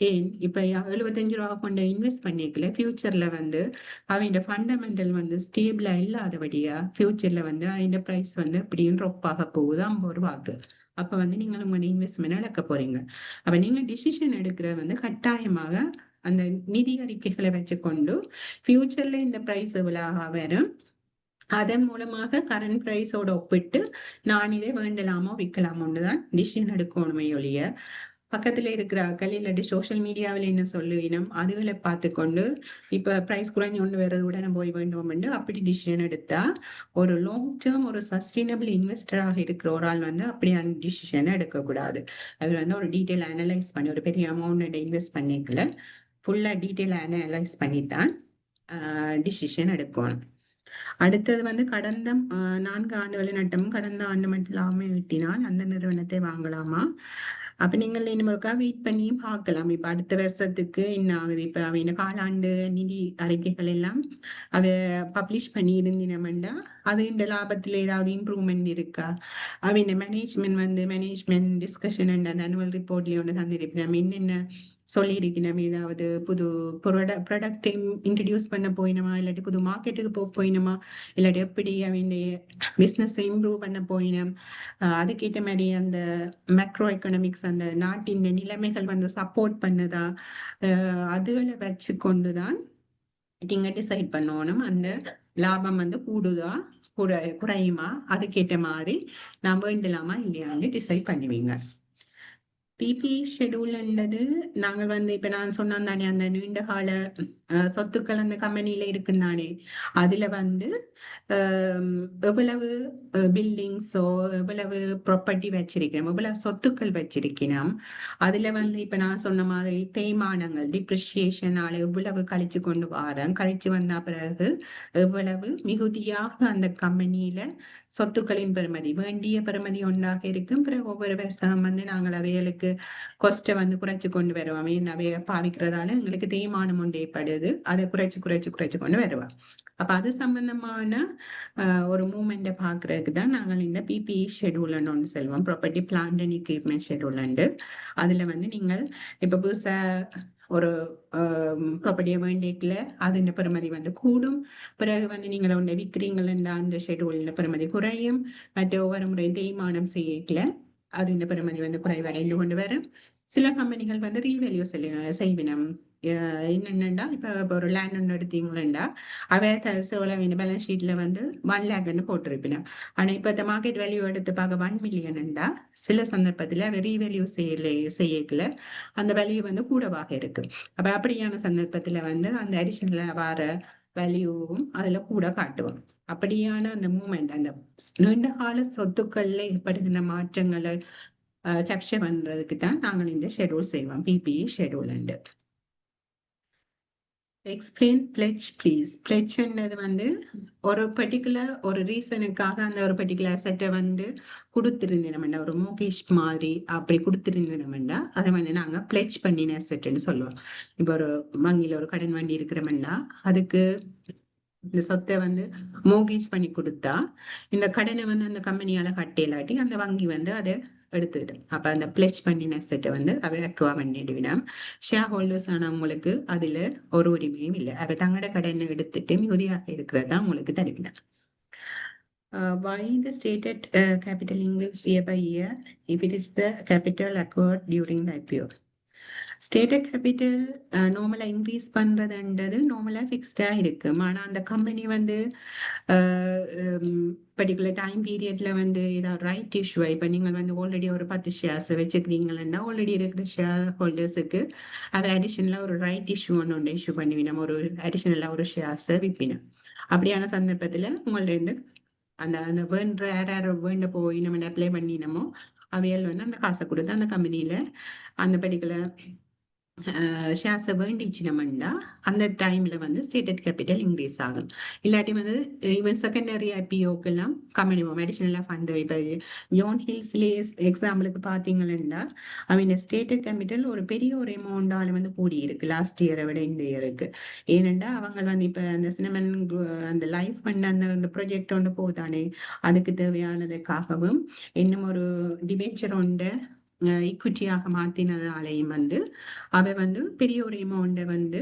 ஏன் இப்ப 75 ரூபா கொண்டு இன்வெஸ்ட் பண்ணிக்கல ஃபியூச்சர்ல வந்து அவங்க ஃபண்டமெண்டல் வந்து ஸ்டேபிளா இல்லாதபடியா ஃபியூச்சர்ல வந்து அந்த பிரைஸ் வந்து இப்படியும் ட்ராப் ஆக போகுது 50 ரூபாக்கு. அப்ப வந்து நீங்கள் உங்க இன்வெஸ்ட்மெண்ட் இழக்க போறீங்க. அப்ப நீங்க டிசிஷன் எடுக்கிறது வந்து கட்டாயமாக அந்த நிதி அறிக்கைகளை வச்சுக்கொண்டு ஃபியூச்சர்ல இந்த பிரைஸ் எவ்வளவு வரும், அதன் மூலமாக கரண்ட் பிரைஸோட ஒப்பிட்டு நான் இதை வேண்டலாமோ விற்கலாமோன்னு தான் டிசிஷன் எடுக்கணுமே ஒழிய பக்கத்துல இருக்கிறார்கள் இல்லாட்டி சோசியல் மீடியாவில் என்ன சொல்லுவினும் அதுகளை பார்த்துக்கொண்டு இப்ப பிரைஸ் குறைஞ்சு கொண்டு வர்றது உடனே போய் வேண்டும் அப்படி டிசிஷன் எடுத்தா ஒரு லாங் டேர்ம் ஒரு சஸ்டைனபிள் இன்வெஸ்டராக இருக்கிற ஒரு ஆள் வந்து அப்படியான டிசிஷன் எடுக்கக்கூடாது. அவர் வந்து ஒரு டீட்டெயில் அனலைஸ் பண்ணி ஒரு பெரிய அமௌண்ட் இன்வெஸ்ட் பண்ணிக்கல ஃபுல்லா டீட்டெயில் அனலைஸ் பண்ணித்தான் டிசிஷன் எடுக்கணும். அடுத்தது வந்து கடந்த 4 ஆண்டுகளின் நட்டம் கடந்த ஆண்டு மட்டும் இல்லாமல் ஈட்டினால் அந்த நிறுவனத்தை வாங்கலாமா? அப்ப நீங்கள் இனிமேக்கா வெயிட் பண்ணி பார்க்கலாம். இப்ப அடுத்த வருஷத்துக்கு என்ன ஆகுது, இப்ப அவங்க காலாண்டு நிதி அறிக்கைகள் எல்லாம் அவ பப்ளிஷ் பண்ணி இருந்தினமெண்டா அது இந்த லாபத்துல ஏதாவது இம்ப்ரூவ்மெண்ட் இருக்கா, அவங்க மேனேஜ்மெண்ட் டிஸ்கஷன் அந்த ஆனுவல் ரிப்போர்ட்லயே ஒன்று தந்திருப்போம். என்னென்ன சொல்லியிருக்கணும், ஏதாவது புது ப்ராடக்ட் இன்ட்ரடியூஸ் பண்ண போயினமா, இல்லாட்டி புது மார்க்கெட்டுக்கு போயினமா, இல்லாட்டி எப்படி அவங்க பிஸ்னஸ் இம்ப்ரூவ் பண்ண போயினோம், அதுக்கேற்ற மாதிரி அந்த மேக்ரோ எக்கனாமிக்ஸ் அந்த நாட்டின் நிலைமைகள் வந்து சப்போர்ட் பண்ணுதா, அதுகளை வச்சு கொண்டுதான் நீங்க டிசைட் பண்ணணும் அந்த லாபம் வந்து கூடுதா குறையுமா, அதுக்கேற்ற மாதிரி நான் வேண்டலாமா இல்லையான்னு டிசைட் பண்ணுவீங்க. பிபி ஷெடியூல்ன்றது நாங்கள் வந்து இப்ப நான் சொன்னேன் தானே அந்த நீண்ட கால சொத்துக்கள் அந்த கம்பெனியில இருக்குந்தானே அதுல வந்து எவ்வளவு பில்டிங்ஸோ எவ்வளவு ப்ராப்பர்ட்டி வச்சிருக்கணும், எவ்வளவு சொத்துக்கள் வச்சிருக்கணும், அதுல வந்து இப்ப நான் சொன்ன மாதிரி தேய்மானங்கள் டிப்ரிசியேஷனால எவ்வளவு கழிச்சு கொண்டு வரேன், கழிச்சு வந்த பிறகு எவ்வளவு மிகுதியாக அந்த கம்பெனியில சொத்துக்களின் பெறுமதி வேண்டிய பெறுமதி ஒன்றாக இருக்கும். பிறகு ஒவ்வொரு வருஷம் வந்து நாங்கள் அவைகளுக்கு கொஸ்ட்டை வந்து குறைச்சு கொண்டு வருவோம். அவைய பாவிக்கிறதால எங்களுக்கு தேய்மானம் ஒன்று ஏற்படுது, அதை குறைச்சு கொண்டு வருவோம். அப்ப அது சம்பந்தமான ஒரு மூமெண்ட்டை பாக்குறதுக்கு தான் நாங்கள் இந்த பிபி ஷெடியூல் ஒன்று செல்வோம், property plant and equipment schedule. அதுல வந்து நீங்கள் இப்ப புதுசா ஒரு ப்ராப்பர்ட்டியை வேண்டிக்கல அது பெறுமதி வந்து கூடும், பிறகு வந்து நீங்கள் ஒன்றை விற்கிறீங்களா அந்த ஷெடியூல் பெறுமதி குறையும், மற்ற ஒவ்வொரு முறை தேய்மானம் செய்யல அது இந்த பெறுமதி வந்து குறைவடைந்து கொண்டு வரும். சில கம்பெனிகள் வந்து ரீவேல்யூ செய்வினம். என்னென்னா இப்ப ஒரு லேண்ட் ஒன்று எடுத்தீங்களா அவை பேலன்ஸ் ஷீட்ல வந்து 1 lakh போட்டிருப்பினோம். ஆனா இப்ப இந்த மார்க்கெட் வேல்யூ எடுத்து பார்க்க 1 million சில சந்தர்ப்பத்துல அவை ரீவேல்யூ செய்யல அந்த வேல்யூ வந்து கூடவாக இருக்கு. அப்ப அப்படியான சந்தர்ப்பத்துல வந்து அந்த அடிஷனல் வர வேல்யூவும் அதுல கூட காட்டுவோம். அப்படியான அந்த மூமெண்ட் அந்த நீண்ட கால சொத்துக்கள்ல ஏற்படுகின்ற மாற்றங்களை கேப்சர் பண்றதுக்கு தான் நாங்கள் இந்த ஷெடியூல் செய்வோம், PPE schedule. Explain pledge please. பிளெட்ஜ்ன்றது வந்து ஒரு பர்டிகுலர் ஒரு ரீசனுக்காக அந்த ஒரு பர்டிகுலர் அசெட்டை வந்து கொடுத்திருந்தோம்னா ஒரு மோகேஷ் மாதிரி அப்படி கொடுத்திருந்தோம்னா அதை வந்து நாங்க பிளெட்ஜ் பண்ணின அசெட்னு சொல்லுவோம். இப்போ ஒரு வங்கியில ஒரு கடன் வண்டி இருக்கிறோம்னா அதுக்கு இந்த சொத்தை வந்து மோகேஜ் பண்ணி கொடுத்தா இந்த கடனை வந்து அந்த கம்பெனியால கட்டலாட்டி அந்த வங்கி வந்து அதை எடுத்துக்கிடும். அப்ப அந்த பிளெட்ஜ் பண்ணின அசெட்டை வந்து அவை அக்வா பண்ணிடுவினா ஷேர் ஹோல்டர்ஸ் ஆனவங்களுக்கு அதுல ஒரு உரிமையும் இல்லை. அவ தங்கட கடனை எடுத்துட்டு மிகுதியாக இருக்கிறதா உங்களுக்கு தருவினா. Why the stated capital increase year by year if it is the capital acquired during the IPO? Stated capital நார்மலா இன்க்ரீஸ் பண்றதுன்றது நார்மலா ஃபிக்ஸ்டா இருக்கும். ஆனா அந்த கம்பெனி வந்து பர்டிகுலர் டைம் பீரியட்ல வந்து ஏதாவது ரைட் இஷ்யூ இப்ப நீங்கள் வந்து ஆல்ரெடி ஒரு 10 ஷேர்ஸ் வச்சுக்கிறீங்கன்னா ஆல்ரெடி இருக்கிற ஷேர் ஹோல்டர்ஸுக்கு அது அடிஷனலா ஒரு ரைட் இஷ்யூ ஒன்று இஷ்யூ பண்ணுவினோம். ஒரு அடிஷனலா ஒரு ஷேர்ஸை விற்பினோம். அப்படியான சந்தர்ப்பத்துல உங்கள்ட்ட இருந்து அந்த அந்த வேண்ட யார் யார் வேண்ட போய் நம்ம அப்ளை பண்ணினோமோ அவையல் வந்து அந்த காசை கொடுத்து அந்த கம்பெனியில அந்த பர்டிகுலர் ஷேர்ஸை வேண்டிச்சுனோம்னா அந்த டைம்ல வந்து ஸ்டேட்டட் கேபிட்டல் இன்க்ரீஸ் ஆகும். இல்லாட்டி வந்து ஈவன் செகண்டரி ஐபிஓக்கெல்லாம் கம்பெனி அடிஷனலா ஃபண்ட் இப்போ ஜான் ஹில்ஸ்லேயே எக்ஸாம்பிளுக்கு பார்த்தீங்கன்னா அவங்க ஸ்டேட்டட் கேபிட்டல் ஒரு பெரிய ஒரு அமௌண்டால வந்து கூடி இருக்கு லாஸ்ட் இயரை விட இந்த இயருக்கு. ஏனெண்டா அவங்க வந்து இப்போ அந்த சினமன் அந்த லைஃப் ஃபண்ட் அந்த ப்ரொஜெக்ட் ஒன்று போதானே அதுக்கு தேவையானதுக்காகவும் இன்னும் ஒரு டிபென்ச்சர் ஒன்று ஈக்விட்டியாக மாத்தினதாலையும் வந்து அவை வந்து பெரிய ஒரு அமௌண்ட்டை வந்து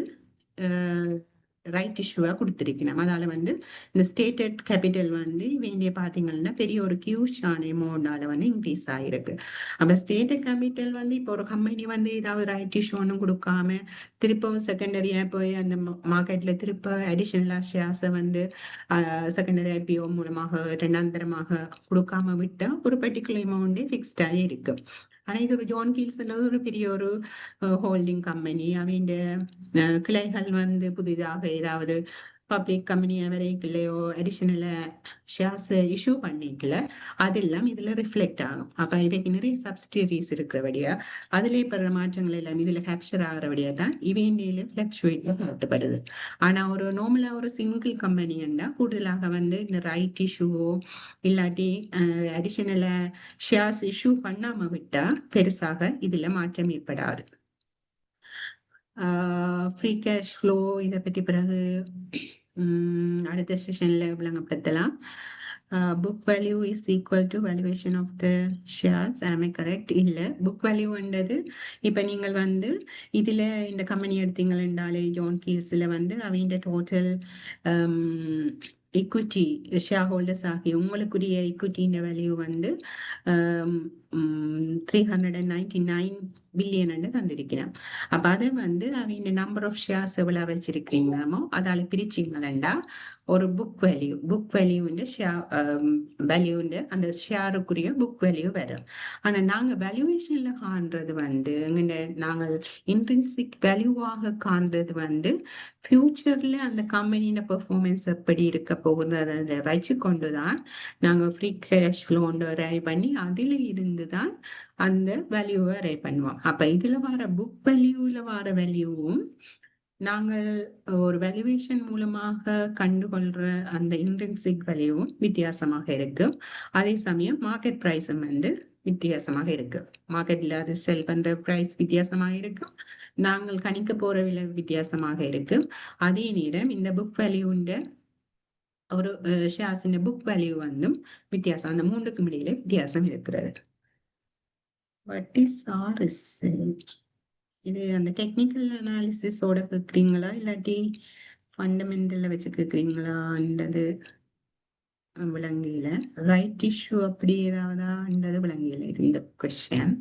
ரைட் இஷ்யூவா கொடுத்திருக்கணும். அதால வந்து இந்த ஸ்டேட்டட் கேபிட்டல் வந்து வேண்டிய பாத்தீங்கன்னா பெரிய ஒரு கியூஷான அமௌண்டால வந்து இன்க்ரீஸ் ஆயிருக்கு. அப்ப ஸ்டேட்டட் கேபிட்டல் வந்து இப்போ ஒரு கம்பெனி வந்து ஏதாவது ரைட் இஷ்யூ ஒன்றும் கொடுக்காம திருப்பவும் செகண்டரியா போய் அந்த மார்க்கெட்ல திருப்ப அடிஷனலா ஷேர்ஸை வந்து செகண்டரி ஐபிஓ மூலமாக இரண்டாந்தரமாக கொடுக்காம விட்டா ஒரு பர்டிகுலர் அமௌண்டே ஃபிக்ஸ்டாகவே இருக்கு. ஆனா இது ஒரு ஜான் கீல்ஸ் ஒரு பெரிய ஒரு ஹோல்டிங் கம்பெனி அவங்க கிளைகள் வந்து புதிதாக ஏதாவது பப்ளிக் கம்பெனியா வரைக்கலையோ அடிஷனல ஷேர்ஸ் இஷ்யூ பண்ணிக்கல அதெல்லாம் இதுல ரிஃப்ளெக்ட் ஆகும். அப்ப இவைக்கு நிறைய சப்சிடரிஸ் இருக்கிறபடியா அதுல பெற மாற்றங்கள் எல்லாம் இதுல கேப்சர் ஆகிறபடியா தான் இவையில பிளக்சுவேட் காட்டப்படுது. ஆனா ஒரு நார்மலா ஒரு சிங்கிள் கம்பெனின்னா கூடுதலாக வந்து இந்த ரைட் இஷ்யூவோ இல்லாட்டி அடிஷனல ஷேர்ஸ் இஷ்யூ பண்ணாம விட்டா பெருசாக இதுல மாற்றம் ஏற்படாது. ஃப்ரீ கேஷ் ஃப்ளோ இதை பற்றி பிறகு அடுத்த செஷன்ல விளங்கப்படுத்தலாம். Book value is equal to valuation of the shares. ஆமே கரெக்ட் இல்லை. புக் வேல்யூன்றது இப்போ நீங்கள் வந்து இதில் இந்த கம்பெனி எடுத்தீங்கன்னாலே ஜான் கீல்ஸில் வந்து அவங்க டோட்டல் equity ஷேர் ஹோல்டர்ஸ் ஆகி உங்களுக்குரிய equity வேல்யூ வந்து 399 பில்லியன் தந்திருக்கிறேன். அப்ப அதை வந்து அவங்க நம்பர் ஆஃப் ஷேர்ஸ் எவ்வளவு வச்சிருக்கீங்களோ அதால பிரிச்சிங்கன்னா ஒரு புக் வேல்யூ வேல்யூ அந்த ஷேருக்குரிய புக் வேல்யூ வரும். ஆனா நாங்க வேல்யூவேஷன்ல காண்றது வந்து நாங்கள் இன்ட்ரின்சிக் வேல்யூவாக காண்றது வந்து ஃபியூச்சர்ல அந்த கம்பெனியோட பெர்ஃபார்மன்ஸ் எப்படி இருக்க போகுன்றதை வச்சு கொண்டுதான் நாங்க ஃப்ரீ கேஷ் ஃப்ளோ ரைவ் பண்ணி அதுல இருந்துதான் அந்த வேல்யூவை ரைவ் பண்ணுவோம். அப்ப இதுல வர புக் வேல்யூல வர வேல்யூவும் நாங்கள் ஒரு வேல்யூவேஷன் மூலமாக கண்டுகொள்ற அந்த இன்ட்ரின்சிக் வேல்யூவும் வித்தியாசமாக இருக்கு. அதே சமயம் மார்க்கெட் பிரைஸும் வந்து வித்தியாசமாக இருக்கு. மார்க்கெட்ல அது செல் பண்ற பிரைஸ் வித்தியாசமாக இருக்கு, நாங்கள் கணிக்க போற விலை வித்தியாசமாக இருக்கு. அதே நேரம் இந்த புக் வேல்யூண்ட ஒரு ஷேர்ஸின் புக் வேல்யூ வந்து வித்தியாசம், அந்த மூன்றுக்கும் இடையில வித்தியாசம் இருக்கிறது. What is RSI? இது அந்த டெக்னிக்கல் அனாலிசிஸோட கேட்குறீங்களா இல்லாட்டி ஃபண்டமெண்டல்ல வச்சு கேட்குறீங்களான்றது விளங்கியில. ரைட் இஷ்யூ அப்படி ஏதாவதான்றது விளங்கியில இந்த கொஸ்டின்.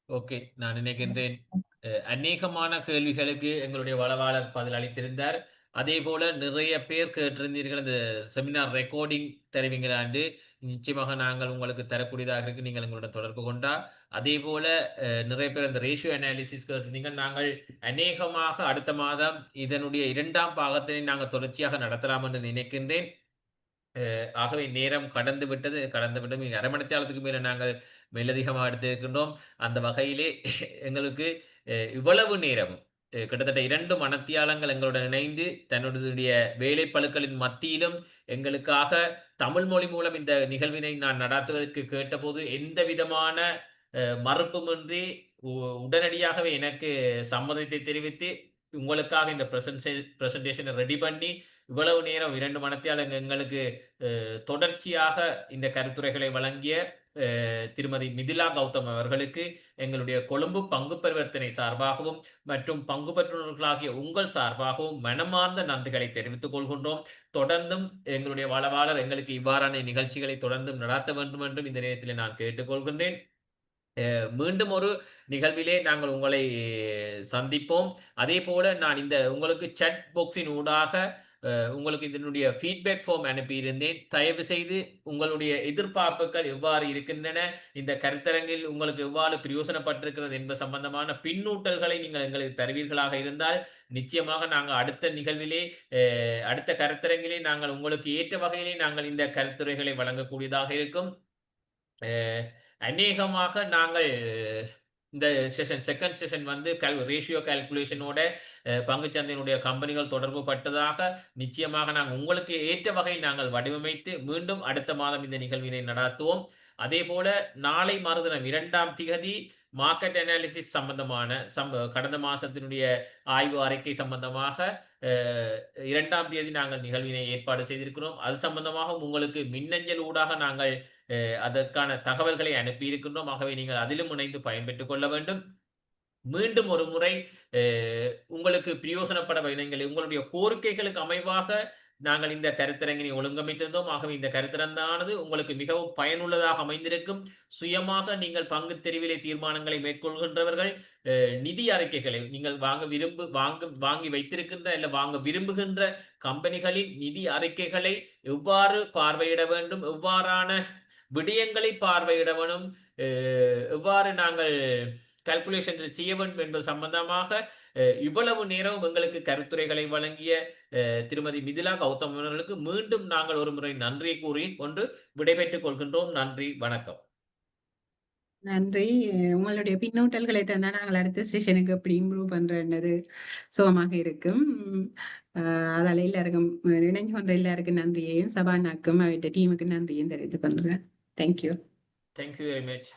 ஓகே, நான் நினைக்கின்றேன் அநேகமான கேள்விகளுக்கு எங்களுடைய வளவாளர் பதில் அளித்திருந்தார். அதே போல நிறைய பேர் கேட்டிருந்தீர்கள் இந்த செமினார் ரெக்கார்டிங் தருவீங்களாண்டு. நிச்சயமாக நாங்கள் உங்களுக்கு தரக்கூடியதாக இருக்கு, நீங்கள் எங்களோட தொடர்பு கொண்டா. அதே போல நிறைய பேர் இந்த ரேஷியோ அனாலிசிஸ் கேட்டிருந்தீங்க. நாங்கள் அநேகமாக அடுத்த மாதம் இதனுடைய 2ஆம் பாகத்தினை நாங்கள் தொடர்ச்சியாக நடத்தலாம் என்று நினைக்கின்றேன். ஆகவே நேரம் கடந்து விட்டது. அரை மணி நேரத்துக்கு மேல நாங்கள் மேலதிகமாக எடுத்திருக்கின்றோம். அந்த வகையிலே எங்களுக்கு இவ்வளவு நேரம் கிட்டத்தட்ட 2 மணத்தியாலங்கள் எங்களுடன் இணைந்து தன்னுடைய வேலைப்பளுக்களின் மத்தியிலும் எங்களுக்காக தமிழ் மொழி மூலம் இந்த நிகழ்வினை நான் நடாத்துவதற்கு கேட்டபோது எந்த விதமான மறுப்புமின்றி உடனடியாகவே எனக்கு சம்மதத்தை தெரிவித்து உங்களுக்காக இந்த பிரசன்டேஷனை ரெடி பண்ணி இவ்வளவு நேரம் 2 மணத்தியால் எங்களுக்கு தொடர்ச்சியாக இந்த கருத்துரைகளை வழங்கிய திருமதி மிதிலா கௌதம் அவர்களுக்கு எங்களுடைய கொழும்பு பங்கு பரிவர்த்தனை சார்பாகவும் மற்றும் பங்கு பெற்றுள்ளவர்களாகிய உங்கள் சார்பாகவும் மனமார்ந்த நன்றிகளை தெரிவித்துக் கொள்கின்றோம். தொடர்ந்தும் எங்களுடைய வளவாளர் எங்களுக்கு இவ்வாறான நிகழ்ச்சிகளை தொடர்ந்தும் நடாத்த வேண்டும் என்றும் இந்த நேரத்தில் நான் கேட்டுக்கொள்கின்றேன். மீண்டும் ஒரு நிகழ்விலே நாங்கள் உங்களை சந்திப்போம். அதேபோல நான் இந்த உங்களுக்கு சாட் பாக்ஸின் ஊடாக உங்களுக்கு இதனுடைய ஃபீட்பேக் ஃபார்ம் அனுப்பியிருந்தேன். தயவு செய்து உங்களுடைய எதிர்பார்ப்புகள் எவ்வாறு இருக்கின்றன, இந்த கருத்தரங்கில் உங்களுக்கு எவ்வாறு பிரயோசனப்பட்டிருக்கிறது என்பது சம்பந்தமான பின்னூட்டல்களை நீங்கள் எங்களுக்கு தருவீர்களாக இருந்தால், நிச்சயமாக நாங்கள் அடுத்த நிகழ்விலே அடுத்த கருத்தரங்கிலே நாங்கள் உங்களுக்கு ஏற்ற வகையிலே நாங்கள் இந்த கருத்துரைகளை வழங்கக்கூடியதாக இருக்கும். அ அநேகமாக நாங்கள் இந்த செகண்ட் செஷன் வந்து ரேஷியோ கால்குலேஷனோட பங்குச்சந்தையினுடைய கம்பெனிகள் தொடர்பு பட்டதாக நிச்சயமாக நாங்கள் உங்களுக்கு ஏற்ற வகையில் நாங்கள் வடிவமைத்து மீண்டும் அடுத்த மாதம் இந்த நிகழ்வினை நடாத்துவோம். அதேபோல நாளை மறுதினம் 2ஆம் திகதி மார்க்கெட் அனாலிசிஸ் சம்பந்தமான கடந்த மாசத்தினுடைய ஆய்வு அறிக்கை சம்பந்தமாக 2ஆம் தேதி நாங்கள் நிகழ்வினை ஏற்பாடு செய்திருக்கிறோம். அது சம்பந்தமாக உங்களுக்கு மின்னஞ்சல் ஊடாக நாங்கள் அதற்கான தகவல்களை அனுப்பியிருக்கின்றோம். ஆகவே நீங்கள் அதிலும் இணைந்து பயன்பெற்றுக் கொள்ள வேண்டும். மீண்டும் ஒரு முறை உங்களுக்கு பிரயோசனப்பட நீங்கள் உங்களுடைய கோரிக்கைகளுக்கு அமைவாக நாங்கள் இந்த கருத்தரங்கினை ஒழுங்கமைத்திருந்தோம். ஆகவே இந்த கருத்தரங்கானது உங்களுக்கு மிகவும் பயனுள்ளதாக அமைந்திருக்கும். சுயமாக நீங்கள் பங்கு தெரிவிலே தீர்மானங்களை மேற்கொள்கின்றவர்கள் நிதி அறிக்கைகளை நீங்கள் வாங்கி வைத்திருக்கின்ற இல்ல வாங்க விரும்புகின்ற கம்பெனிகளின் நிதி அறிக்கைகளை எவ்வாறு பார்வையிட வேண்டும், எவ்வாறான விடயங்களை பார்வையிட வேணும், எவ்வாறு நாங்கள் கால்குலேஷன்ஸ் செய்ய வேண்டும் என்பது சம்பந்தமாக இவ்வளவு நேரம் எங்களுக்கு கருத்துரைகளை வழங்கிய திருமதி மிதிலா கௌதம் அவர்களுக்கு மீண்டும் நாங்கள் ஒரு முறை நன்றி கூறி கொண்டு விடைபெற்றுக் கொள்கின்றோம். நன்றி, வணக்கம். நன்றி. உங்களுடைய பின்னூட்டல்களை தந்தா நாங்கள் அடுத்த செஷனுக்கு எப்படி இம்ப்ரூவ் பண்றேன்றது சுகமாக இருக்கும். அதால எல்லாருக்கும் இணைஞ்சு கொண்ட எல்லாருக்கும் நன்றியையும் சபாநாக்கும் அவற்ற டீமுக்கு நன்றியும் தெரிவித்து பண்றேன். Thank you. Thank you very much.